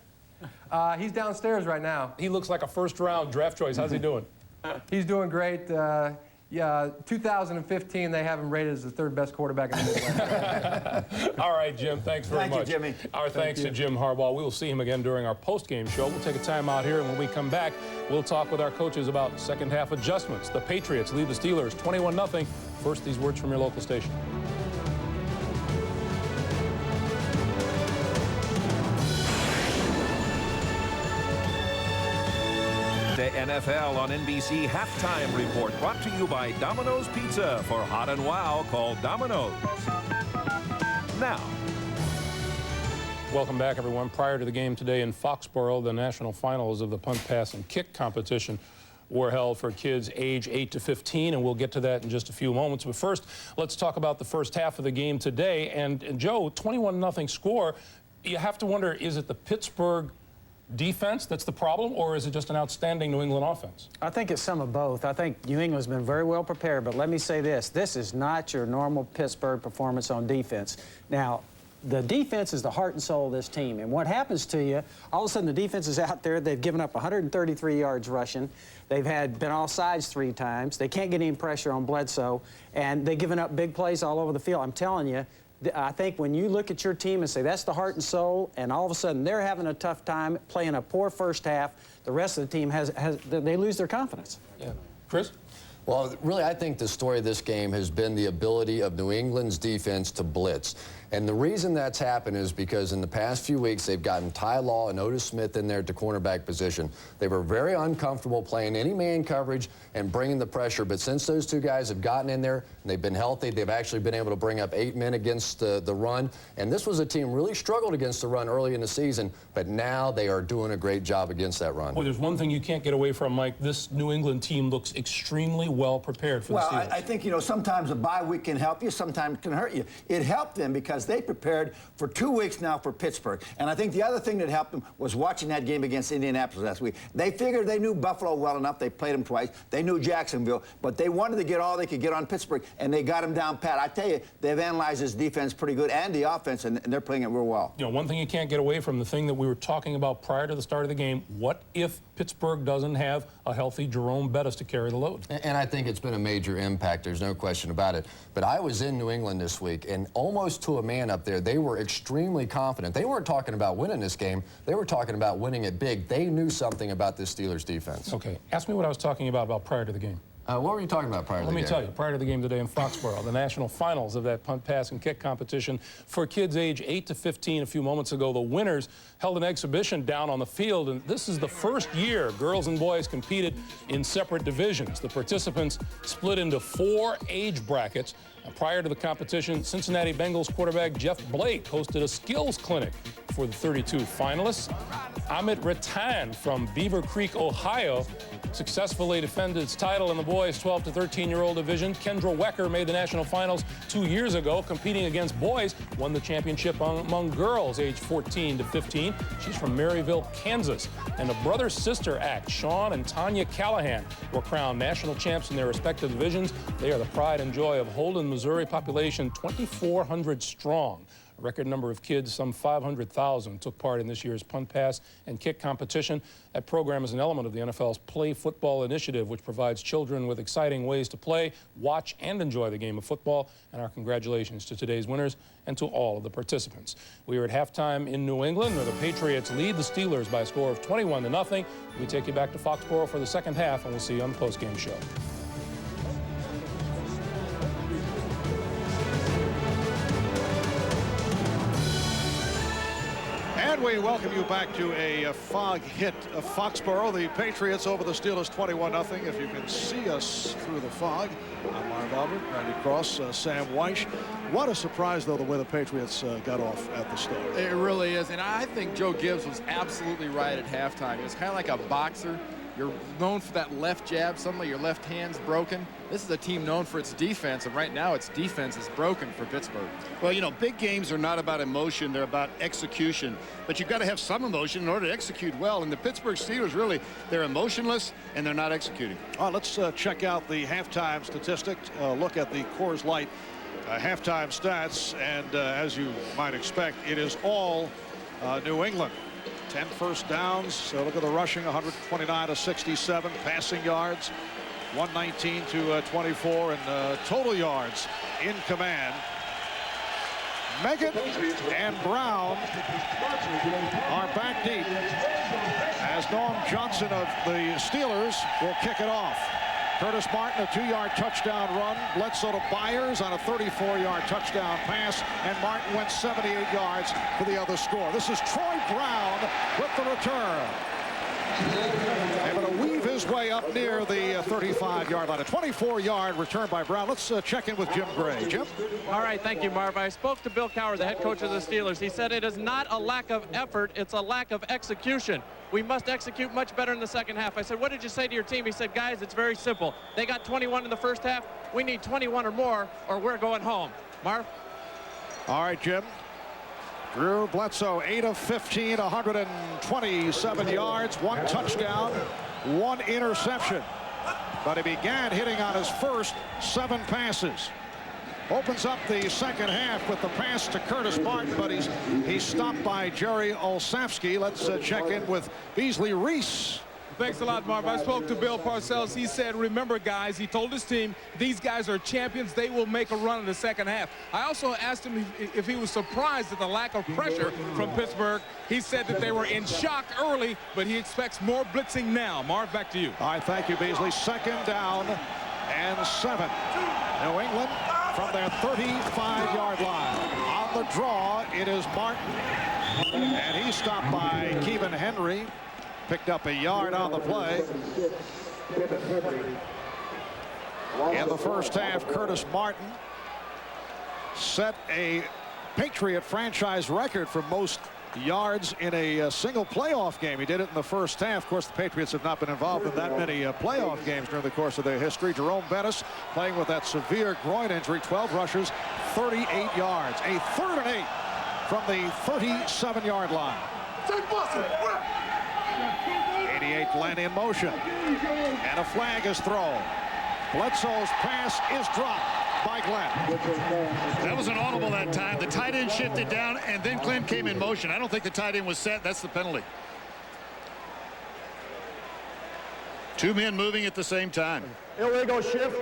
Speaker 8: He's downstairs right now.
Speaker 12: He looks like a first-round draft choice. How's he doing?
Speaker 8: He's doing great. Yeah, 2015, they have him rated as the third best quarterback in the Midwest.
Speaker 12: All right, Jim, thanks very much.
Speaker 10: Thank you, Jimmy.
Speaker 12: Our thanks to Jim Harbaugh. We will see him again during our post-game show. We'll take a time out here, and when we come back, we'll talk with our coaches about second-half adjustments. The Patriots lead the Steelers 21-0. First, these words from your local station.
Speaker 7: The NFL on NBC Halftime Report, brought to you by Domino's Pizza. For hot and wow, call Domino's. Now.
Speaker 12: Welcome back, everyone. Prior to the game today in Foxborough, the national finals of the punt, pass, and kick competition were held for kids age 8 to 15, and we'll get to that in just a few moments. But first, let's talk about the first half of the game today. And Joe, 21-0 score. You have to wonder, is it the Pittsburgh defense that's the problem, or is it just an outstanding New England offense?
Speaker 11: I think it's some of both. I think New England's been very well prepared, but let me say this. This is not your normal Pittsburgh performance on defense. Now, the defense is the heart and soul of this team, and what happens to you, all of a sudden the defense is out there, they've given up 133 yards rushing, they've been off sides 3 times, they can't get any pressure on Bledsoe, and they've given up big plays all over the field. I'm telling you, I think when you look at your team and say that's the heart and soul, and all of a sudden they're having a tough time playing a poor first half, the rest of the team they lose their confidence.
Speaker 12: Yeah. Chris?
Speaker 9: Well, really, I think the story of this game has been the ability of New England's defense to blitz. And the reason that's happened is because in the past few weeks, they've gotten Ty Law and Otis Smith in there at the cornerback position. They were very uncomfortable playing any man coverage and bringing the pressure. But since those two guys have gotten in there and they've been healthy, they've actually been able to bring up 8 men against the run. And this was a team really struggled against the run early in the season, but now they are doing a great job against that run.
Speaker 12: Well, there's one thing you can't get away from, Mike. This New England team looks extremely well prepared for the Steelers.
Speaker 10: Well, I think, you know, sometimes a bye week can help you, sometimes it can hurt you. It helped them because they prepared for 2 weeks now for Pittsburgh. And I think the other thing that helped them was watching that game against Indianapolis last week. They figured they knew Buffalo well enough. They played them twice. They knew Jacksonville, but they wanted to get all they could get on Pittsburgh, and they got them down pat. I tell you, they've analyzed this defense pretty good and the offense, and they're playing it real well.
Speaker 12: You know, one thing you can't get away from, the thing that we were talking about prior to the start of the game, what if Pittsburgh doesn't have a healthy Jerome Bettis to carry the load?
Speaker 9: And I think it's been a major impact. There's no question about it. But I was in New England this week, and almost to a man up there, they were extremely confident. They weren't talking about winning this game. They were talking about winning it big. They knew something about this Steelers defense.
Speaker 12: Okay, ask me what I was talking about prior to the game.
Speaker 9: What were you talking about prior to the game?
Speaker 12: Let me tell you, prior to the game today in Foxborough, the national finals of that punt, pass, and kick competition for kids age 8 to 15 a few moments ago, the winners held an exhibition down on the field, and this is the first year girls and boys competed in separate divisions. The participants split into 4 age brackets. Prior to the competition, Cincinnati Bengals quarterback Jeff Blake hosted a skills clinic for the 32 finalists. Amit Ratan from Beaver Creek, Ohio, successfully defended its title in the boys 12 to 13-year-old division. Kendra Wecker made the national finals 2 years ago, competing against boys, won the championship among girls age 14 to 15. She's from Maryville, Kansas. And a brother-sister act, Sean and Tanya Callahan, were crowned national champs in their respective divisions. They are the pride and joy of Holden, Missouri, population 2,400 strong. A record number of kids, some 500,000, took part in this year's punt, pass, and kick competition. That program is an element of the NFL's Play Football initiative, which provides children with exciting ways to play, watch, and enjoy the game of football. And our congratulations to today's winners and to all of the participants. We are at halftime in New England, where the Patriots lead the Steelers by a score of 21-0. We take you back to Foxborough for the second half, and we'll see you on the postgame show.
Speaker 1: And we welcome you back to a fog hit of Foxborough. The Patriots over the Steelers 21-0. If you can see us through the fog, I'm Marv Albert, Randy Cross, Sam Weish. What a surprise, though, the way the Patriots got off at the start.
Speaker 4: It really is, and I think Joe Gibbs was absolutely right at halftime. It's kind of like a boxer. You're known for that left jab. Suddenly your left hand's broken. This is a team known for its defense, and right now its defense is broken for Pittsburgh.
Speaker 3: Well, you know, big games are not about emotion. They're about execution. But you've got to have some emotion in order to execute well. And the Pittsburgh Steelers, really, they're emotionless, and they're not executing.
Speaker 1: Let's check out the halftime statistics. Look at the Coors Light halftime stats. And as you might expect, it is all New England. 10 first downs. So look at the rushing, 129 to 67. Passing yards, 119 to 24. And total yards in command. Meggett and Brown are back deep as Norm Johnson of the Steelers will kick it off. Curtis Martin, a 2-yard touchdown run. Bledsoe to Byers on a 34-yard touchdown pass. And Martin went 78 yards for the other score. This is Troy Brown with the return. Able to weave his way up near the 35-yard line. A 24-yard return by Brown. Let's check in with Jim Gray. Jim?
Speaker 5: All right, thank you, Marv. I spoke to Bill Cowher, the head coach of the Steelers. He said it is not a lack of effort, it's a lack of execution. We must execute much better in the second half. I said, what did you say to your team? He said, guys, it's very simple. They got 21 in the first half. We need 21 or more, or we're going home. Marv?
Speaker 1: All right, Jim. Drew Bledsoe, 8 of 15, 127 yards, 1 touchdown, 1 interception. But he began hitting on his first 7 passes. Opens up the second half with the pass to Curtis Martin, but he's stopped by Jerry Olszewski. Let's check in with Beasley Reese.
Speaker 6: Thanks a lot, Marv. I spoke to Bill Parcells. He said, remember, guys, he told his team, these guys are champions. They will make a run in the second half. I also asked him if he was surprised at the lack of pressure from Pittsburgh. He said that they were in shock early, but he expects more blitzing now. Marv, back to you.
Speaker 1: All right, thank you, Beasley. Second down and 7. New England from their 35-yard line. On the draw, it is Martin. And he's stopped by Kevin Henry. Picked up a yard on the play. In the first half, Curtis Martin set a Patriot franchise record for most yards in a single playoff game. He did it in the first half. Of course, the Patriots have not been involved in that many playoff games during the course of their history. Jerome Bettis playing with that severe groin injury, 12 rushes, 38 yards. A 3rd and 8 from the 37-yard line. 88 Glenn in motion. And a flag is thrown. Bledsoe's pass is dropped by Glenn.
Speaker 3: That was an audible that time. The tight end shifted down, and then Glenn came in motion. I don't think the tight end was set. That's the penalty. 2 men moving at the same time.
Speaker 2: Illegal shift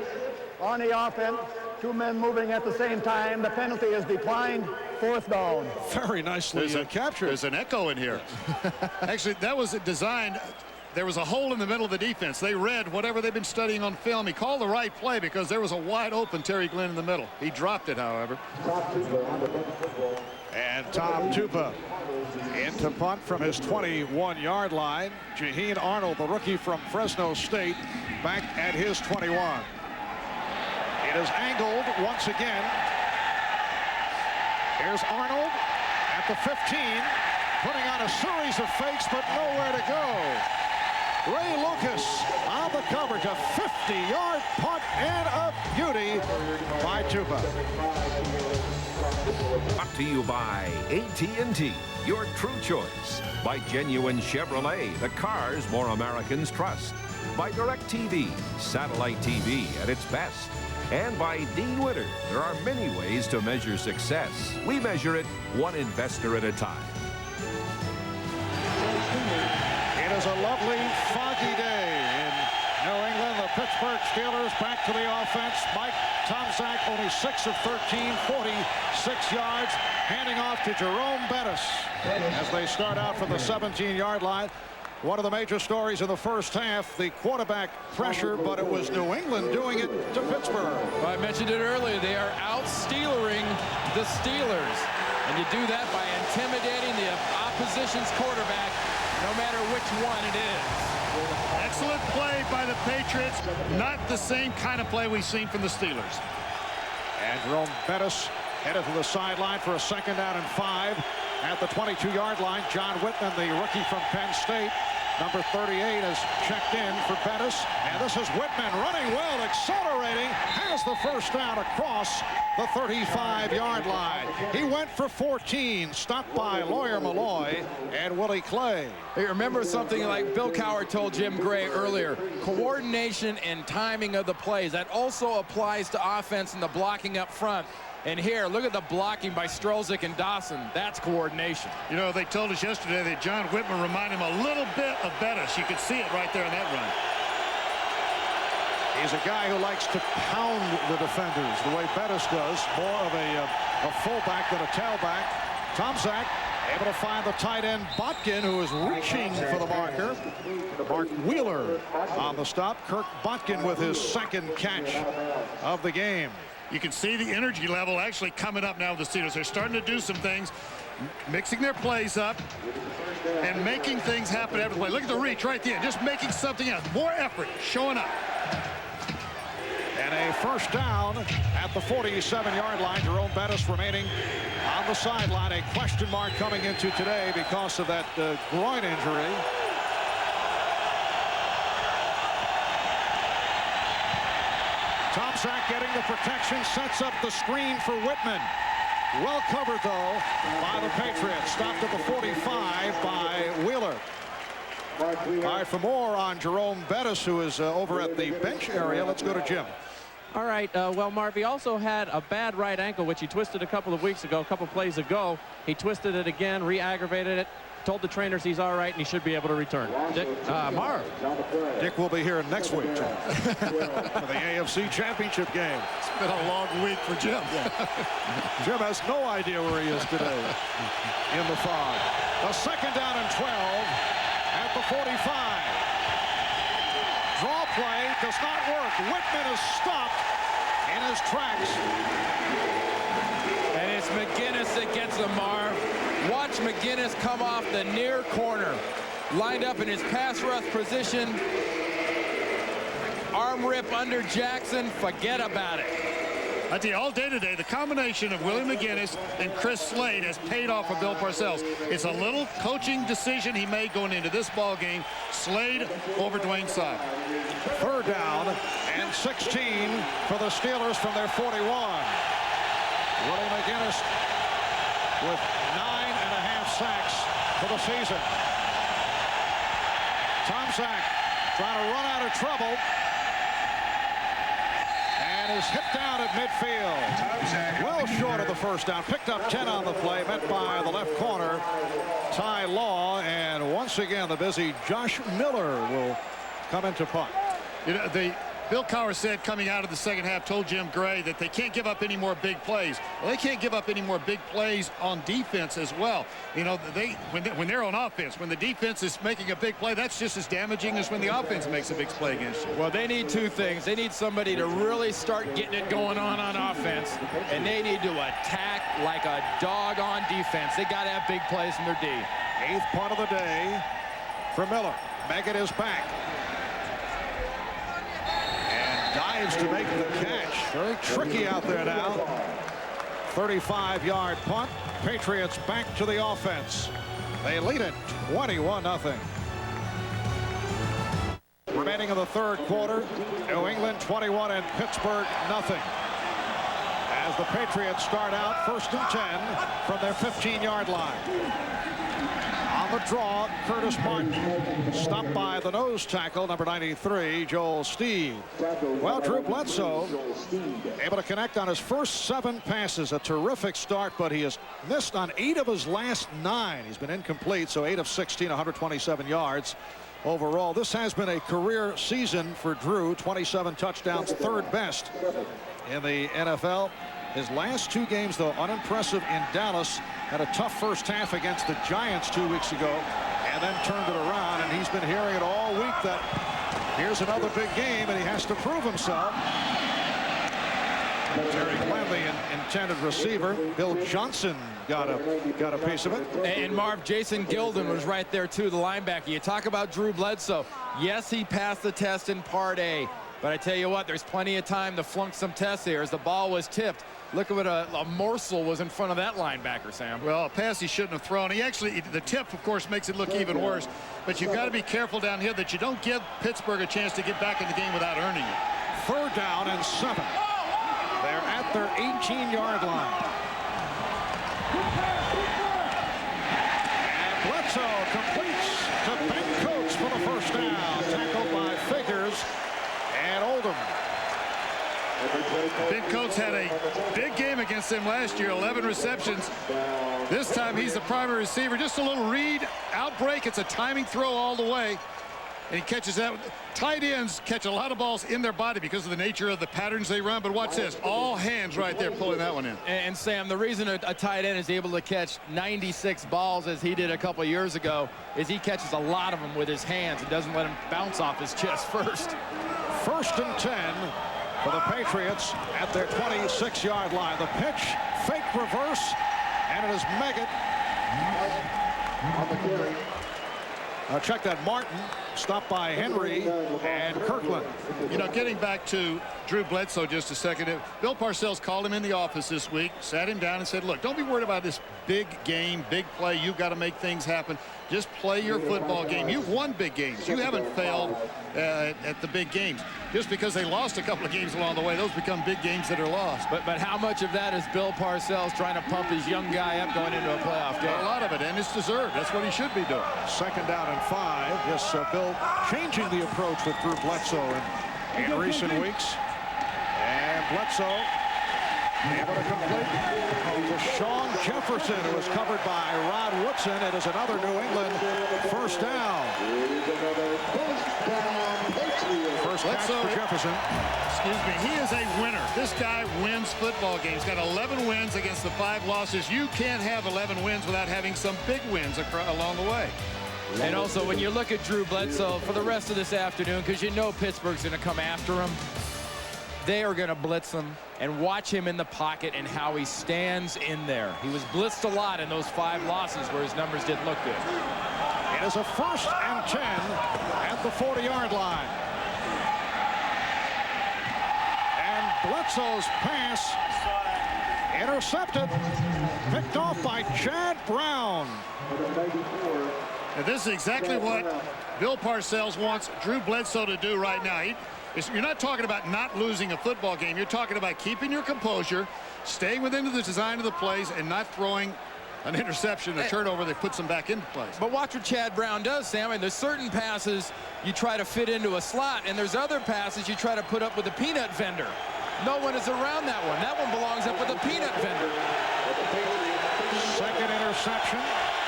Speaker 2: on the offense. 2 men moving at the same time. The penalty is declined. 4th down.
Speaker 1: Very nicely captured.
Speaker 3: There's an echo in here. Actually, that was designed. There was a hole in the middle of the defense. They read whatever they've been studying on film. He called the right play because there was a wide open Terry Glenn in the middle. He dropped it, however.
Speaker 1: And Tom Tupa into punt from his 21-yard line. Jaheen Arnold, the rookie from Fresno State, back at his 21. It is angled once again. Here's Arnold at the 15, putting on a series of fakes, but nowhere to go. Ray Lucas on the coverage, a 50-yard punt and a beauty by Tupa.
Speaker 7: Brought to you by AT&T, your true choice. By Genuine Chevrolet, the cars more Americans trust. By DirecTV, satellite TV at its best. And by Dean Witter, there are many ways to measure success. We measure it one investor at a time.
Speaker 1: It is a lovely, foggy day in New England. The Pittsburgh Steelers back to the offense. Mike Tomczak, only 6 of 13, 46 yards, handing off to Jerome Bettis as they start out from the 17-yard line. One of the major stories in the first half, the quarterback pressure, but it was New England doing it to Pittsburgh.
Speaker 4: Well, I mentioned it earlier. They are out-Steelering the Steelers. And you do that by intimidating the opposition's quarterback, no matter which one it is.
Speaker 3: Excellent play by the Patriots. Not the same kind of play we've seen from the Steelers.
Speaker 1: And Jerome Bettis headed to the sideline for a 2nd down and 5. At the 22-yard line, John Whitman, the rookie from Penn State, number 38, has checked in for Bettis. And this is Whitman running well, accelerating, has the first down across the 35-yard line. He went for 14, stopped by Lawyer Malloy and Willie Clay.
Speaker 4: Hey, remember something like Bill Cowher told Jim Gray earlier, coordination and timing of the plays. That also applies to offense and the blocking up front. And here, look at the blocking by Strolzik and Dawson. That's coordination.
Speaker 3: You know, they told us yesterday that John Whitman reminded him a little bit of Bettis. You could see it right there in that run.
Speaker 1: He's a guy who likes to pound the defenders the way Bettis does. More of a fullback than a tailback. Tomczak able to find the tight end Botkin, who is reaching for the marker. Mark Wheeler on the stop. Kirk Botkin with his 2nd catch of the game.
Speaker 3: You can see the energy level actually coming up now with the Steelers. They're starting to do some things, mixing their plays up and making things happen every play. Look at the reach right there, just making something else. More effort showing up.
Speaker 1: And a 1st down at the 47-yard line. Jerome Bettis remaining on the sideline. A question mark coming into today because of that groin injury. Tomczak getting the protection, sets up the screen for Whitman. Well covered, though, by the Patriots. Stopped at the 45 by Wheeler. All right, for more on Jerome Bettis, who is over at the bench area, let's go to Jim.
Speaker 5: All right, well, Marv, he also had a bad right ankle, which he twisted a couple of weeks ago, a couple plays ago. He twisted it again, re-aggravated it, told the trainers he's all right, and he should be able to return. Dick, Marv.
Speaker 1: Dick will be here next week for the AFC Championship game.
Speaker 3: It's been a long week for Jim.
Speaker 1: Jim has no idea where he is today in the fog. A 2nd down and 12 at the 45. Draw play does not work. Whitman is stopped in his tracks.
Speaker 4: And it's McGinnis that gets the Marv. Watch McGinnis come off the near corner. Lined up in his pass rush position. Arm rip under Jackson. Forget about it.
Speaker 3: I tell you, all day today, the combination of Willie McGinnis and Chris Slade has paid off for Bill Parcells. It's a little coaching decision he made going into this ball game. Slade over Dwayne's side.
Speaker 1: 3rd down and 16 for the Steelers from their 41. Willie McGinnis with 9.5 sacks for the season. Tomczak trying to run out of trouble. And is hit down at midfield. Well short of the first down. Picked up 10 on the play. Met by the left corner, Ty Law. And once again, the busy Josh Miller will come into punt.
Speaker 3: You know, Bill Cowher said coming out of the second half, told Jim Gray that they can't give up any more big plays. Well, they can't give up any more big plays on defense as well. You know, when they're on offense, when the defense is making a big play, that's just as damaging as when the offense makes a big play against you.
Speaker 4: Well, they need two things. They need somebody to really start getting it going on offense, and they need to attack like a dog on defense. They got to have big plays from their D.
Speaker 1: 8th punt of the day for Miller. Meggett is back. Dives to make the catch. Very tricky out there now. 35-yard punt. Patriots back to the offense. They lead it 21-0. Remaining in the 3rd quarter, New England 21 and Pittsburgh nothing. As the Patriots start out 1st and 10 from their 15-yard line. On the draw, Curtis Martin stopped by the nose tackle, number 93, Joel Steed. Well, Drew Bledsoe able to connect on his first 7 passes. A terrific start, but he has missed on 8 of his last 9. He's been incomplete, so 8 of 16, 127 yards overall. This has been a career season for Drew. 27 touchdowns, 3rd best in the NFL. His last 2 games, though, unimpressive in Dallas. Had a tough first half against the Giants 2 weeks ago and then turned it around. And he's been hearing it all week that here's another big game and he has to prove himself. Terry Glenn, the intended receiver. Bill Johnson got a piece of it.
Speaker 4: And Marv, Jason Gilden was right there too, the linebacker. You talk about Drew Bledsoe. Yes, he passed the test in Part A. But I tell you what, there's plenty of time to flunk some tests here as the ball was tipped. Look at what a morsel was in front of that linebacker, Sam.
Speaker 3: Well, a pass he shouldn't have thrown. The tip, of course, makes it look even worse. But you've got to be careful down here that you don't give Pittsburgh a chance to get back in the game without earning it.
Speaker 1: 3rd down and 7. They're at their 18-yard line. And Bledsoe completes to Ben Coates for the first down. Tackled by Figures and Oldham.
Speaker 3: Ben Coates had a big game against them last year, 11 receptions. This time he's the primary receiver. Just a little read, outbreak. It's a timing throw all the way. And he catches that. Tight ends catch a lot of balls in their body because of the nature of the patterns they run. But watch this. All hands right there pulling that one in.
Speaker 4: And Sam, the reason a tight end is able to catch 96 balls as he did a couple years ago is he catches a lot of them with his hands and doesn't let them bounce off his chest first.
Speaker 1: 1st and 10 for the Patriots at their 26-yard line. The pitch, fake reverse, and it is Meggett. Check that. Martin stopped by Henry and Kirkland.
Speaker 3: You know, getting back to Drew Bledsoe just a second. Bill Parcells called him in the office this week, sat him down and said, look, don't be worried about this big game, big play. You've got to make things happen. Just play your football game. You've won big games. You haven't failed at the big games. Just because they lost a couple of games along the way, those become big games that are lost.
Speaker 4: But how much of that is Bill Parcells trying to pump his young guy up going into a playoff game?
Speaker 3: A lot of it, and it's deserved. That's what he should be doing.
Speaker 1: 2nd down and 5. Yes, Bill changing the approach with Drew Bledsoe in recent weeks. And Bledsoe able to complete to Sean Jefferson, who was covered by Rod Woodson. It is another New England first down. First catch for Jefferson.
Speaker 3: Excuse me, he is a winner. This guy wins football games. Got 11 wins against the 5 losses. You can't have 11 wins without having some big wins along the way.
Speaker 4: And also, when you look at Drew Bledsoe for the rest of this afternoon, because you know Pittsburgh's going to come after him, they are going to blitz him, and watch him in the pocket and how he stands in there. He was blitzed a lot in those 5 losses where his numbers didn't look good.
Speaker 1: It is a 1st and 10 at the 40-yard line. And Bledsoe's pass intercepted, picked off by Chad Brown.
Speaker 3: And this is exactly what Bill Parcells wants Drew Bledsoe to do right now. You're not talking about not losing a football game. You're talking about keeping your composure, staying within the design of the plays, and not throwing an interception, a turnover that puts them back into place.
Speaker 4: But watch what Chad Brown does, Sam. And there's certain passes you try to fit into a slot, and there's other passes you try to put up with a peanut vendor. No one is around that one. That one belongs up with a peanut vendor.
Speaker 1: Second interception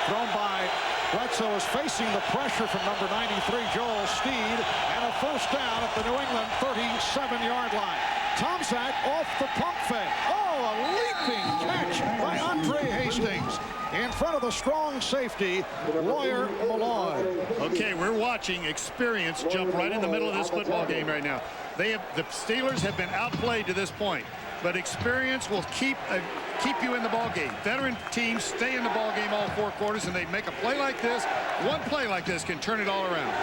Speaker 1: thrown by Bledsoe, is facing the pressure from number 93, Joel Steed, and a 1st down at the New England 37-yard line. Tomczak off the pump fake. Oh, a leaping catch by Andre Hastings in front of the strong safety, Lawyer Malloy.
Speaker 3: Okay, we're watching experience jump right in the middle of this football game right now. The Steelers have been outplayed to this point, but experience will keep you in the ball game. Veteran teams stay in the ball game all 4 quarters, and they make a play like this. One play like this can turn it all around.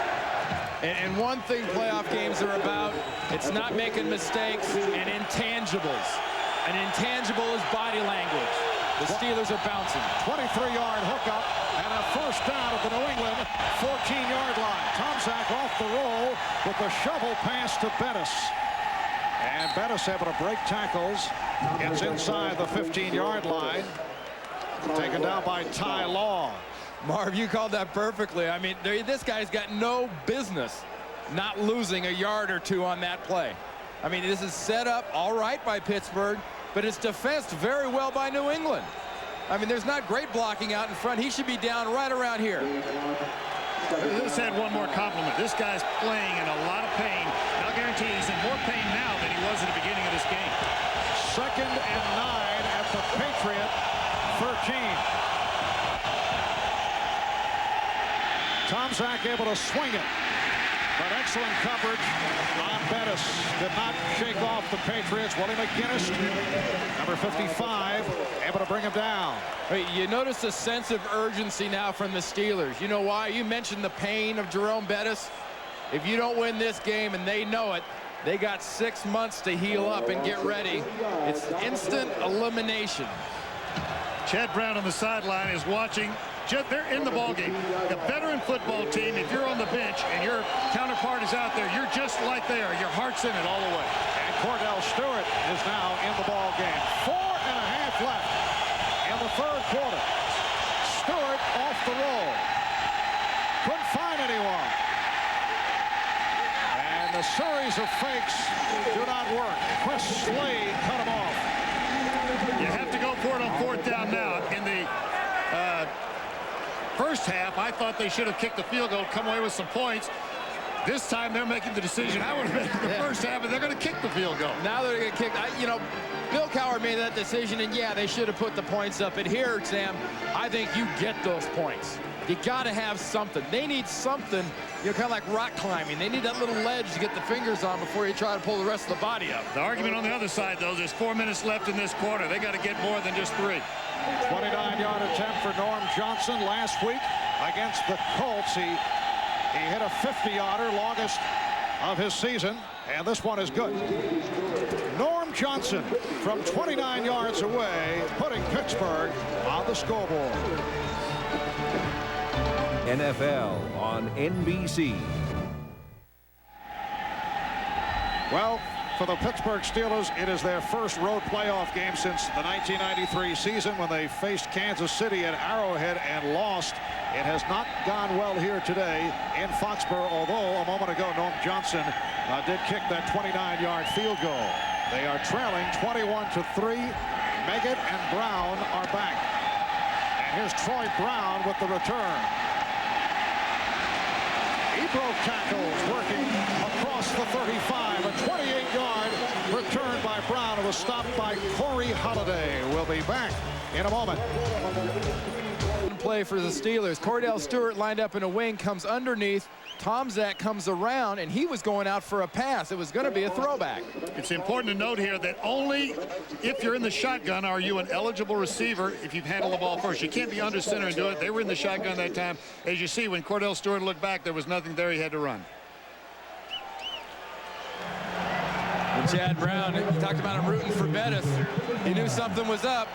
Speaker 4: And one thing playoff games are about, it's not making mistakes and intangibles. An intangible is body language. The Steelers are bouncing.
Speaker 1: 23-yard hookup and a 1st down at the New England 14-yard line. Tomczak off the roll with the shovel pass to Bettis. And Bettis able to break tackles. Gets inside the 15-yard line. Taken down by Ty Law.
Speaker 4: Marv, you called that perfectly. I mean, this guy's got no business not losing a yard or 2 on that play. I mean, this is set up all right by Pittsburgh, but it's defensed very well by New England. I mean, there's not great blocking out in front. He should be down right around here.
Speaker 3: Let's add one more compliment. This guy's playing in a lot of pain. I'll guarantee he's in more pain now than he was at the beginning of this game.
Speaker 1: 2nd and 9 at the Patriot 13. Tomczak able to swing it, but excellent coverage on Bettis. Did not shake off the Patriots. Willie McGinnis, number 55, able to bring him down.
Speaker 4: Hey, you notice a sense of urgency now from the Steelers. You know why? You mentioned the pain of Jerome Bettis. If you don't win this game, and they know it, they got 6 months to heal up and get ready. It's instant elimination.
Speaker 3: Chad Brown on the sideline is watching. They're in the ballgame. The veteran football team, if you're on the bench and your counterpart is out there, you're just like they are. Your heart's in it all the way.
Speaker 1: And Cordell Stewart is now in the ballgame. 4.5 left in the 3rd quarter. Stewart off the roll. Couldn't find anyone. And the series of fakes do not work. Chris Slade cut him off.
Speaker 3: You have to go for it on 4th down now. In the first half, I thought they should have kicked the field goal, come away with some points. This time they're making the decision. I would have been in the first half, and they're going to kick the field goal.
Speaker 4: Now they're going to kick. You know, Bill Cowher made that decision, and yeah, they should have put the points up. And here, Sam, I think you get those points. You got to have something. They need something, you know, kind of like rock climbing. They need that little ledge to get the fingers on before you try to pull the rest of the body up.
Speaker 3: The argument on the other side, though, there's 4 minutes left in this quarter. They got to get more than just 3.
Speaker 1: 29-yard attempt for Norm Johnson last week against the Colts. He hit a 50-yarder, longest of his season, and this one is good. Norm Johnson from 29 yards away, putting Pittsburgh on the scoreboard.
Speaker 7: NFL on NBC.
Speaker 1: Well, for the Pittsburgh Steelers, it is their first road playoff game since the 1993 season when they faced Kansas City at Arrowhead and lost. It has not gone well here today in Foxborough, although a moment ago Norm Johnson did kick that 29-yard field goal. They are trailing 21-3. Meggett and Brown are back. And here's Troy Brown with the return. He broke tackles working across the 35. A 28-yard return by Brown. It was stopped by Corey Holiday. We'll be back in a moment.
Speaker 4: play for the Steelers. Cordell Stewart lined up in a wing, comes underneath. Tomczak comes around, and he was going out for a pass. It was going to be a throwback.
Speaker 3: It's important to note here that only if you're in the shotgun are you an eligible receiver if you've handled the ball first. You can't be under center and do it. They were in the shotgun that time. As you see, when Cordell Stewart looked back, there was nothing there. He had to run.
Speaker 4: And Chad Brown, he talked about him rooting for Bettis. He knew something was up,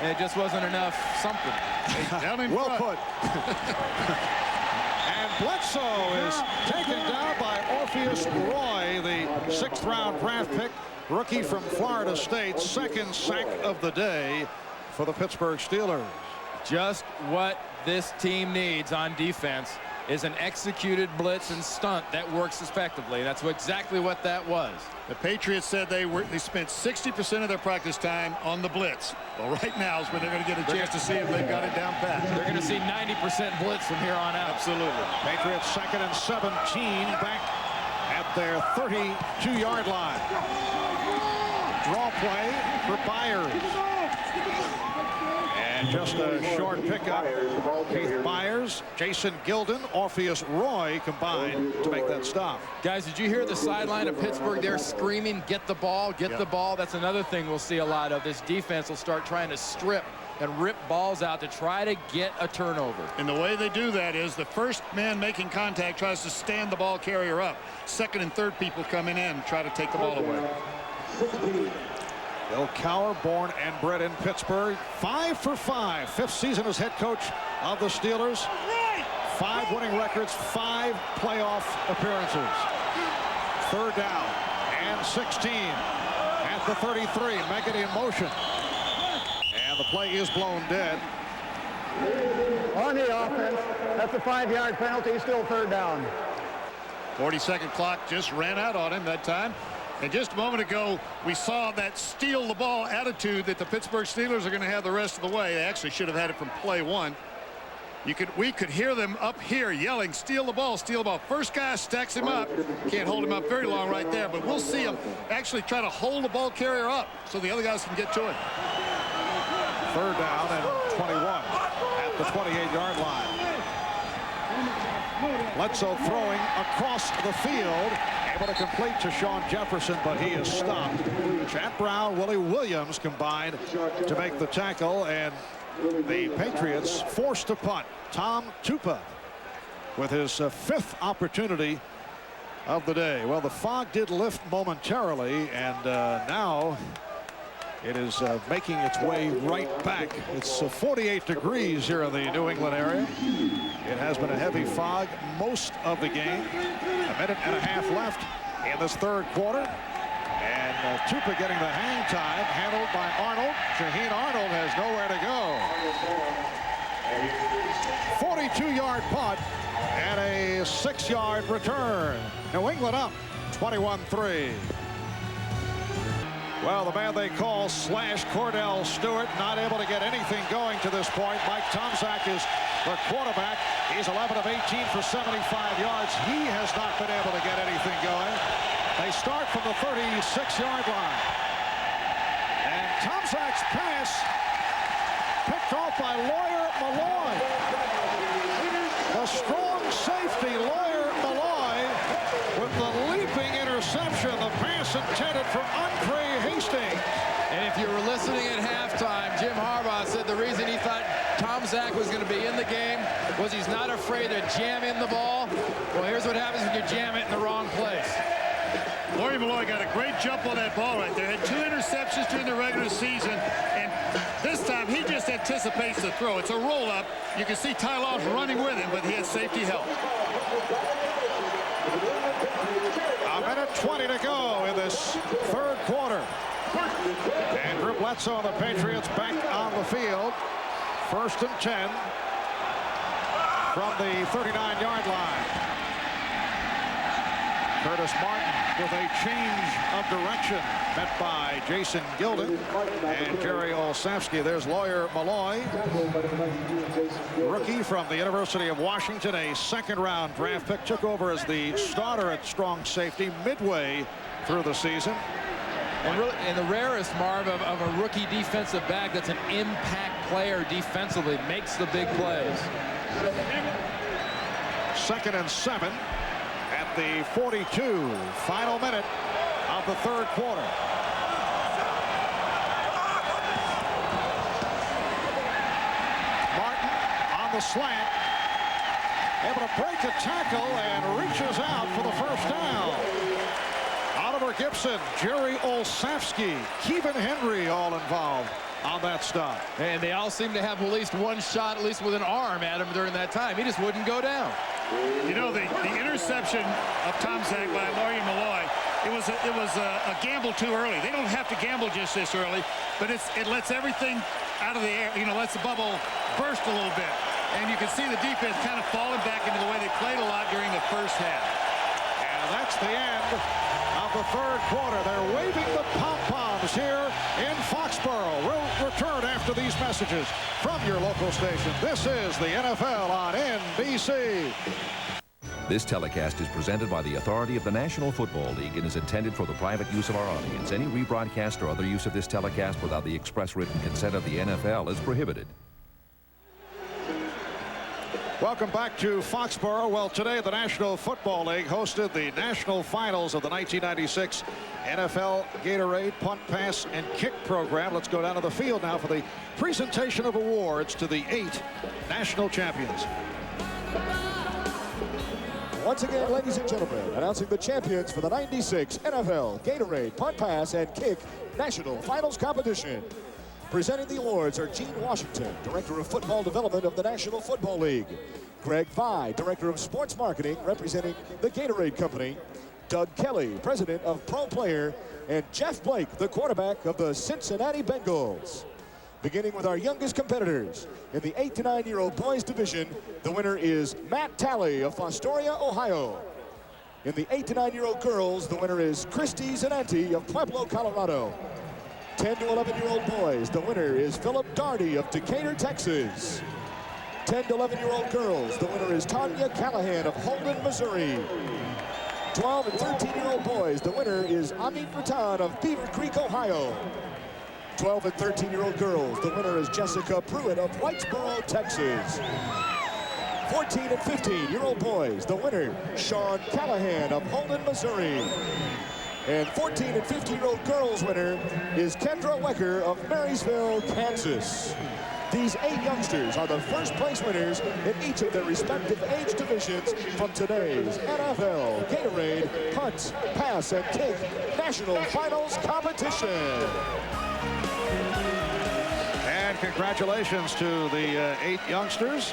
Speaker 4: and it just wasn't enough something.
Speaker 3: Down in
Speaker 1: Well
Speaker 3: front.
Speaker 1: put. Bledsoe is taken down by Orpheus Roy, the 6th-round draft pick, rookie from Florida State, 2nd sack of the day for the Pittsburgh Steelers.
Speaker 4: Just what this team needs on defense is an executed blitz and stunt that works effectively. That's exactly what that was.
Speaker 3: The Patriots said they spent 60% of their practice time on the blitz. Well, right now is when they're going to get a chance to see if they've got it down pat.
Speaker 4: They're going to see 90% blitz from here on out.
Speaker 3: Absolutely.
Speaker 1: Patriots 2nd and 17 back at their 32-yard line. Draw play for Byers. And just a short pickup. Keith Byers, Jason Gilden, Orpheus Roy combined to make that stop.
Speaker 4: Guys, did you hear the sideline of Pittsburgh there screaming, get the ball, get the ball? That's another thing we'll see a lot of. This defense will start trying to strip and rip balls out to try to get a turnover.
Speaker 3: And the way they do that is the first man making contact tries to stand the ball carrier up. 2nd and 3rd people coming in try to take the ball away.
Speaker 1: Bill Cowher, born and bred in Pittsburgh, 5 for 5, 5th season as head coach of the Steelers. 5 winning records, 5 playoff appearances. 3rd down and 16 at the 33. Meggett in motion. And the play is blown dead.
Speaker 2: On the offense, that's a 5-yard penalty, still 3rd down.
Speaker 3: 40-second clock just ran out on him that time. And just a moment ago, we saw that steal the ball attitude that the Pittsburgh Steelers are going to have the rest of the way. They actually should have had it from play 1. We could hear them up here yelling, steal the ball, steal the ball. First guy stacks him up. Can't hold him up very long right there, but we'll see him actually try to hold the ball carrier up so the other guys can get to it.
Speaker 1: 3rd down and 21 at the 28-yard line. Bledsoe throwing across the field, able to complete to Sean Jefferson, but he is stopped. Chad Brown, Willie Williams combined to make the tackle, and the Patriots forced to punt. Tom Tupa with his 5th opportunity of the day. Well, the fog did lift momentarily, and now it is making its way right back. It's 48 degrees here in the New England area. It has been a heavy fog most of the game. 1.5 minutes left in this 3rd quarter. And Tupa getting the hang time, handled by Arnold. Shaheen Arnold has nowhere to go. 42-yard punt and a 6-yard return. New England up 21-3. Well, the man they call Slash, Cordell Stewart, not able to get anything going to this point. Mike Tomczak is the quarterback. He's 11 of 18 for 75 yards. He has not been able to get anything going. They start from the 36-yard line. And Tomczak's pass picked off by Lawyer Malloy. The strong safety, Lawyer Malloy, with the leaping interception. The pass intended for Andre Hastings.
Speaker 4: And if you were listening at halftime, Jim Harbaugh said the reason he thought Tomczak was going to be in the game was he's not afraid to jam in the ball. Well, here's what happens when you jam it in the wrong place.
Speaker 3: Lawyer Malloy got a great jump on that ball right there. Had 2 interceptions during the regular season, and this time he just anticipates the throw. It's a roll-up. You can see Ty Law's running with him, but he had safety help.
Speaker 1: 1:20 to go in this 3rd quarter. And Drew Bledsoe and the Patriots back on the field. 1st and 10 from the 39-yard line. Curtis Martin with a change of direction, met by Jason Gilden and Jerry Olszewski. There's Lawyer Malloy, rookie from the University of Washington, a 2nd-round draft pick, took over as the starter at strong safety midway through the season.
Speaker 4: And the rarest, Marv, of a rookie defensive back that's an impact player defensively, makes the big plays.
Speaker 1: 2nd and 7 at the 42. Final minute of the 3rd quarter. Martin on the slant, able to break a tackle and reaches out for the first down. Oliver Gibson, Jerry Olszewski, Kevin Henry all involved on that stop.
Speaker 4: And they all seem to have at least one shot, at least with an arm at him during that time. He just wouldn't go down.
Speaker 3: You know, the interception of Tom Zach by Laurie Malloy, it was a gamble too early. They don't have to gamble just this early, but it lets everything out of the air, you know, lets the bubble burst a little bit. And you can see the defense kind of falling back into the way they played a lot during the first half.
Speaker 1: And that's the end of the 3rd quarter. They're waving the pom-poms here in Foxborough. We'll return after these messages from your local station. This is the NFL on NBC.
Speaker 7: This telecast is presented by the authority of the National Football League and is intended for the private use of our audience. Any rebroadcast or other use of this telecast without the express written consent of the NFL is prohibited.
Speaker 1: Welcome back to Foxborough. Well, today the National Football League hosted the national finals of the 1996 NFL Gatorade Punt, Pass, and Kick program. Let's go down to the field now for the presentation of awards to the 8 national champions.
Speaker 13: Once again, ladies and gentlemen, announcing the champions for the 96 NFL Gatorade Punt, Pass, and Kick National Finals Competition. Presenting the awards are Gene Washington, Director of Football Development of the National Football League. Greg Vai, Director of Sports Marketing, representing the Gatorade Company. Doug Kelly, President of Pro Player. And Jeff Blake, the quarterback of the Cincinnati Bengals. Beginning with our youngest competitors. In the 8 to 9-year-old boys division, the winner is Matt Talley of Fostoria, Ohio. In the 8 to 9-year-old girls, the winner is Christy Zananti of Pueblo, Colorado. 10 to 11-year-old boys, the winner is Philip Darty of Decatur, Texas. 10 to 11-year-old girls, the winner is Tanya Callahan of Holden, Missouri. 12 and 13-year-old boys, the winner is Amit Ratan of Beaver Creek, Ohio. 12 and 13-year-old girls, the winner is Jessica Pruitt of Whitesboro, Texas. 14 and 15-year-old boys, the winner, Sean Callahan of Holden, Missouri. And 14 and 15-year-old girls winner is Kendra Wecker of Marysville, Kansas. These 8 youngsters are the first place winners in each of their respective age divisions from today's NFL Gatorade Punt, Pass, and Kick National Finals Competition.
Speaker 1: And congratulations to the 8 youngsters.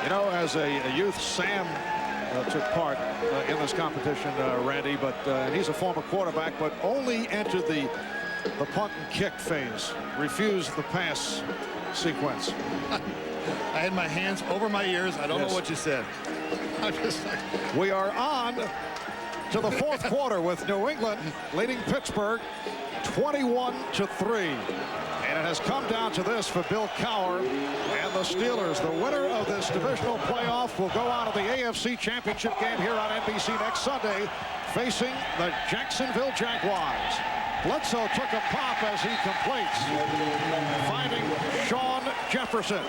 Speaker 1: You know, as a youth, Sam took part in this competition, Randy, but he's a former quarterback, but only entered the punt and kick phase, refused the pass sequence.
Speaker 3: I had my hands over my ears. I don't know what you said.
Speaker 1: We are on to the 4th quarter with New England leading Pittsburgh 21-3. And it has come down to this for Bill Cowher and the Steelers. The winner of this divisional playoff will go on to the AFC Championship game here on NBC next Sunday, facing the Jacksonville Jaguars. Bledsoe took a pop as he completes, finding Sean Jefferson.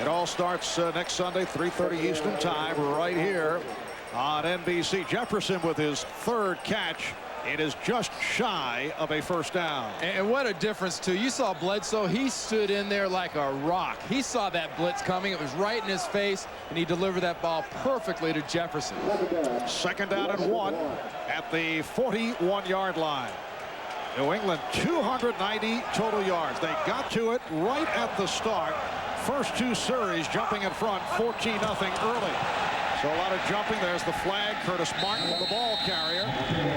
Speaker 1: It all starts next Sunday, 3:30 Eastern time, right here on NBC. Jefferson with his 3rd catch. It is just shy of a first down.
Speaker 4: And what a difference, too. You saw Bledsoe. He stood in there like a rock. He saw that blitz coming. It was right in his face, and he delivered that ball perfectly to Jefferson.
Speaker 1: 2nd down and 1 at the 41-yard line. New England, 290 total yards. They got to it right at the start. First 2 series jumping in front, 14-0 early. So a lot of jumping. There's the flag. Curtis Martin, the ball carrier,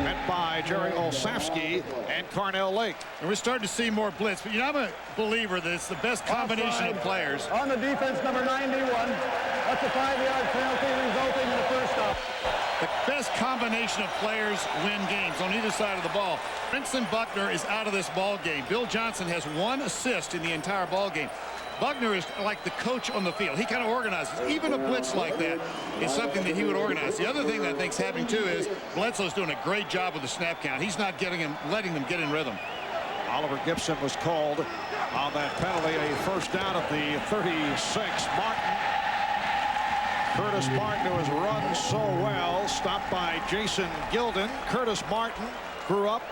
Speaker 1: met by Jerry Olszewski and Carnell Lake.
Speaker 3: And we're starting to see more blitz. But, you know, I'm a believer that it's the best combination of players.
Speaker 2: On the defense, number 91. That's a 5-yard penalty resulting in the first stop.
Speaker 3: The best combination of players win games on either side of the ball. Princeton Buckner is out of this ball game. Bill Johnson has 1 assist in the entire ball game. Buckner is like the coach on the field. He kind of organizes. Even a blitz like that is something that he would organize. The other thing that I think's happening too is Bledsoe's doing a great job with the snap count. He's not letting them get in rhythm.
Speaker 1: Oliver Gibson was called on that penalty. A first down at the 36. Martin. Curtis Martin, who has run so well, stopped by Jason Gilden. Curtis Martin grew up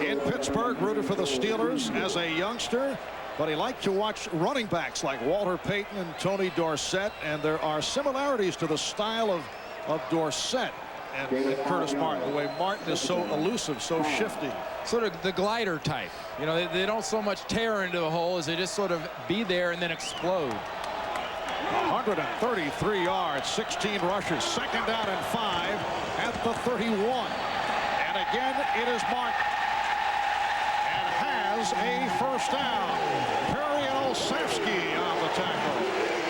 Speaker 1: in Pittsburgh, rooted for the Steelers as a youngster, but he liked to watch running backs like Walter Payton and Tony Dorsett, and there are similarities to the style of Dorsett and Curtis Martin. The way Martin is so elusive, so shifty.
Speaker 4: Sort of the glider type. You know, they don't so much tear into a hole as they just sort of be there and then explode.
Speaker 1: 133 yards, 16 rushes, second down and 5 at the 31. And again, it is Martin. And has a first down. Perry and Olszewski on the tackle.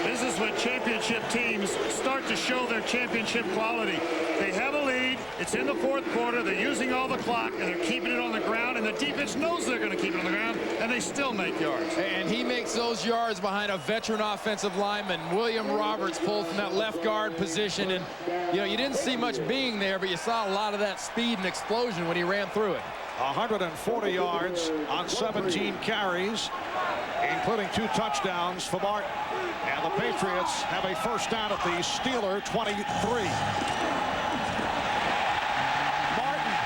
Speaker 3: This is when championship teams start to show their championship quality. They have a lead. It's in the 4th quarter. They're using all the clock, and they're keeping it on the ground, and the defense knows they're going to keep it on the ground, and they still make yards.
Speaker 4: And he makes those yards behind a veteran offensive lineman. William Roberts pulled from that left guard position, and you know, you didn't see much being there, but you saw a lot of that speed and explosion when he ran through it.
Speaker 1: 140 yards on 17 carries, including 2 touchdowns for Martin. And the Patriots have a first down at the Steeler 23. Martin,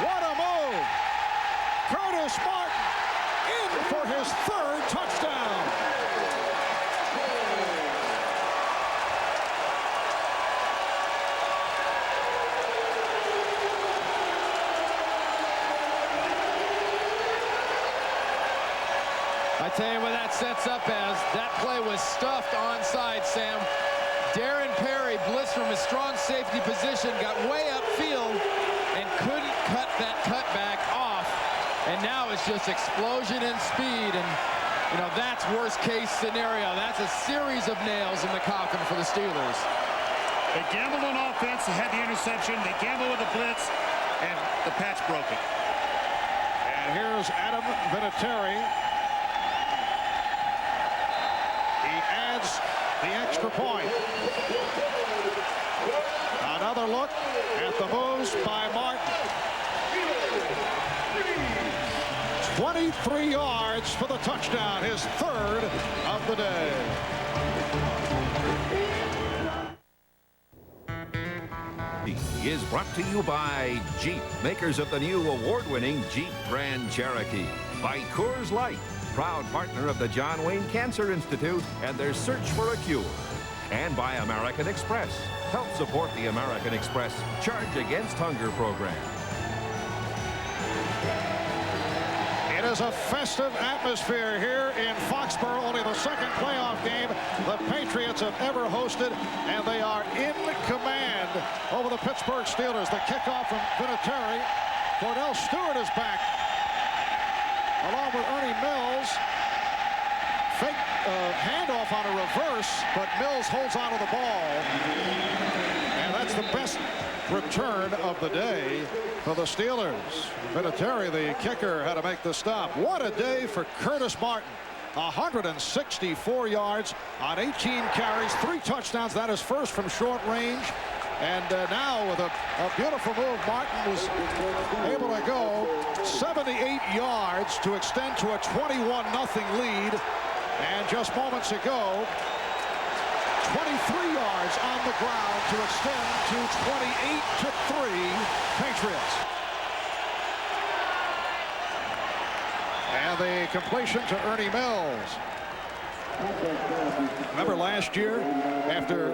Speaker 1: what a move! Curtis Martin in for his 3rd touchdown.
Speaker 4: I tell you what that sets up as. That play was stuffed onside, Sam. Darren Perry blitzed from his strong safety position, got way upfield, and couldn't cut that cutback off. And now it's just explosion and speed, and you know, that's worst case scenario. That's a series of nails in the coffin for the Steelers.
Speaker 3: They gambled on offense, they had the interception, they gambled with the blitz, and the Pats broke it.
Speaker 1: And here's Adam Vinatieri. Adds the extra point. Another look at the moves by Martin. 23 yards for the touchdown, his 3rd of the day.
Speaker 7: He is brought to you by Jeep, makers of the new award-winning Jeep Grand Cherokee. By Coors Light, proud partner of the John Wayne Cancer Institute and their search for a cure. And by American Express. Help support the American Express Charge Against Hunger program.
Speaker 1: It is a festive atmosphere here in Foxborough, only the 2nd playoff game the Patriots have ever hosted, and they are in command over the Pittsburgh Steelers. The kickoff from Vinatieri. Cordell Stewart is back, along with Ernie Mills. Fake handoff on a reverse, but Mills holds onto the ball. And that's the best return of the day for the Steelers. Vinatieri, the kicker, had to make the stop. What a day for Curtis Martin. 164 yards on 18 carries, 3 touchdowns. That is first from short range. And now with a beautiful move, Martin was able to go 78 yards to extend to a 21-0 lead. And just moments ago, 23 yards on the ground to extend to 28-3 Patriots. And the completion to Ernie Mills. Remember last year, after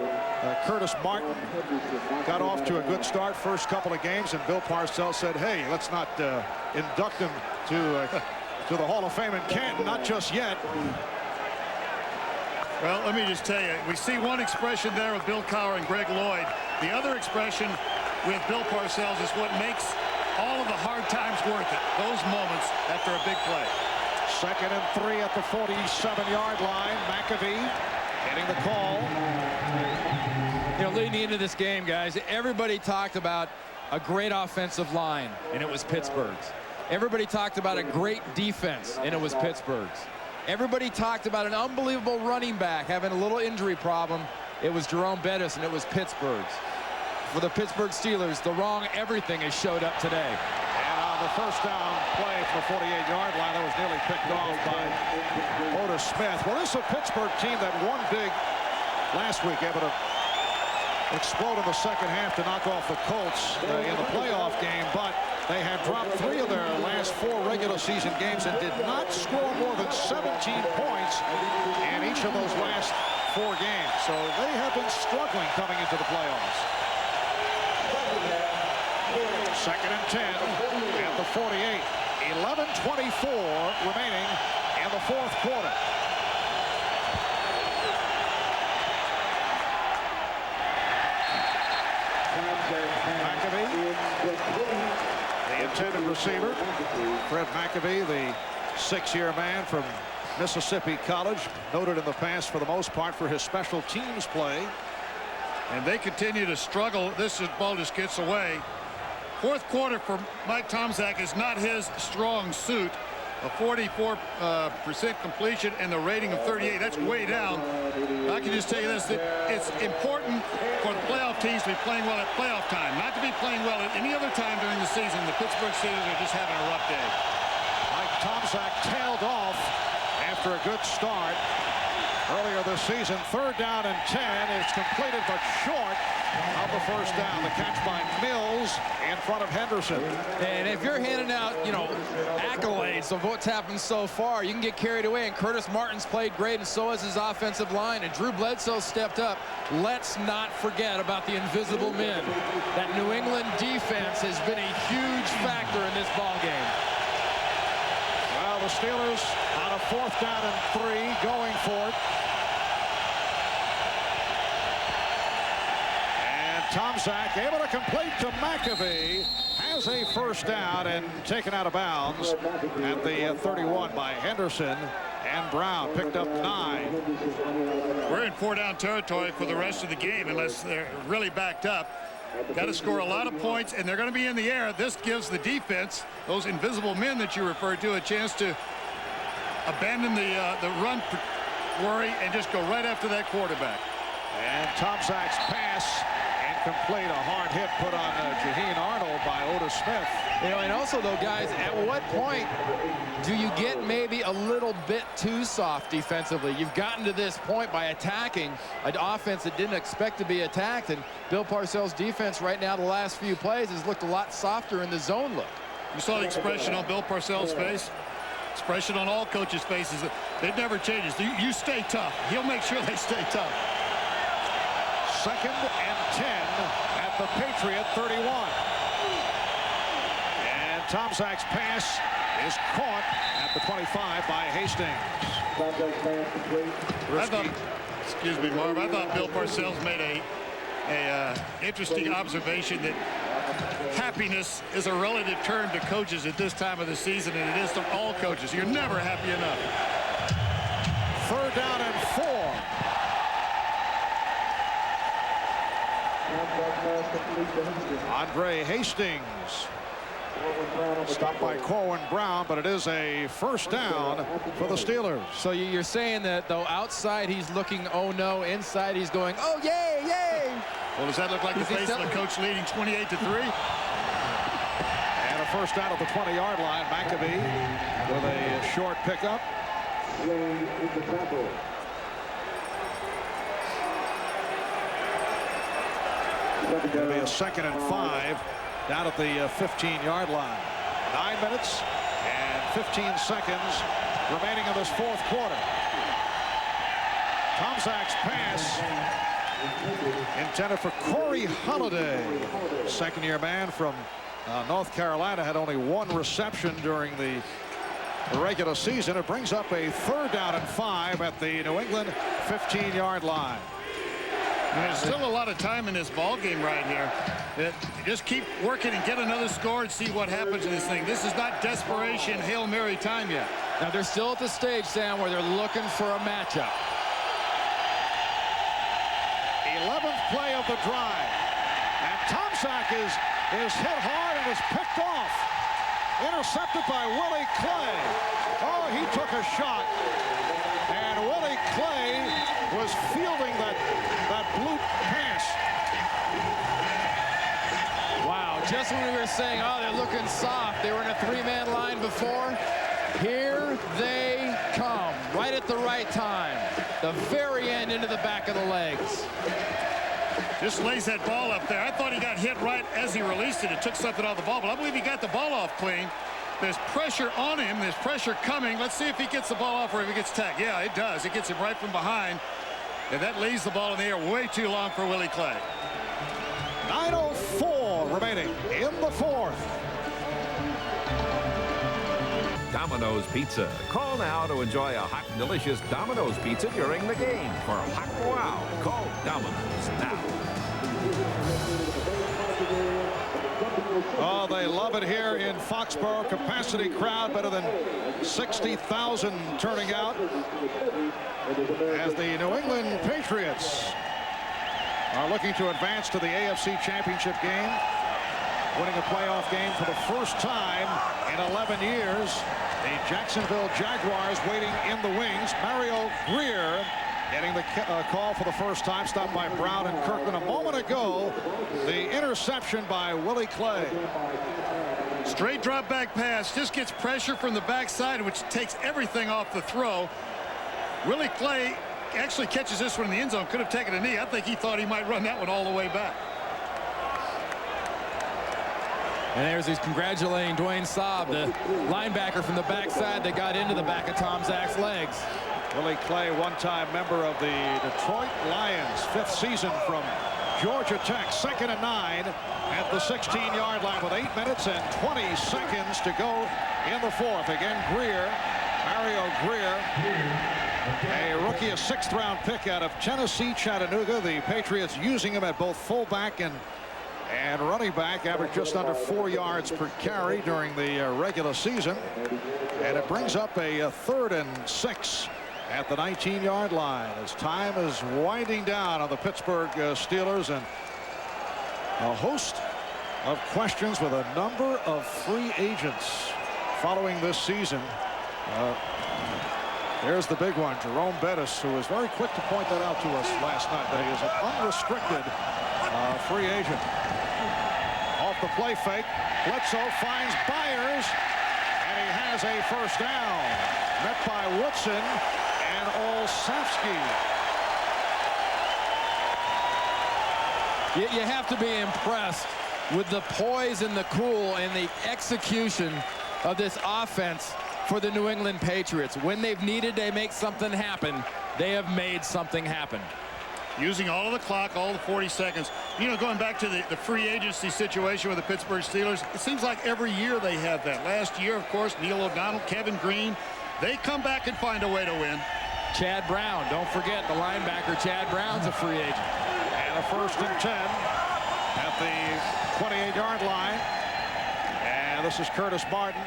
Speaker 1: Curtis Martin got off to a good start first couple of games, and Bill Parcells said, hey, let's not induct him to the Hall of Fame in Canton, not just yet.
Speaker 3: Well, let me just tell you, we see one expression there with Bill Cowher and Greg Lloyd. The other expression with Bill Parcells is what makes all of the hard times worth it. Those moments after a big play.
Speaker 1: 2nd and 3 at the 47-yard line. McAfee getting the call.
Speaker 4: You know, leading into this game, guys, everybody talked about a great offensive line, and it was Pittsburgh's. Everybody talked about a great defense, and it was Pittsburgh's. Everybody talked about an unbelievable running back having a little injury problem. It was Jerome Bettis, and it was Pittsburgh's. For the Pittsburgh Steelers, the wrong everything has showed up today.
Speaker 1: And on the first down play from the 48-yard line, that was nearly picked off by Otis Smith. Well, this is a Pittsburgh team that won big last week, able to explode in the second half to knock off the Colts in the playoff game, but they had dropped 3 of their last 4 regular season games and did not score more than 17 points in each of those last 4 games. So they have been struggling coming into the playoffs. 2nd and 10 at the 48. 11:24 remaining in the 4th quarter. McAfee, the intended receiver. Fred McAfee, the 6-year man from Mississippi College, noted in the past for the most part for his special teams play.
Speaker 3: And they continue to struggle. This ball just gets away. 4th quarter for Mike Tomczak is not his strong suit. A 44% completion and the rating of 38. That's way down. I can just tell you this, that it's important for the playoff teams to be playing well at playoff time, not to be playing well at any other time during the season. The Pittsburgh Steelers are just having a rough day.
Speaker 1: Mike Tomczak tailed off after a good start earlier this season. 3rd down and 10. It's completed but short of the first down. The catch by Mills in front of Henderson.
Speaker 4: And if you're handing out, you know, accolades of what's happened so far, you can get carried away. And Curtis Martin's played great, and so has his offensive line. And Drew Bledsoe stepped up. Let's not forget about the invisible men. That New England defense has been a huge factor in this ball game.
Speaker 1: Well, the Steelers on a 4th down and 3 going for it. Tomczak able to complete to McAfee, has a first down and taken out of bounds at the 31 by Henderson, and Brown picked up 9.
Speaker 3: We're in 4-down territory for the rest of the game unless they're really backed up. Got to score a lot of points, and they're going to be in the air. This gives the defense, those invisible men that you referred to, a chance to abandon the run worry and just go right after that quarterback.
Speaker 1: And Tomczak's pass complete, a hard hit put on Jaheen Arnold by Otis Smith.
Speaker 4: You know, and also though, guys, at what point do you get maybe a little bit too soft defensively? You've gotten to this point by attacking an offense that didn't expect to be attacked, and Bill Parcells' defense right now the last few plays has looked a lot softer in the zone look.
Speaker 3: You saw the expression on Bill Parcells' face, expression on all coaches' faces. It never changes. You stay tough. He'll make sure they stay tough.
Speaker 1: 2nd and 10 at the Patriot 31. And Tomczak's pass is caught at the 25 by Hastings.
Speaker 3: Excuse me, Marv. I thought Bill Parcells made a interesting observation that happiness is a relative term to coaches at this time of the season, and it is to all coaches. You're never happy enough.
Speaker 1: 3rd down and 4. Andre Hastings stopped by Corwin Brown, but it is a first down for the Steelers.
Speaker 4: So you're saying that though outside he's looking oh no, inside he's going oh yay, yay.
Speaker 3: Well, does that look like the face of the coach leading 28-3?
Speaker 1: And a first down at the 20-yard line. McAfee with a short pickup. It'll be a 2nd and 5 down at the 15-yard line. 9 minutes and 15 seconds remaining in this 4th quarter. Tomczak's pass intended for Corey Holiday. 2nd-year man from North Carolina, had only 1 reception during the regular season. It brings up a 3rd down and 5 at the New England 15-yard line.
Speaker 3: And there's still a lot of time in this ball game right here. Just keep working and get another score and see what happens in this thing. This is not desperation, Hail Mary time yet.
Speaker 4: Now they're still at the stage, Sam, where they're looking for a matchup.
Speaker 1: 11th play of of the drive. And Tomczak is hit hard and is picked off. Intercepted by Willie Clay. Oh, he took a shot. And Willie Clay was fielding that blue pass.
Speaker 4: Wow, just when we were saying, oh, they're looking soft. They were in a three-man line before. Here they come, right at the right time. The very end into the back of the legs.
Speaker 3: Just lays that ball up there. I thought he got hit right as he released it. It took something off the ball, but I believe he got the ball off clean. There's pressure on him. There's pressure coming. Let's see if he gets the ball off or if he gets tagged. Yeah, it does. It gets him right from behind. And that leaves the ball in the air way too long for Willie Clay.
Speaker 1: 9:04 remaining in the fourth.
Speaker 7: Domino's Pizza. Call now to enjoy a hot, delicious Domino's Pizza during the game. For a hot wow, call Domino's now.
Speaker 1: Oh, they love it here in Foxborough. Capacity crowd, better than 60,000 turning out as the New England Patriots are looking to advance to the AFC Championship game, winning a playoff game for the first time in 11 years. The Jacksonville Jaguars waiting in the wings. Mario Greer getting the call for the first time, stopped by Brown and Kirkland. A moment ago, the interception by Willie Clay.
Speaker 3: Straight drop back pass, just gets pressure from the backside, which takes everything off the throw. Willie Clay actually catches this one in the end zone. Could have taken a knee. I think he thought he might run that one all the way back.
Speaker 4: And there's he's congratulating Dwayne Saab, the linebacker from the backside that got into the back of Tomczak's legs.
Speaker 1: Willie Clay, one-time member of the Detroit Lions, 5th season from Georgia Tech. 2nd and 9 at the 16-yard line with 8 minutes and 20 seconds to go in the fourth. Again, Greer, Mario Greer, a rookie, a 6th-round pick out of Tennessee, Chattanooga. The Patriots using him at both fullback and running back, averaged just under 4 yards per carry during the regular season. And it brings up a 3rd and 6 at the 19-yard line as time is winding down on the Pittsburgh Steelers, and a host of questions with a number of free agents following this season. There's the big one, Jerome Bettis, who was very quick to point that out to us last night, that he is an unrestricted free agent. Off the play fake, Bledsoe finds Byers, and he has a first down. Met by Woodson and Olszewski.
Speaker 4: You have to be impressed with the poise and the cool and the execution of this offense for the New England Patriots. When they've needed to make something happen, they have made something happen.
Speaker 3: Using all of the clock, all the 40 seconds. You know, going back to the free agency situation with the Pittsburgh Steelers, it seems like every year they have that. Last year, of course, Neil O'Donnell, Kevin Green, they come back and find a way to win.
Speaker 4: Chad Brown, don't forget the linebacker Chad Brown's a free agent.
Speaker 1: And a 1st and 10 at the 28-yard line. And this is Curtis Martin,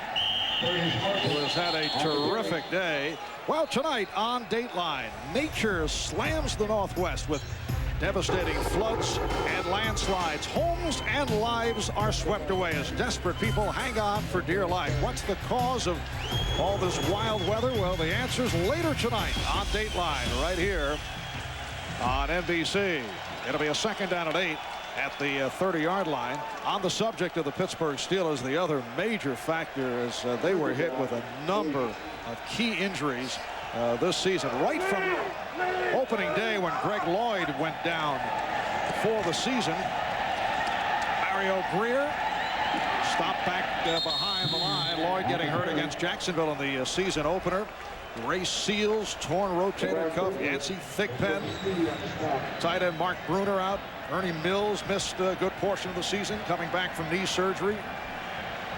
Speaker 1: who has had a terrific day. Well, tonight on Dateline, nature slams the Northwest with devastating floods and landslides. Homes and lives are swept away as desperate people hang on for dear life. What's the cause of all this wild weather? Well, the answer's later tonight on Dateline, right here on NBC. It'll be a 2nd down and 8 at the 30-yard line. On the subject of the Pittsburgh Steelers, the other major factor is they were hit with a number of key injuries this season, right from opening day when Greg Lloyd went down for the season. Mario Greer stopped back behind the line. Lloyd getting hurt against Jacksonville in the season opener. Ray Seals, torn rotator cuff. Yancey Thigpen. Tight end Mark Bruner out. Ernie Mills missed a good portion of the season, coming back from knee surgery.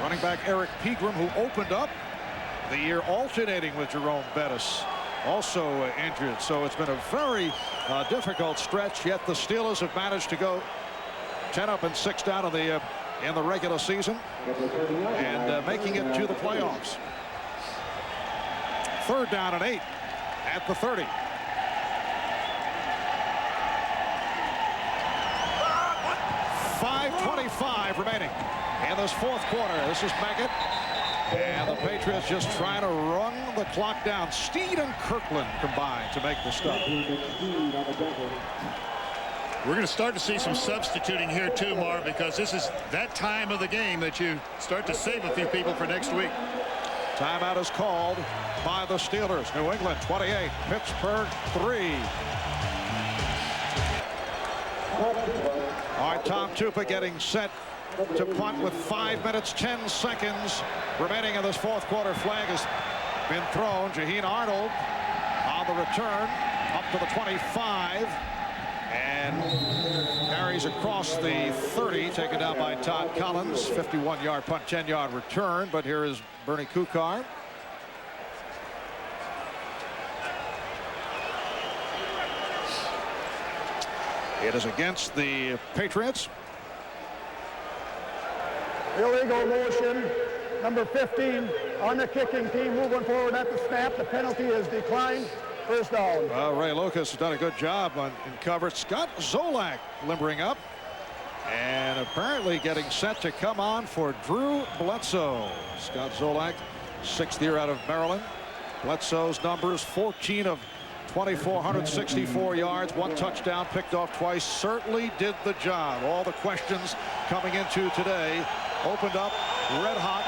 Speaker 1: Running back Eric Pegram, who opened up the year alternating with Jerome Bettis, also injured. So it's been a very difficult stretch, yet the Steelers have managed to go 10 up and 6 down in the regular season and making it to the playoffs. 3rd down and 8 at the 30. 2:25 remaining in this fourth quarter. This is Meggett. And the Patriots just trying to run the clock down. Steed and Kirkland combined to make the stop.
Speaker 3: We're going to start to see some substituting here too, Marv, because this is that time of the game that you start to save a few people for next week.
Speaker 1: Timeout is called by the Steelers. New England 28, Pittsburgh 3. All right, Tom Tupa getting set to punt with 5 minutes 10 seconds remaining in this fourth quarter. Flag has been thrown. Jaheen Arnold on the return up to the 25 and carries across the 30, taken down by Todd Collins. 51-yard punt, 10-yard return. But here is Bernie Kukar. It is against the Patriots.
Speaker 2: Illegal motion, number 15 on the kicking team, moving forward at the snap. The penalty is declined. First down.
Speaker 1: Well, Ray Lucas has done a good job in coverage. Scott Zolak limbering up and apparently getting set to come on for Drew Bledsoe. Scott Zolak, 6th year out of Maryland. Bledsoe's numbers: 14 of 2,464 yards, 1 touchdown, picked off twice. Certainly did the job. All the questions coming into today. Opened up red hot,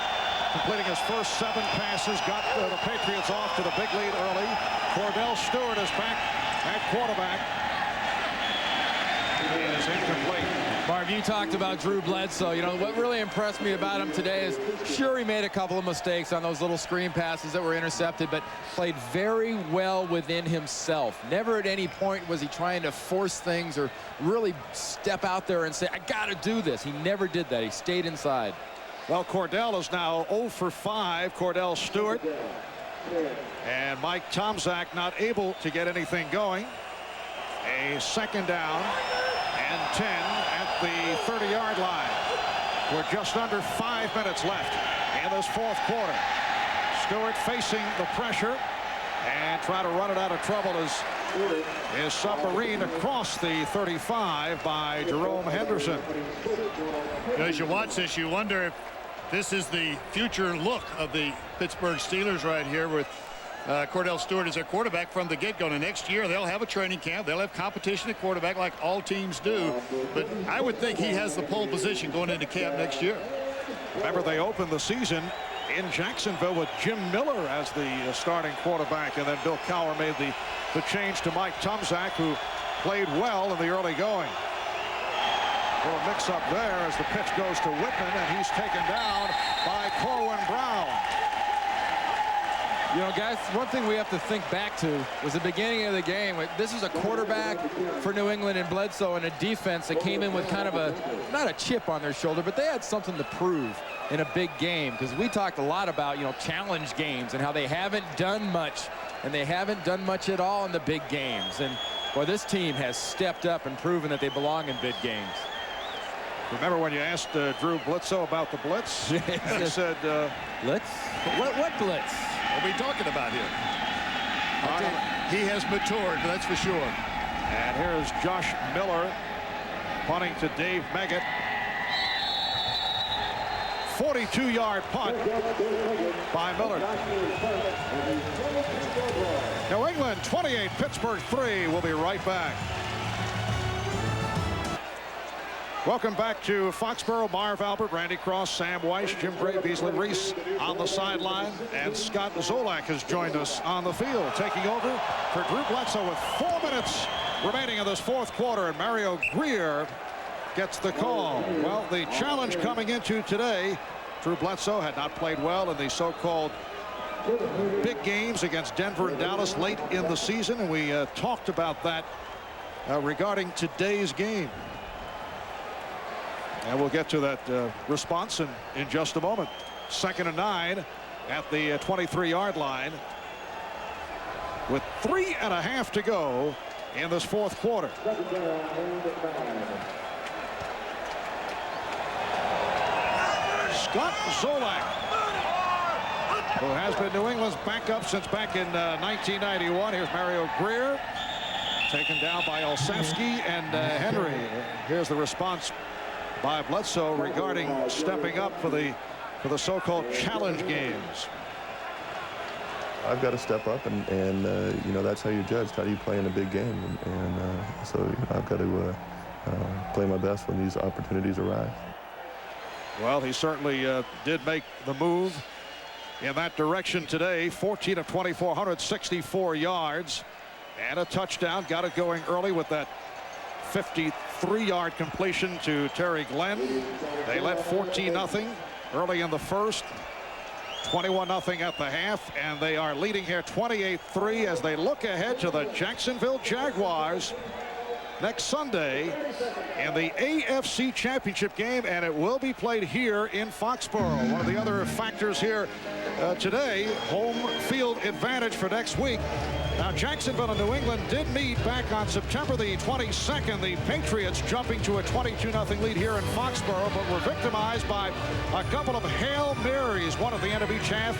Speaker 1: completing his first 7 passes, got the Patriots off to the big lead early. Cordell Stewart is back at quarterback. It is incomplete.
Speaker 4: Marv, you talked about Drew Bledsoe. You know, what really impressed me about him today is, sure, he made a couple of mistakes on those little screen passes that were intercepted, but played very well within himself. Never at any point was he trying to force things or really step out there and say, I got to do this. He never did that. He stayed inside.
Speaker 1: Well, Cordell is now 0 for 5. Cordell Stewart. And Mike Tomczak not able to get anything going. A second down and 10 at the 30-yard line. We're just under 5 minutes left in this fourth quarter. Stewart facing the pressure and trying to run it out of trouble is submarine across the 35 by Jerome Henderson.
Speaker 3: As you watch this, you wonder if this is the future look of the Pittsburgh Steelers right here, with Cordell Stewart as their quarterback from the get-go. And next year they'll have a training camp. They'll have competition at quarterback like all teams do. But I would think he has the pole position going into camp next year.
Speaker 1: Remember, they opened the season in Jacksonville with Jim Miller as the starting quarterback, and then Bill Cowher made the change to Mike Tomczak, who played well in the early going. A little mix-up there as the pitch goes to Whitman, and he's taken down by Corwin Brown.
Speaker 4: You know, guys, one thing we have to think back to was the beginning of the game. This is a quarterback for New England in Bledsoe, and a defense that came in with kind of not a chip on their shoulder, but they had something to prove in a big game, because we talked a lot about, you know, challenge games and how they haven't done much, and they haven't done much at all in the big games. And, boy, this team has stepped up and proven that they belong in big games.
Speaker 1: Remember when you asked Drew Bledsoe about the blitz? He said,
Speaker 4: blitz? What blitz?
Speaker 3: What are we talking about here? He has matured, that's for sure.
Speaker 1: And here's Josh Miller punting to Dave Meggett. 42-yard punt by Miller. New England 28, Pittsburgh 3. We'll be right back. Welcome back to Foxborough. Marv Albert, Randy Cross, Sam Weiss, Jim Gray, Beasley Reese on the sideline, and Scott Zolak has joined us on the field, taking over for Drew Bledsoe with 4 minutes remaining in this fourth quarter, and Mario Greer gets the call. Well, the challenge coming into today, Drew Bledsoe had not played well in the so-called big games against Denver and Dallas late in the season, and we talked about that regarding today's game. And we'll get to that response in just a moment. 2nd and 9 at the 23-yard line with 3.5 to go in this fourth quarter. Scott Zolak, who has been New England's backup since back in 1991. Here's Mario Greer, taken down by Olszewski and Henry. Here's the response by Bledsoe regarding stepping up for the so-called challenge games.
Speaker 14: I've got to step up, and you know, that's how you're judged. How do you play in a big game? And so you know, I've got to play my best when these opportunities arise.
Speaker 1: Well, he certainly did make the move in that direction today. 14 of 24, 164 yards and a touchdown. Got it going early with that 53-yard completion to Terry Glenn. They led 14-0 early in the first. 21-0 at the half, and they are leading here 28-3 as they look ahead to the Jacksonville Jaguars next Sunday in the AFC Championship game, and it will be played here in Foxborough. One of the other factors here today, home field advantage for next week. Now, Jacksonville and New England did meet back on September the 22nd. The Patriots jumping to a 22-0 lead here in Foxborough, but were victimized by a couple of Hail Marys, one at the end of each half.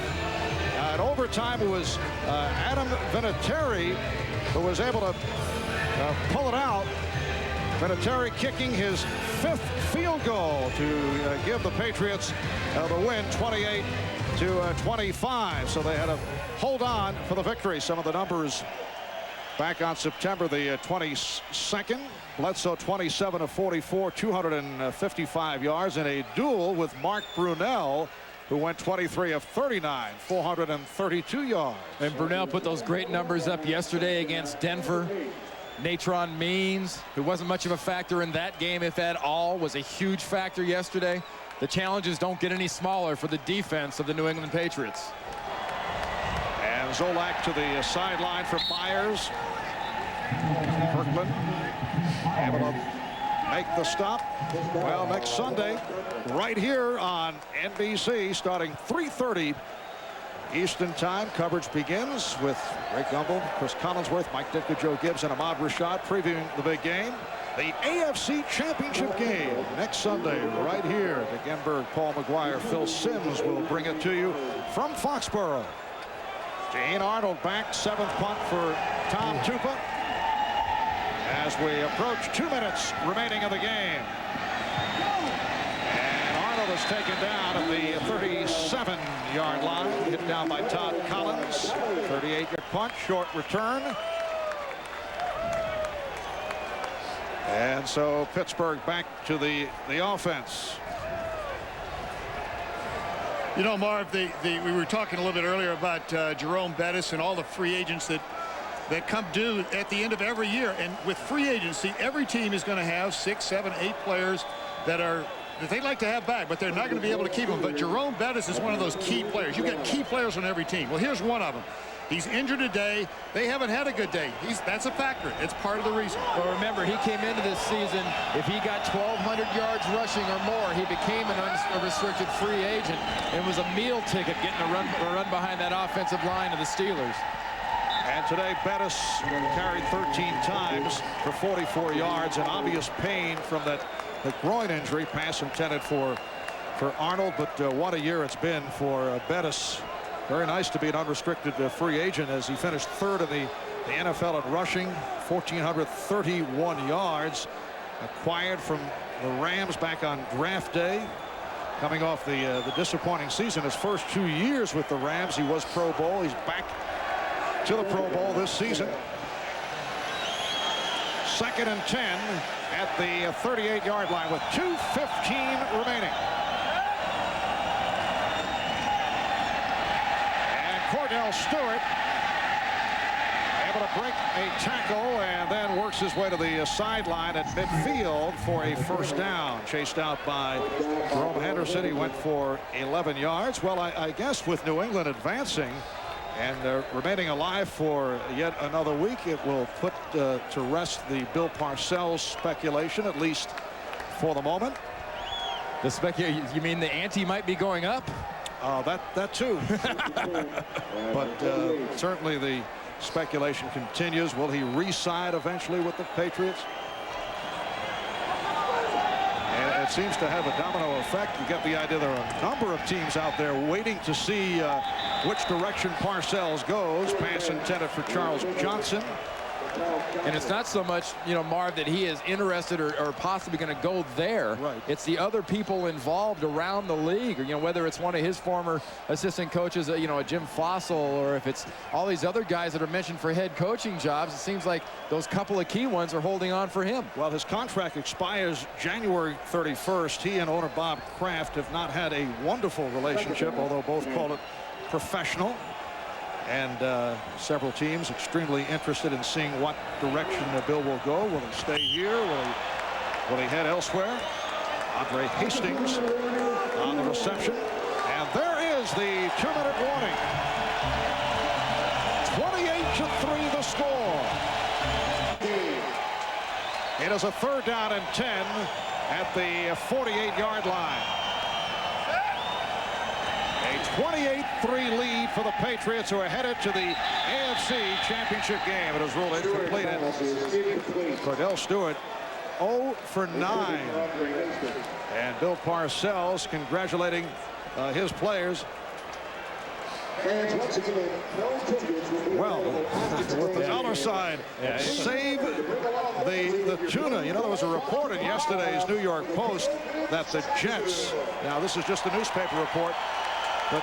Speaker 1: In overtime, it was Adam Vinatieri who was able to pull it out. Vinatieri kicking his 5th field goal to give the Patriots the win, 28-25. So they had to hold on for the victory. Some of the numbers back on September the 22nd. Bledsoe 27 of 44, 255 yards in a duel with Mark Brunell, who went 23 of 39, 432 yards.
Speaker 4: And Brunell put those great numbers up yesterday against Denver. Natron Means, who wasn't much of a factor in that game, if at all, was a huge factor yesterday. The challenges don't get any smaller for the defense of the New England Patriots.
Speaker 1: And Zolak to the sideline for Myers. Kirkland able to make the stop. Well, next Sunday, right here on NBC, starting 3:30 Eastern Time. Coverage begins with Ray Gumbel, Chris Collinsworth, Mike Ditka, Joe Gibbs, and Ahmad Rashad previewing the big game. The AFC Championship game next Sunday right here. Dick Enberg, Paul McGuire, Phil Simms will bring it to you from Foxborough. Gene Arnold back, 7th punt for Tom Tupa as we approach 2 minutes remaining in the game. And Arnold is taken down at the 37-yard line, hit down by Todd Collins. 38-yard punt, short return. And so Pittsburgh back to the offense.
Speaker 15: You know, Marv, we were talking a little bit earlier about Jerome Bettis and all the free agents that come due at the end of every year. And with free agency, every team is going to have 6, 7, 8 players that they'd like to have back, but they're not going to be able to keep them. But Jerome Bettis is one of those key players. You get key players on every team. Well, here's one of them. He's injured today. They haven't had a good day. That's a factor. It's part of the reason.
Speaker 4: Well, remember, he came into this season, if he got 1,200 yards rushing or more, he became an unrestricted free agent and was a meal ticket getting a run behind that offensive line of the Steelers.
Speaker 1: And today, Bettis carried 13 times for 44 yards. An obvious pain from the groin injury. Pass intended for Arnold, but what a year it's been for Bettis. Very nice to be an unrestricted free agent as he finished 3rd in the NFL in rushing, 1,431 yards. Acquired from the Rams back on draft day. Coming off the disappointing season, his first 2 years with the Rams, he was Pro Bowl. He's back to the Pro Bowl this season. 2nd and 10 at the 38-yard line with 2:15 remaining. Cordell Stewart able to break a tackle and then works his way to the sideline at midfield for a first down. Chased out by Jerome Henderson. He went for 11 yards. Well, I guess with New England advancing and remaining alive for yet another week, it will put to rest the Bill Parcells speculation, at least for the moment.
Speaker 4: You mean the ante might be going up?
Speaker 1: That too. But certainly the speculation continues. Will he re-sign eventually with the Patriots? And it seems to have a domino effect. You get the idea there are a number of teams out there waiting to see which direction Parcells goes. Pass intended for Charles Johnson.
Speaker 4: And it's not so much, you know, Marv, that he is interested or possibly going to go there.
Speaker 6: Right.
Speaker 4: It's the other people involved around the league, or, you know, whether it's one of his former assistant coaches, you know, a Jim Fossil, or if it's all these other guys that are mentioned for head coaching jobs. It seems like those couple of key ones are holding on for him.
Speaker 16: Well, his contract expires January 31st. He and owner Bob Kraft have not had a wonderful relationship, although both call it professional. And several teams extremely interested in seeing what direction Bill will go. Will he stay here? Will he head elsewhere? Andre Hastings on the reception. And there is the 2-minute warning. 28-3 the score. It is a 3rd down and 10 at the 48-yard line. A 28-3 lead for the Patriots, who are headed to the AFC Championship game. It is ruled incomplete. Cordell Stewart 0 for 9. And Bill Parcells congratulating his players. Well, with the dollar sign, save the tuna. You know, there was a report in yesterday's New York Post that the Jets, now this is just a newspaper report, but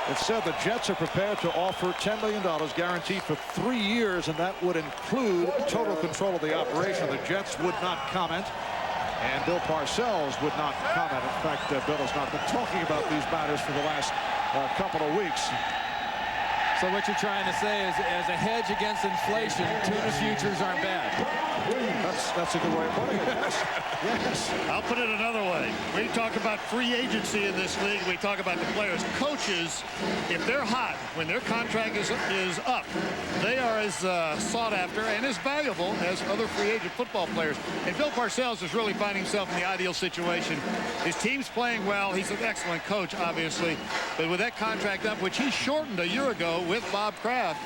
Speaker 16: it said the Jets are prepared to offer $10 million guaranteed for 3 years, and that would include total control of the operation. The Jets would not comment, and Bill Parcells would not comment. In fact, Bill has not been talking about these matters for the last couple of weeks.
Speaker 4: So what you're trying to say is, as a hedge against inflation, tuna futures aren't bad.
Speaker 16: That's a good way of putting it.
Speaker 15: Yes. I'll put it another way. We talk about free agency in this league. We talk about the players. Coaches, if they're hot, when their contract is up, they are as sought after and as valuable as other free agent football players. And Bill Parcells is really finding himself in the ideal situation. His team's playing well. He's an excellent coach, obviously. But with that contract up, which he shortened a year ago with Bob Kraft,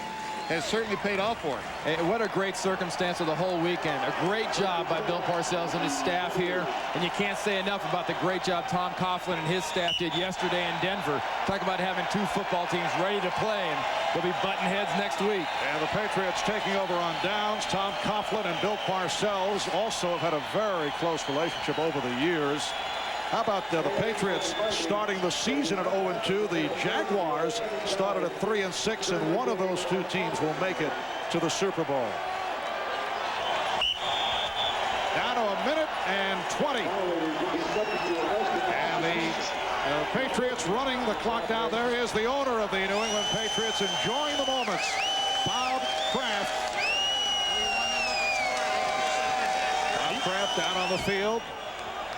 Speaker 15: has certainly paid off for him.
Speaker 4: And what a great circumstance of the whole weekend. A great job by Bill Parcells and his staff here. And you can't say enough about the great job Tom Coughlin and his staff did yesterday in Denver. Talk about having 2 football teams ready to play, and they'll be butting heads next week.
Speaker 16: And the Patriots taking over on downs. Tom Coughlin and Bill Parcells also have had a very close relationship over the years. How about the Patriots starting the season at 0-2? The Jaguars started at 3-6, and one of those 2 teams will make it to the Super Bowl. Down to 1 minute and 20. And the Patriots running the clock down. There is the owner of the New England Patriots enjoying the moments. Bob Kraft. Bob Kraft down on the field,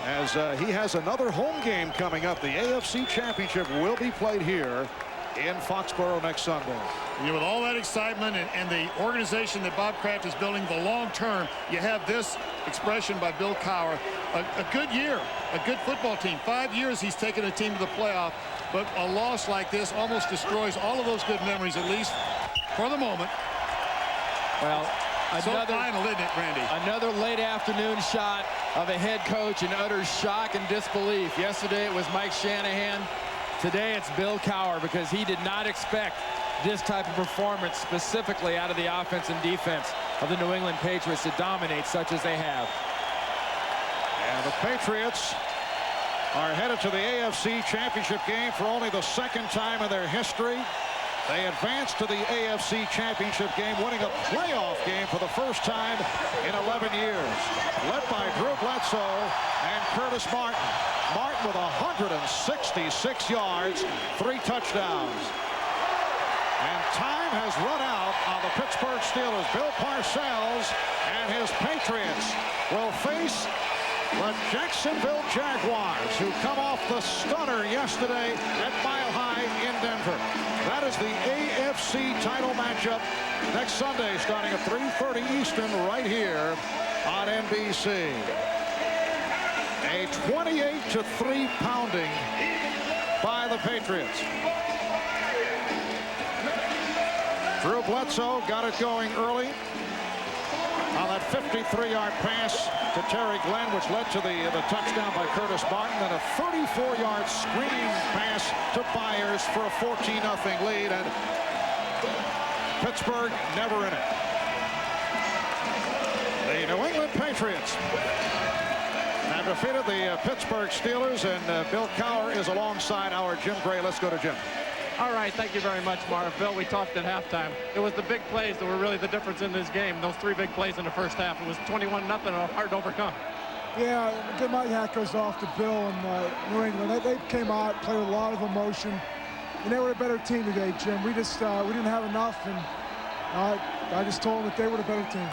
Speaker 16: as he has another home game coming up. The AFC Championship will be played here in Foxborough next Sunday.
Speaker 15: You know, with all that excitement and the organization that Bob Kraft is building, the long term, you have this expression by Bill Cowher. A good year, a good football team. 5 years he's taken a team to the playoff, but a loss like this almost destroys all of those good memories, at least for the moment.
Speaker 4: Well,
Speaker 15: so final, isn't it, Randy?
Speaker 4: Another late afternoon shot of a head coach in utter shock and disbelief. Yesterday it was Mike Shanahan. Today it's Bill Cowher, because he did not expect this type of performance, specifically out of the offense and defense of the New England Patriots, to dominate such as they have.
Speaker 16: And the Patriots are headed to the AFC Championship game for only the 2nd time in their history. They advanced to the AFC Championship game, winning a playoff game for the first time in 11 years. Led by Drew Bledsoe and Curtis Martin. Martin with 166 yards, 3 touchdowns. And time has run out on the Pittsburgh Steelers. Bill Parcells and his Patriots will face the Jacksonville Jaguars, who come off the stunner yesterday at Mile High in Denver. That is the AFC title matchup next Sunday, starting at 3:30 Eastern, right here on NBC. A 28-3 pounding by the Patriots. Drew Bledsoe got it going early on that 53-yard pass to Terry Glenn, which led to the touchdown by Curtis Martin, and a 34-yard screen pass to Byers for a 14-0 lead, and Pittsburgh never in it. The New England Patriots have defeated the Pittsburgh Steelers, and Bill Cowher is alongside our Jim Gray. Let's go to Jim.
Speaker 5: All right, thank you very much, Marv. Bill, we talked at halftime. It was the big plays that were really the difference in this game. Those 3 big plays in the first half. It was 21-0, hard to overcome.
Speaker 2: Yeah, get my hat goes off to Bill and New England. They came out, played with a lot of emotion, and they were a better team today, Jim. We just we didn't have enough, and I just told them that they were the better team.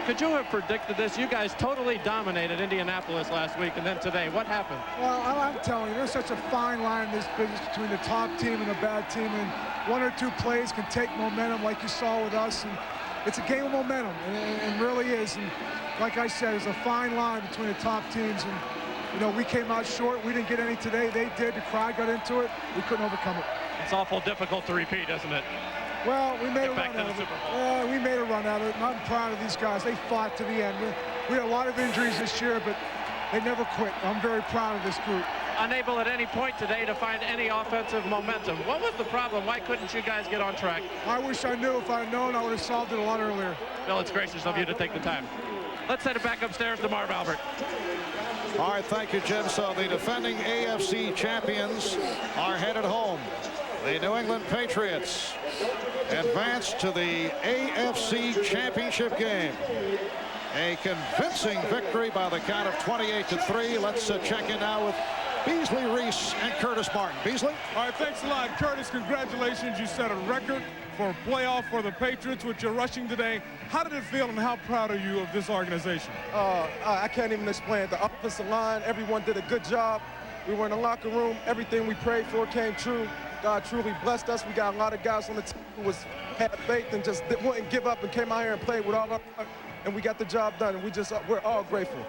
Speaker 5: Could you have predicted this? You guys totally dominated Indianapolis last week, and then today, what happened?
Speaker 2: Well, I'm telling you, there's such a fine line in this business between the top team and a bad team, and 1 or 2 plays can take momentum like you saw with us, and it's a game of momentum, and really is. And like I said, there's a fine line between the top teams, and you know, we came out short. We didn't get any today. They did. The crowd got into it. We couldn't overcome it.
Speaker 5: It's awful difficult to repeat, isn't it?
Speaker 2: Well, we made a run out of it. Yeah, we made a run out of it, and I'm proud of these guys. They fought to the end. We had a lot of injuries this year, but they never quit. I'm very proud of this group.
Speaker 5: Unable at any point today to find any offensive momentum. What was the problem? Why couldn't you guys get on track?
Speaker 2: I wish I knew. If I had known, I would have solved it a lot earlier.
Speaker 5: Bill, it's gracious of you to take the time. Let's send it back upstairs to Marv Albert.
Speaker 16: All right, thank you, Jim. So the defending AFC champions are headed home. The New England Patriots advance to the AFC Championship game. A convincing victory by the count of 28-3. Let's check in now with Beasley Reese and Curtis Martin. Beasley?
Speaker 6: All right, thanks a lot. Curtis, congratulations. You set a record for a playoff for the Patriots with your rushing today. How did it feel, and how proud are you of this organization?
Speaker 17: I can't even explain it. The offensive line, everyone did a good job. We were in the locker room. Everything we prayed for came true. God truly blessed us. We got a lot of guys on the team who had faith and just wouldn't give up and came out here and played with all our heart, and we got the job done, and we're all grateful.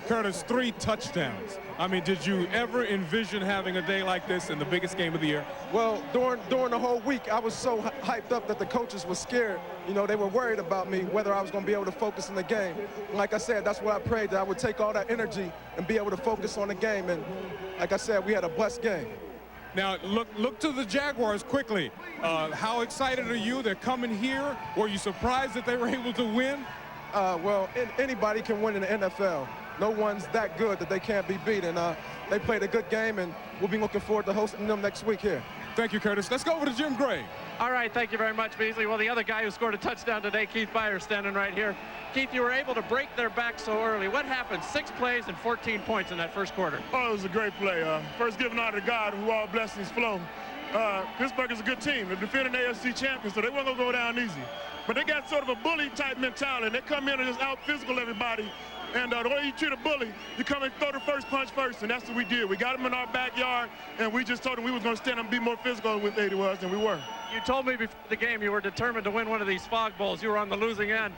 Speaker 6: Curtis, 3 touchdowns. I mean, did you ever envision having a day like this in the biggest game of the year?
Speaker 17: Well, during the whole week, I was so hyped up that the coaches were scared. You know, they were worried about me, whether I was going to be able to focus in the game. And like I said, that's what I prayed, that I would take all that energy and be able to focus on the game. And like I said, we had a blessed game.
Speaker 6: Now, look to the Jaguars quickly. How excited are you? They're coming here. Were you surprised that they were able to win?
Speaker 17: Well, anybody can win in the NFL. No one's that good that they can't be beat. And they played a good game, and we'll be looking forward to hosting them next week here.
Speaker 6: Thank you, Curtis. Let's go over to Jim Gray.
Speaker 5: All right, thank you very much, Beasley. Well, the other guy who scored a touchdown today, Keith Byers, standing right here. Keith, you were able to break their back so early. What happened? 6 plays and 14 points in that first quarter.
Speaker 18: Oh, it was a great play. First, giving honor to God, who all blessings flow. Pittsburgh is a good team. They're defending AFC champions, so they weren't going to go down easy. But they got sort of a bully-type mentality. They come in and just out-physical everybody. And the way you treat a bully, you come and throw the first punch first, and that's what we did. We got them in our backyard, and we just told them we was going to stand up and be more physical than they was, and we were.
Speaker 5: You told me before the game you were determined to win one of these fog bowls. You were on the losing end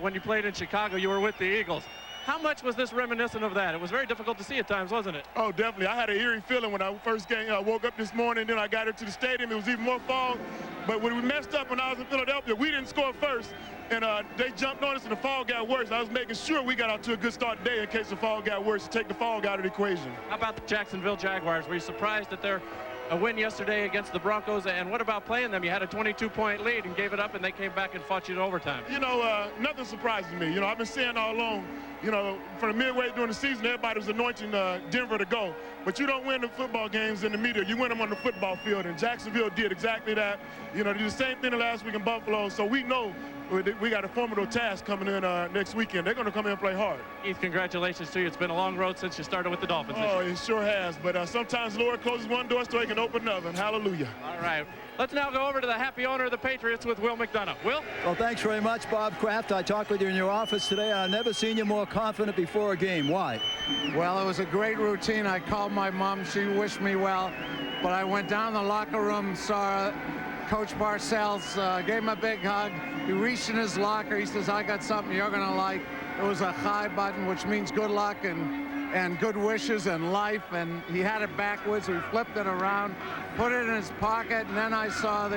Speaker 5: when you played in Chicago. You were with the Eagles. How much was this reminiscent of that? It was very difficult to see at times, wasn't it?
Speaker 18: Oh, definitely. I had an eerie feeling when I first woke up this morning, then I got into the stadium. It was even more fog. But when we messed up when I was in Philadelphia, we didn't score first. And they jumped on us and the fog got worse. I was making sure we got out to a good start today in case the fog got worse, to take the fog out of the equation.
Speaker 5: How about the Jacksonville Jaguars? Were you surprised at their win yesterday against the Broncos? And what about playing them? You had a 22-point lead and gave it up, and they came back and fought you to overtime.
Speaker 18: You know, nothing surprises me. You know, I've been saying all along, you know, from the midway during the season, everybody was anointing Denver to go. But you don't win the football games in the media. You win them on the football field, and Jacksonville did exactly that. You know, they did the same thing the last week in Buffalo, so we know we got a formidable task coming in next weekend. They're going to come in and play hard.
Speaker 5: Keith, congratulations to you. It's been a long road since you started with the Dolphins.
Speaker 18: Oh, it sure has. But sometimes the Lord closes one door so he can open another. And hallelujah.
Speaker 5: All right. Let's now go over to the happy owner of the Patriots with Will McDonough. Will?
Speaker 19: Well, thanks very much, Bob Kraft. I talked with you in your office today. I've never seen you more confident before a game. Why?
Speaker 20: Well, it was a great routine. I called my mom. She wished me well. But I went down the locker room, saw Coach Parcells, gave him a big hug. He reached in his locker. He says, I got something you're going to like. It was a high button, which means good luck and good wishes and life. And he had it backwards. We flipped it around, put it in his pocket. And then I saw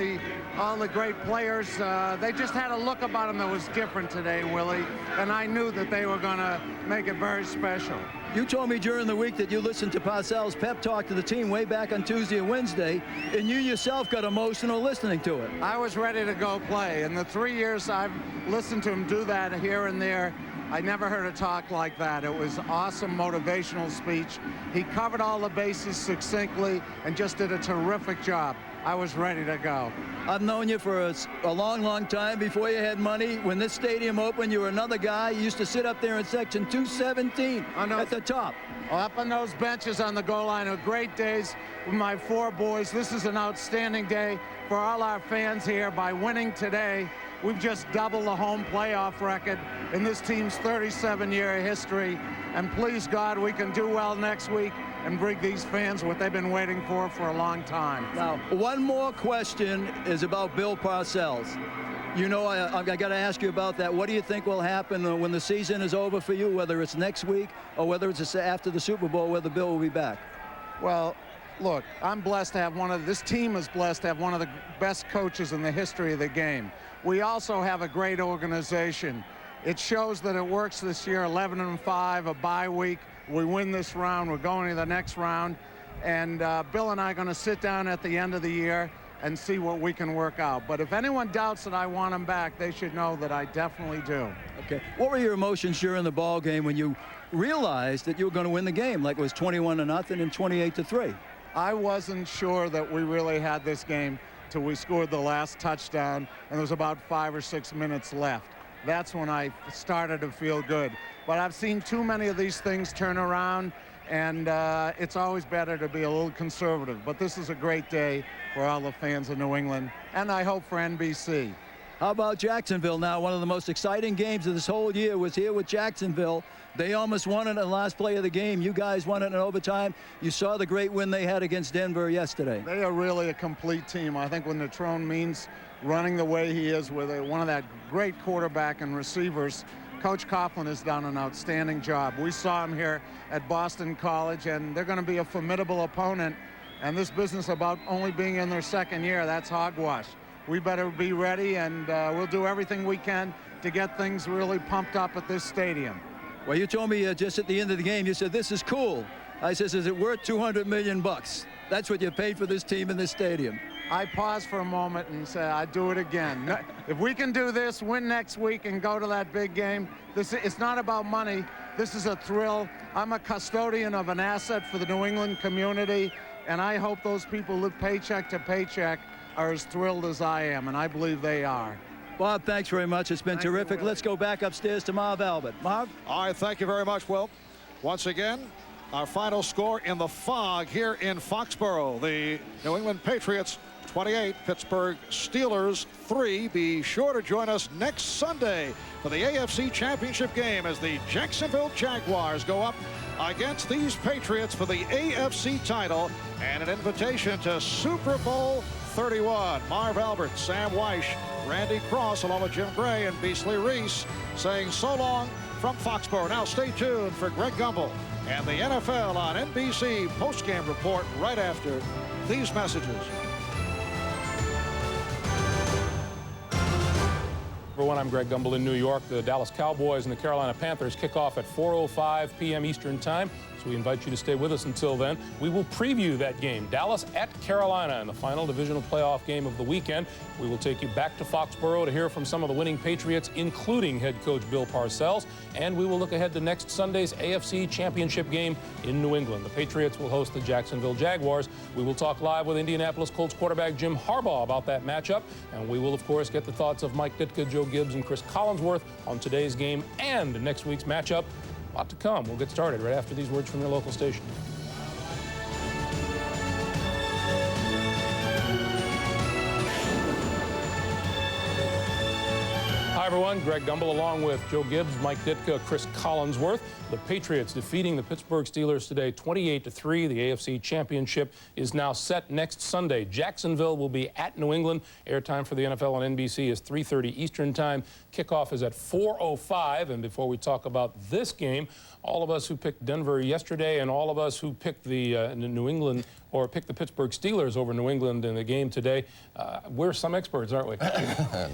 Speaker 20: all the great players. They just had a look about them that was different today, Willie. And I knew that they were going to make it very special.
Speaker 19: You told me during the week that you listened to Parcells' pep talk to the team way back on Tuesday and Wednesday, and you yourself got emotional listening to it.
Speaker 20: I was ready to go play. In the 3 years I've listened to him do that here and there, I never heard a talk like that. It was awesome motivational speech. He covered all the bases succinctly and just did a terrific job. I was ready to go.
Speaker 19: I've known you for a long, long time. Before you had money, when this stadium opened, you were another guy. You used to sit up there in section 217 at the top.
Speaker 20: Up on those benches on the goal line are great days with my 4 boys. This is an outstanding day for all our fans here. By winning today, we've just doubled the home playoff record in this team's 37-year history. And please God, we can do well next week and bring these fans what they've been waiting for a long time.
Speaker 19: Now, one more question is about Bill Parcells. You know, I got to ask you about that. What do you think will happen when the season is over for you, whether it's next week or whether it's after the Super Bowl, whether Bill will be back?
Speaker 20: Well, look, I'm blessed to have this team is blessed to have one of the best coaches in the history of the game. We also have a great organization. It shows that it works this year, 11-5, a bye week. We win this round, we're going to the next round. And Bill and I are going to sit down at the end of the year and see what we can work out. But if anyone doubts that I want him back, they should know that I definitely do.
Speaker 19: Okay. What were your emotions during the ball game when you realized that you were going to win the game, like it was 21-0 and 28-3?
Speaker 20: I wasn't sure that we really had this game till we scored the last touchdown, and there was about 5 or 6 minutes left. That's when I started to feel good. But I've seen too many of these things turn around, and it's always better to be a little conservative. But this is a great day for all the fans of New England, and I hope for NBC.
Speaker 19: How about Jacksonville now? One of the most exciting games of this whole year was here with Jacksonville. They almost won it in the last play of the game. You guys won it in overtime. You saw the great win they had against Denver yesterday.
Speaker 20: They are really a complete team. I think when Natrone means running the way he is with one of that great quarterback and receivers, Coach Coughlin has done an outstanding job. We saw him here at Boston College, and they're going to be a formidable opponent. And this business about only being in their second year, that's hogwash. We better be ready, and we'll do everything we can to get things really pumped up at this stadium.
Speaker 19: Well, you told me just at the end of the game, you said, this is cool. I says, is it worth $200 million? That's what you paid for this team in this stadium.
Speaker 20: I paused for a moment and said, I'd do it again. If we can do this, win next week, and go to that big game, it's not about money. This is a thrill. I'm a custodian of an asset for the New England community, and I hope those people who live paycheck to paycheck are as thrilled as I am, and I believe they are.
Speaker 19: Bob, thanks very much. It's been terrific. Let's go back upstairs to Marv Albert. Marv?
Speaker 16: All right, thank you very much, Will. Once again, our final score in the fog here in Foxborough. The New England Patriots 28, Pittsburgh Steelers 3. Be sure to join us next Sunday for the AFC Championship game as the Jacksonville Jaguars go up against these Patriots for the AFC title and an invitation to Super Bowl 31. Marv Albert, Sam Weish, Randy Cross, along with Jim Gray and Beasley Reese saying so long from Foxborough. Now stay tuned for Greg Gumbel and the NFL on NBC postgame report right after these messages.
Speaker 12: Everyone, I'm Greg Gumbel in New York. The Dallas Cowboys and the Carolina Panthers kick off at 4:05 p.m. Eastern Time. So we invite you to stay with us until then. We will preview that game, Dallas at Carolina, in the final divisional playoff game of the weekend. We will take you back to Foxborough to hear from some of the winning Patriots, including head coach Bill Parcells. And we will look ahead to next Sunday's AFC Championship game in New England. The Patriots will host the Jacksonville Jaguars. We will talk live with Indianapolis Colts quarterback Jim Harbaugh about that matchup. And we will, of course, get the thoughts of Mike Ditka, Joe Gibbs, and Chris Collinsworth on today's game and next week's matchup. A lot to come. We'll get started right after these words from your local station. Hi, everyone. Greg Gumbel along with Joe Gibbs, Mike Ditka, Chris Collinsworth. The Patriots defeating the Pittsburgh Steelers today 28-3. The AFC Championship is now set next Sunday. Jacksonville will be at New England. Airtime for the NFL on NBC is 3:30 Eastern Time. Kickoff is at 4:05. And before we talk about this game, all of us who picked Denver yesterday and all of us who picked the New England or pick the Pittsburgh Steelers over New England in the game today. We're some experts, aren't we?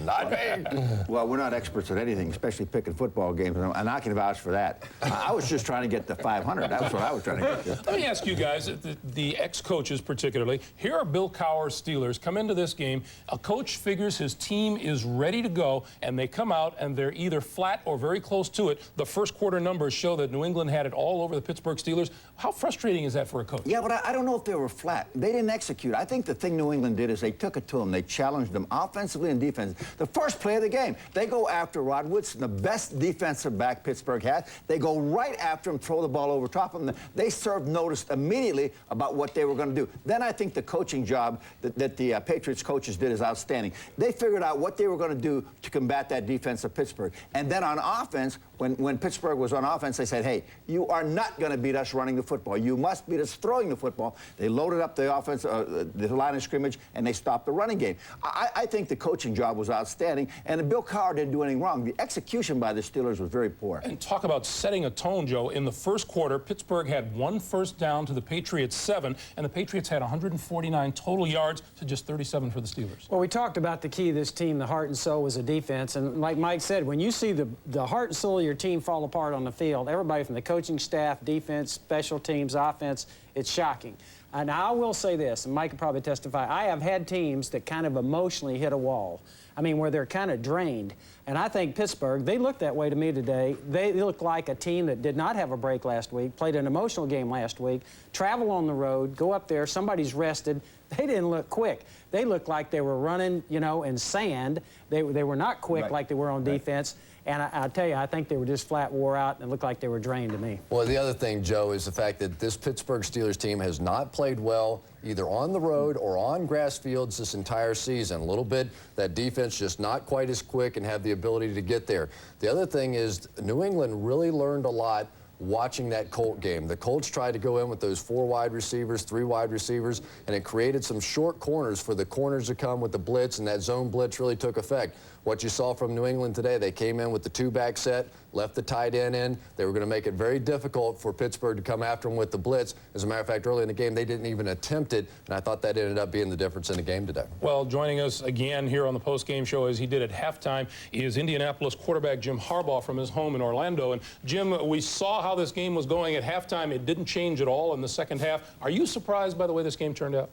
Speaker 9: Not me.
Speaker 10: Well, we're not experts at anything, especially picking football games, and I can vouch for that. I was just trying to get to 500. That's what I was trying to get to.
Speaker 12: Let me ask you guys, the ex-coaches particularly, here are Bill Cowher's Steelers come into this game. A coach figures his team is ready to go, and they come out and they're either flat or very close to it. The first quarter numbers show that New England had it all over the Pittsburgh Steelers. How frustrating is that for a coach?
Speaker 10: Yeah, but I don't know if they were flat. They didn't execute. I think the thing New England did is they took it to them. They challenged them offensively and defensively. The first play of the game, they go after Rod Woodson, the best defensive back Pittsburgh has. They go right after him, throw the ball over top of him. They served notice immediately about what they were going to do. Then I think the coaching job that the Patriots coaches did is outstanding. They figured out what they were going to do to combat that defense of Pittsburgh. And then on offense, when Pittsburgh was on offense, they said, hey, you are not going to beat us running the football. You must beat us throwing the football. They loaded up the offense, the line of scrimmage, and they stopped the running game. I think the coaching job was outstanding, and Bill Cowher didn't do anything wrong. The execution by the Steelers was very poor.
Speaker 12: And talk about setting a tone, Joe. In the first quarter, Pittsburgh had 1 first down to the Patriots' 7, and the Patriots had 149 total yards to just 37 for the Steelers.
Speaker 11: Well, we talked about the key of this team, the heart and soul was the defense, and like Mike said, when you see the heart and soul of your team fall apart on the field, everybody from the coaching staff, defense, special teams, offense, it's shocking. And I will say this, and Mike can probably testify, I have had teams that kind of emotionally hit a wall. I mean, where they're kind of drained. And I think Pittsburgh, they look that way to me today. They look like a team that did not have a break last week, played an emotional game last week, travel on the road, go up there, somebody's rested. They didn't look quick. They looked like they were running, you know, in sand. They were not quick like they were on defense. And I tell you, I think they were just flat wore out and it looked like they were drained to me.
Speaker 9: Well, the other thing, Joe, is the fact that this Pittsburgh Steelers team has not played well either on the road or on grass fields this entire season. A little bit, that defense just not quite as quick and have the ability to get there. The other thing is New England really learned a lot watching that Colt game. The Colts tried to go in with those 4 wide receivers, 3 wide receivers, and it created some short corners for the corners to come with the blitz, and that zone blitz really took effect. What you saw from New England today, they came in with the 2-back set, left the tight end in. They were going to make it very difficult for Pittsburgh to come after them with the blitz. As a matter of fact, early in the game, they didn't even attempt it, and I thought that ended up being the difference in the game today.
Speaker 12: Well, joining us again here on the post-game show, as he did at halftime, is Indianapolis quarterback Jim Harbaugh from his home in Orlando. And Jim, we saw how this game was going at halftime. It didn't change at all in the second half. Are you surprised by the way this game turned out?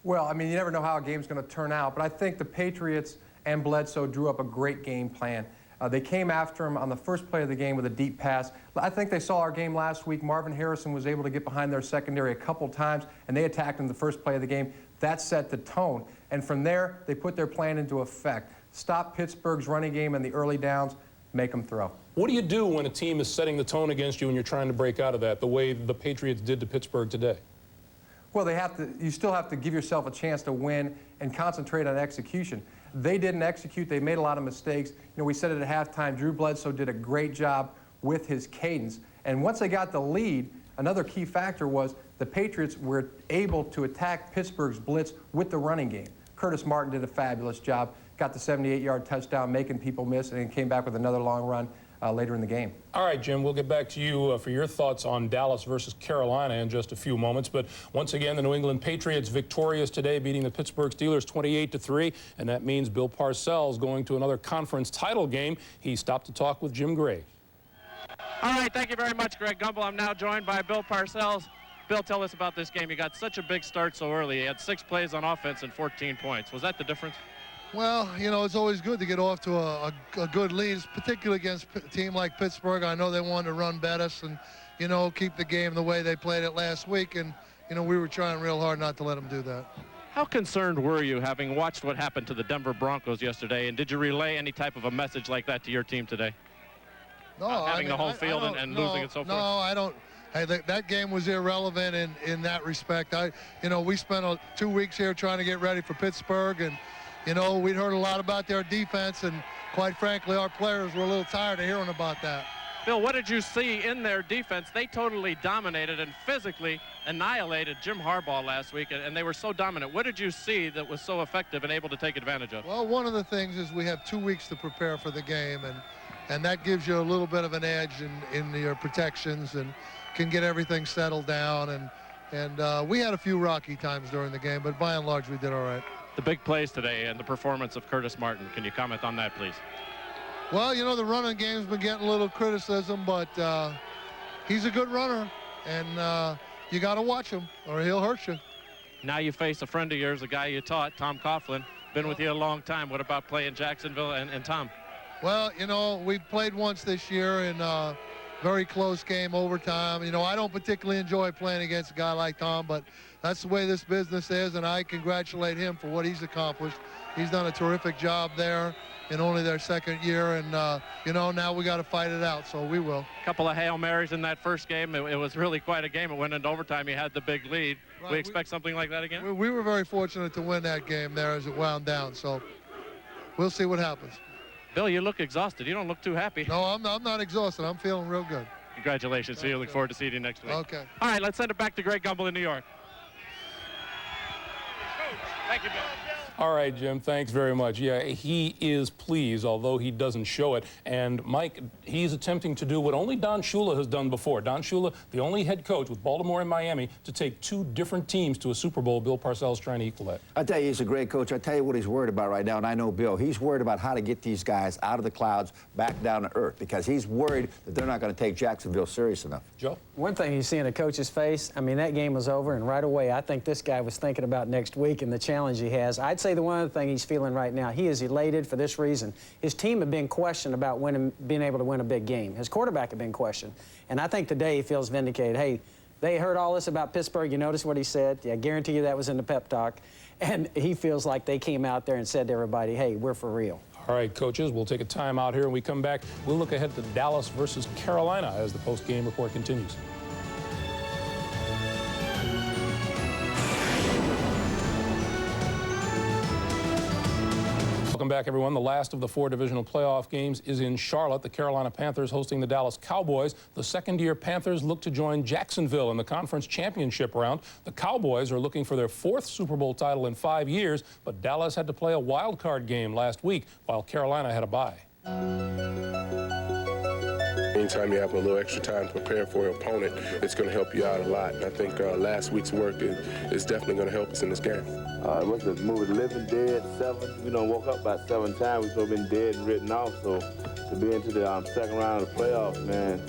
Speaker 8: Well, I mean, you never know how a game's going to turn out, but I think the Patriots and Bledsoe drew up a great game plan. They came after him on the first play of the game with a deep pass. I think they saw our game last week. Marvin Harrison was able to get behind their secondary a couple times, and they attacked him the first play of the game. That set the tone. And from there, they put their plan into effect. Stop Pittsburgh's running game in the early downs, make them throw.
Speaker 12: What do you do when a team is setting the tone against you and you're trying to break out of that, the way the Patriots did to Pittsburgh today?
Speaker 8: Well, you still have to give yourself a chance to win and concentrate on execution. They didn't execute. They made a lot of mistakes. You know, we said it at halftime. Drew Bledsoe did a great job with his cadence. And once they got the lead, another key factor was the Patriots were able to attack Pittsburgh's blitz with the running game. Curtis Martin did a fabulous job, got the 78-yard touchdown, making people miss, and then came back with another long run later in the game.
Speaker 12: All right, Jim, we'll get back to you for your thoughts on Dallas versus Carolina in just a few moments. But once again, the New England Patriots victorious today, beating the Pittsburgh Steelers 28-3, and that means Bill Parcells going to another conference title game. He stopped to talk with Jim Gray.
Speaker 5: All right, thank you very much, Greg Gumbel. I'm now joined by Bill Parcells. Bill, tell us about this game. You got such a big start so early. You had 6 plays on offense and 14 points. Was that the difference?
Speaker 21: Well, you know, it's always good to get off to a good lead, particularly against a team like Pittsburgh. I know they wanted to run Bettis and, you know, keep the game the way they played it last week. And, you know, we were trying real hard not to let them do that.
Speaker 5: How concerned were you, having watched what happened to the Denver Broncos yesterday, and did you relay any type of a message like that to your team today?
Speaker 21: No,
Speaker 5: having the whole field and losing and so forth?
Speaker 21: No, I don't. Hey, that game was irrelevant in that respect. You know, we spent 2 weeks here trying to get ready for Pittsburgh, and you know, we'd heard a lot about their defense, and quite frankly, our players were a little tired of hearing about that.
Speaker 5: Bill, what did you see in their defense? They totally dominated and physically annihilated Jim Harbaugh last week, and they were so dominant. What did you see that was so effective and able to take advantage of?
Speaker 21: Well, one of the things is we have 2 weeks to prepare for the game, and that gives you a little bit of an edge in your protections and can get everything settled down. And And we had a few rocky times during the game, but by and large, we did all right.
Speaker 5: The big plays today and the performance of Curtis Martin. Can you comment on that, please?
Speaker 21: Well, you know, the running game's been getting a little criticism, but he's a good runner, and you got to watch him or he'll hurt you.
Speaker 5: Now you face a friend of yours, a guy you taught, Tom Coughlin. Been with you a long time. What about playing Jacksonville and Tom?
Speaker 21: Well, you know, we played once this year in a very close game, overtime. You know, I don't particularly enjoy playing against a guy like Tom, but that's the way this business is, and I congratulate him for what he's accomplished. He's done a terrific job there in only their second year, and, you know, now we got to fight it out, so we will.
Speaker 5: A couple of Hail Marys in that first game. It was really quite a game. It went into overtime. You had the big lead. Right. We expect something like that again?
Speaker 21: We were very fortunate to win that game there as it wound down, so we'll see what happens.
Speaker 5: Bill, you look exhausted. You don't look too happy.
Speaker 21: No, I'm not exhausted. I'm feeling real good.
Speaker 5: Congratulations. See you. Look forward to seeing you next week.
Speaker 21: Okay.
Speaker 5: All right, let's send it back to Greg Gumbel in New York. Thank you, Bill.
Speaker 12: All right, Jim, thanks very much. Yeah, he is pleased, although he doesn't show it. And, Mike, he's attempting to do what only Don Shula has done before. Don Shula, the only head coach with Baltimore and Miami to take two different teams to a Super Bowl. Bill Parcells trying to equal that.
Speaker 10: I tell you, he's a great coach. I tell you what he's worried about right now, and I know Bill. He's worried about how to get these guys out of the clouds back down to earth because he's worried that they're not going to take Jacksonville serious enough.
Speaker 12: Joe?
Speaker 11: One thing you see in a coach's face, I mean, that game was over, and right away, I think this guy was thinking about next week and the challenge he has. I'd say the one other thing he's feeling right now, he is elated for this reason. His team had been questioned about being able to win a big game. His quarterback had been questioned. And I think today he feels vindicated. Hey, they heard all this about Pittsburgh. You notice what he said? Yeah, I guarantee you that was in the pep talk. And he feels like they came out there and said to everybody, hey, we're for real.
Speaker 12: All right, coaches, we'll take a time out here. When we come back, we'll look ahead to Dallas versus Carolina as the post-game report continues. Welcome back, everyone. The last of the 4 divisional playoff games is in Charlotte. The Carolina Panthers hosting the Dallas Cowboys. The second-year Panthers look to join Jacksonville in the conference championship round. The Cowboys are looking for their 4th Super Bowl title in 5 years, but Dallas had to play a wild card game last week while Carolina had a bye.
Speaker 13: Anytime you have a little extra time to prepare for an opponent, it's going to help you out a lot. And I think last week's work is definitely going to help us in this game.
Speaker 22: What's the movie, Living Dead 7? We done woke up about 7 times. We've sort of been dead and written off. So to be into the second round of the playoffs, man,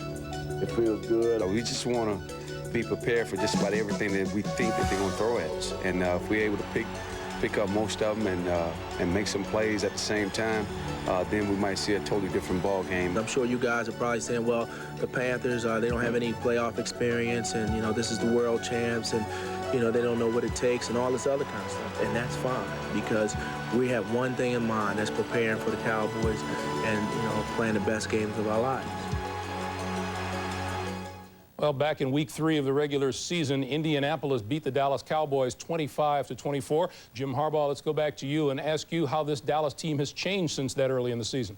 Speaker 22: it feels good.
Speaker 23: We just want to be prepared for just about everything that we think that they're going to throw at us. And if we're able to pick up most of them and make some plays at the same time, then we might see a totally different ball game.
Speaker 24: I'm sure you guys are probably saying, well, the Panthers, they don't have any playoff experience, and, you know, this is the world champs, and, you know, they don't know what it takes and all this other kind of stuff. And that's fine, because we have one thing in mind, that's preparing for the Cowboys and, you know, playing the best games of our lives.
Speaker 12: Well, back in week 3 of the regular season, Indianapolis beat the Dallas Cowboys 25-24. Jim Harbaugh, let's go back to you and ask you how this Dallas team has changed since that early in the season.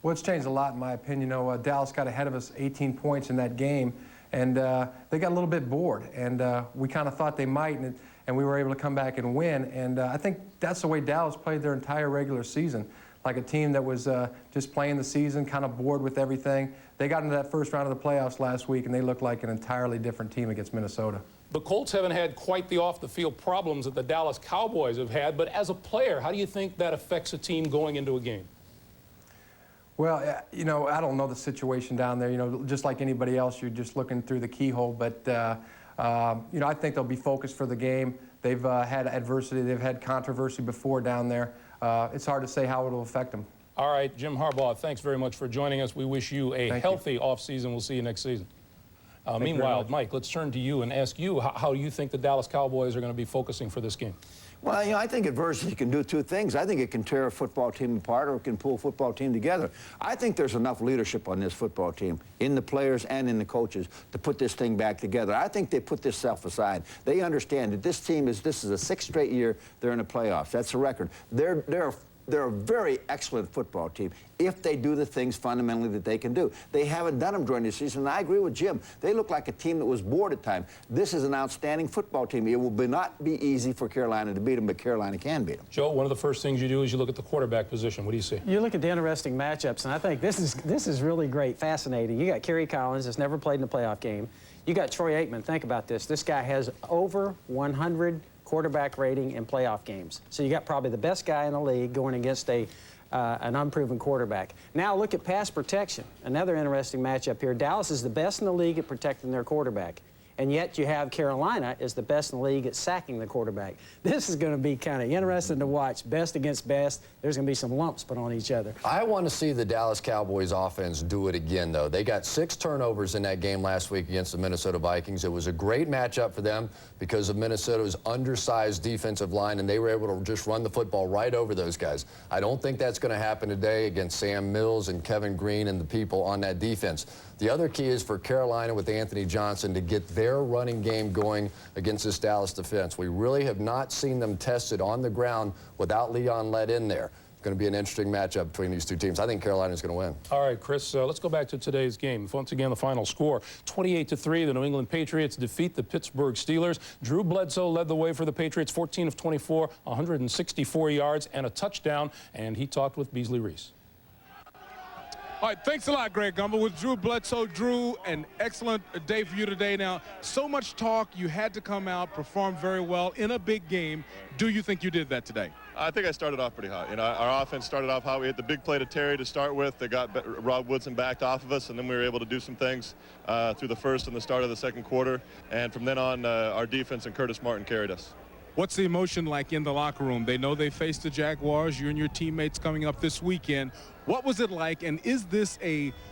Speaker 8: Well, it's changed a lot, in my opinion. You know, Dallas got ahead of us 18 points in that game, and they got a little bit bored, and we kind of thought they might, and we were able to come back and win. And I think that's the way Dallas played their entire regular season, like a team that was just playing the season, kind of bored with everything. They got into that first round of the playoffs last week, and they looked like an entirely different team against Minnesota.
Speaker 12: The Colts haven't had quite the off-the-field problems that the Dallas Cowboys have had, but as a player, how do you think that affects a team going into a game?
Speaker 8: Well, you know, I don't know the situation down there. You know, just like anybody else, you're just looking through the keyhole. But, you know, I think they'll be focused for the game. They've had adversity. They've had controversy before down there. It's hard to say how it will affect them.
Speaker 12: All right, Jim Harbaugh, thanks very much for joining us. We wish you a healthy offseason. We'll see you next season. Meanwhile, Mike, let's turn to you and ask you how you think the Dallas Cowboys are going to be focusing for this game.
Speaker 10: Well, you know, I think adversity can do 2 things. I think it can tear a football team apart, or it can pull a football team together. I think there's enough leadership on this football team, in the players and in the coaches, to put this thing back together. I think they put this stuff aside. They understand that this is a 6th straight year they're in the playoffs. That's the record. They're they're a very excellent football team if they do the things fundamentally that they can do. They haven't done them during the season, and I agree with Jim. They look like a team that was bored at times. This is an outstanding football team. It will not be easy for Carolina to beat them, but Carolina can beat them.
Speaker 12: Joe, one of the first things you do is you look at the quarterback position. What do you see?
Speaker 11: You look at the interesting matchups, and I think this is really great, fascinating. You got Kerry Collins, that's never played in a playoff game. You got Troy Aikman. Think about this. This guy has over 100 quarterback rating in playoff games. So you got probably the best guy in the league going against an unproven quarterback. Now look at pass protection. Another interesting matchup here. Dallas is the best in the league at protecting their quarterback. And yet you have Carolina is the best in the league at sacking the quarterback. This is going to be kind of interesting to watch. Best against best. There's going to be some lumps put on each other.
Speaker 9: I want to see the Dallas Cowboys offense do it again, though. They got 6 turnovers in that game last week against the Minnesota Vikings. It was a great matchup for them because of Minnesota's undersized defensive line, and they were able to just run the football right over those guys. I don't think that's going to happen today against Sam Mills and Kevin Green and the people on that defense. The other key is for Carolina with Anthony Johnson to get their running game going against this Dallas defense. We really have not seen them tested on the ground without Leon Lett in there. It's going to be an interesting matchup between these two teams. I think Carolina's going to win.
Speaker 12: All right, Chris, let's go back to today's game. Once again, the final score, 28-3, the New England Patriots defeat the Pittsburgh Steelers. Drew Bledsoe led the way for the Patriots, 14 of 24, 164 yards and a touchdown, and he talked with Beasley Reese.
Speaker 6: All right, thanks a lot, Greg Gumbel. With Drew Bledsoe. Drew, an excellent day for you today. Now, so much talk. You had to come out, perform very well in a big game. Do you think you did that today?
Speaker 1: I think I started off pretty hot. You know, our offense started off hot. We hit the big play to Terry to start with. They got Rob Woodson backed off of us, and then we were able to do some things through the first and the start of the second quarter. And from then on, our defense and Curtis Martin carried us.
Speaker 6: What's the emotion like in the locker room? They know they faced the Jaguars. You and your teammates coming up this weekend. What was it like, and is this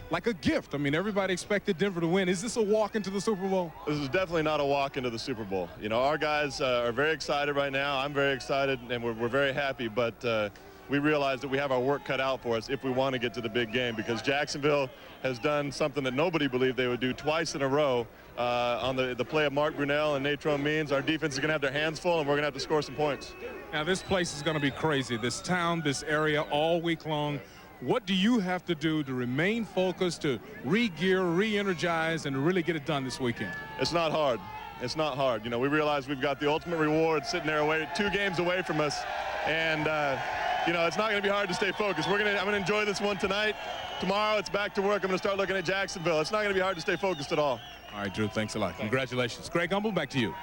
Speaker 6: like a gift? I mean, everybody expected Denver to win. Is this a walk into the Super Bowl?
Speaker 1: This is definitely not a walk into the Super Bowl. You know, our guys are very excited right now. I'm very excited, and we're very happy, but we realize that we have our work cut out for us if we want to get to the big game, because Jacksonville has done something that nobody believed they would do twice in a row. On the play of Mark Brunell and Natrone Means, our defense is going to have their hands full, and we're going to have to score some points.
Speaker 6: Now, this place is going to be crazy. This town, this area, all week long. What do you have to do to remain focused, to re-gear, re-energize, and to really get it done this weekend?
Speaker 1: It's not hard. It's not hard. You know, we realize we've got the ultimate reward sitting there away, 2 games away from us, and you know, it's not going to be hard to stay focused. I'm going to enjoy this one tonight. Tomorrow, it's back to work. I'm going to start looking at Jacksonville. It's not going to be hard to stay focused at all.
Speaker 6: All right, Drew, thanks a lot. Congratulations. Greg Gumbel, back to you.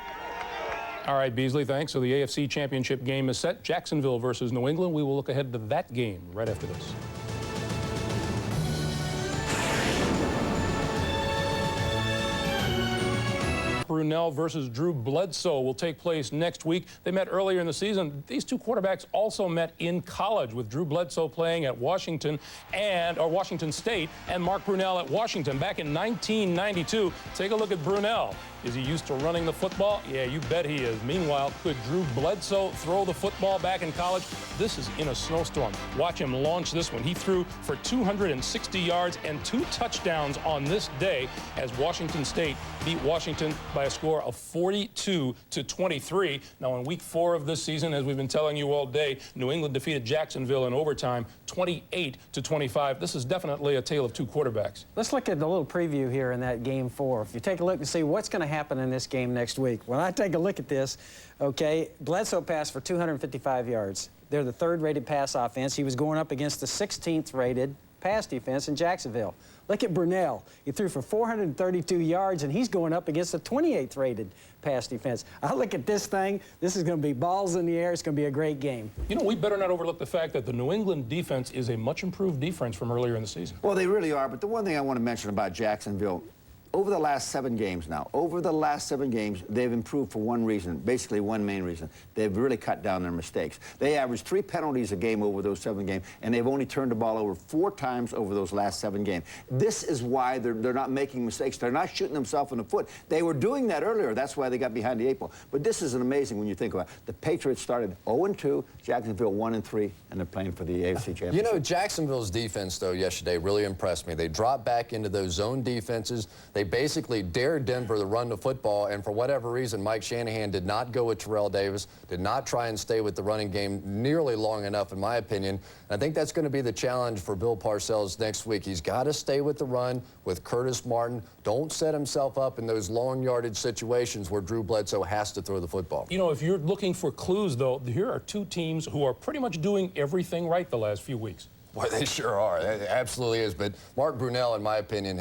Speaker 12: All right, Beasley, thanks. So the AFC Championship game is set. Jacksonville versus New England. We will look ahead to that game right after this. Brunell versus Drew Bledsoe will take place next week. They met earlier in the season. These two quarterbacks also met in college, with Drew Bledsoe playing at Washington State and Mark Brunell at Washington back in 1992. Take a look at Brunell. Is he used to running the football? Yeah, you bet he is. Meanwhile, could Drew Bledsoe throw the football back in college? This is in a snowstorm. Watch him launch this one. He threw for 260 yards and 2 touchdowns on this day as Washington State beat Washington by a score of 42-23. Now, in week 4 of this season, as we've been telling you all day, New England defeated Jacksonville in overtime 28-25. This is definitely a tale of 2 quarterbacks.
Speaker 11: Let's look at the little preview here in that game 4. If you take a look and see what's going to happen in this game next week. When I take a look at this, okay, Bledsoe passed for 255 yards. They're the 3rd rated pass offense. He was going up against the 16th rated pass defense in Jacksonville. Look at Brunell. He threw for 432 yards, and he's going up against the 28th rated pass defense. I look at this thing. This is going to be balls in the air. It's going to be a great game.
Speaker 12: You know, we better not overlook the fact that the New England defense is a much improved defense from earlier in the season.
Speaker 10: Well, they really are, but the one thing I want to mention about Jacksonville, over the last 7 games now, they've improved for one reason, basically one main reason. They've really cut down their mistakes. They averaged 3 penalties a game over those 7 games, and they've only turned the ball over 4 times over those last 7 games. This is why they're not making mistakes. They're not shooting themselves in the foot. They were doing that earlier. That's why they got behind the 8 ball. But this is amazing when you think about it. The Patriots started 0-2, Jacksonville 1-3, and they're playing for the AFC championship.
Speaker 9: You know, Jacksonville's defense, though, yesterday really impressed me. They dropped back into those zone defenses. They basically dared Denver to run the football, and for whatever reason, Mike Shanahan did not go with Terrell Davis, did not try and stay with the running game nearly long enough, in my opinion. And I think that's going to be the challenge for Bill Parcells next week. He's got to stay with the run with Curtis Martin. Don't set himself up in those long yardage situations where Drew Bledsoe has to throw the football.
Speaker 12: You know, if you're looking for clues, though, here are two teams who are pretty much doing everything right the last few weeks.
Speaker 9: Boy, they sure are. It absolutely is. But Mark Brunell, in my opinion,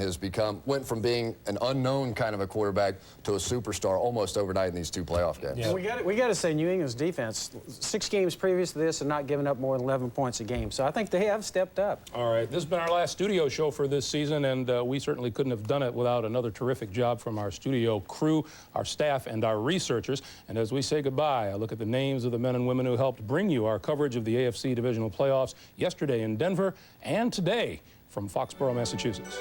Speaker 9: went from being an unknown kind of a quarterback to a superstar almost overnight in these two playoff games.
Speaker 11: Yeah. We got to say New England's defense, 6 games previous to this, and not giving up more than 11 points a game. So I think they have stepped up.
Speaker 12: All right, this has been our last studio show for this season, and we certainly couldn't have done it without another terrific job from our studio crew, our staff, and our researchers. And as we say goodbye, I look at the names of the men and women who helped bring you our coverage of the AFC Divisional Playoffs yesterday in Denver and today from Foxborough, Massachusetts.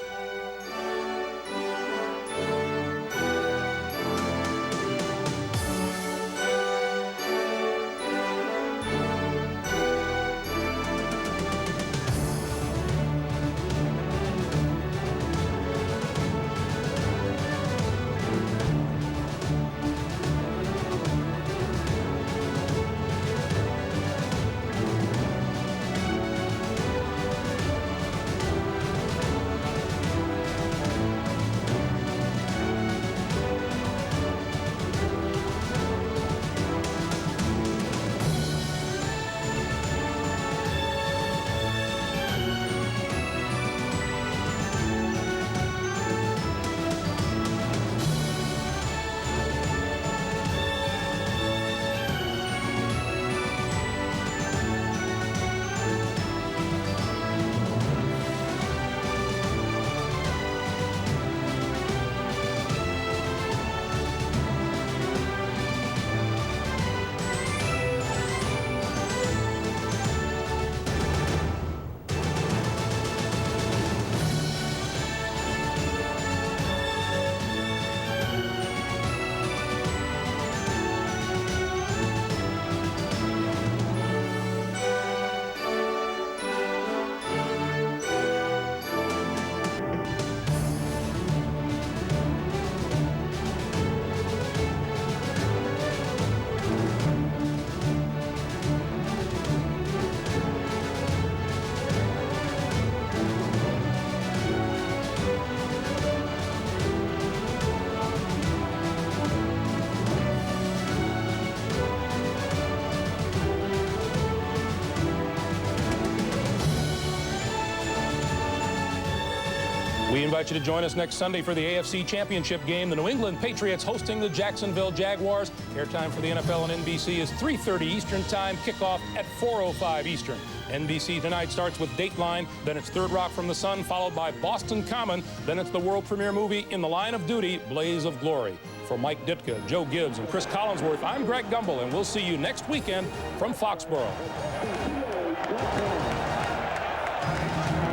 Speaker 12: We invite you to join us next Sunday for the AFC Championship game. The New England Patriots hosting the Jacksonville Jaguars. Airtime for the NFL and NBC is 3:30 Eastern Time. Kickoff at 4:05 Eastern. NBC tonight starts with Dateline, then it's Third Rock from the Sun, followed by Boston Common, then it's the world premiere movie In the Line of Duty, Blaze of Glory. For Mike Ditka, Joe Gibbs, and Chris Collinsworth, I'm Greg Gumbel, and we'll see you next weekend from Foxborough.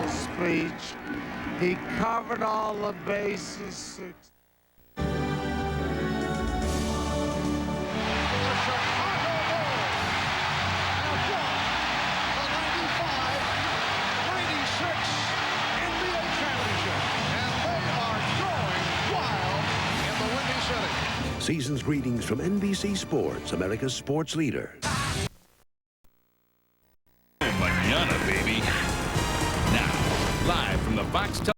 Speaker 20: Speech. He covered all the bases.
Speaker 3: Season's greetings from NBC Sports, America's sports leader.
Speaker 7: Manana, baby. Now, live from the Fox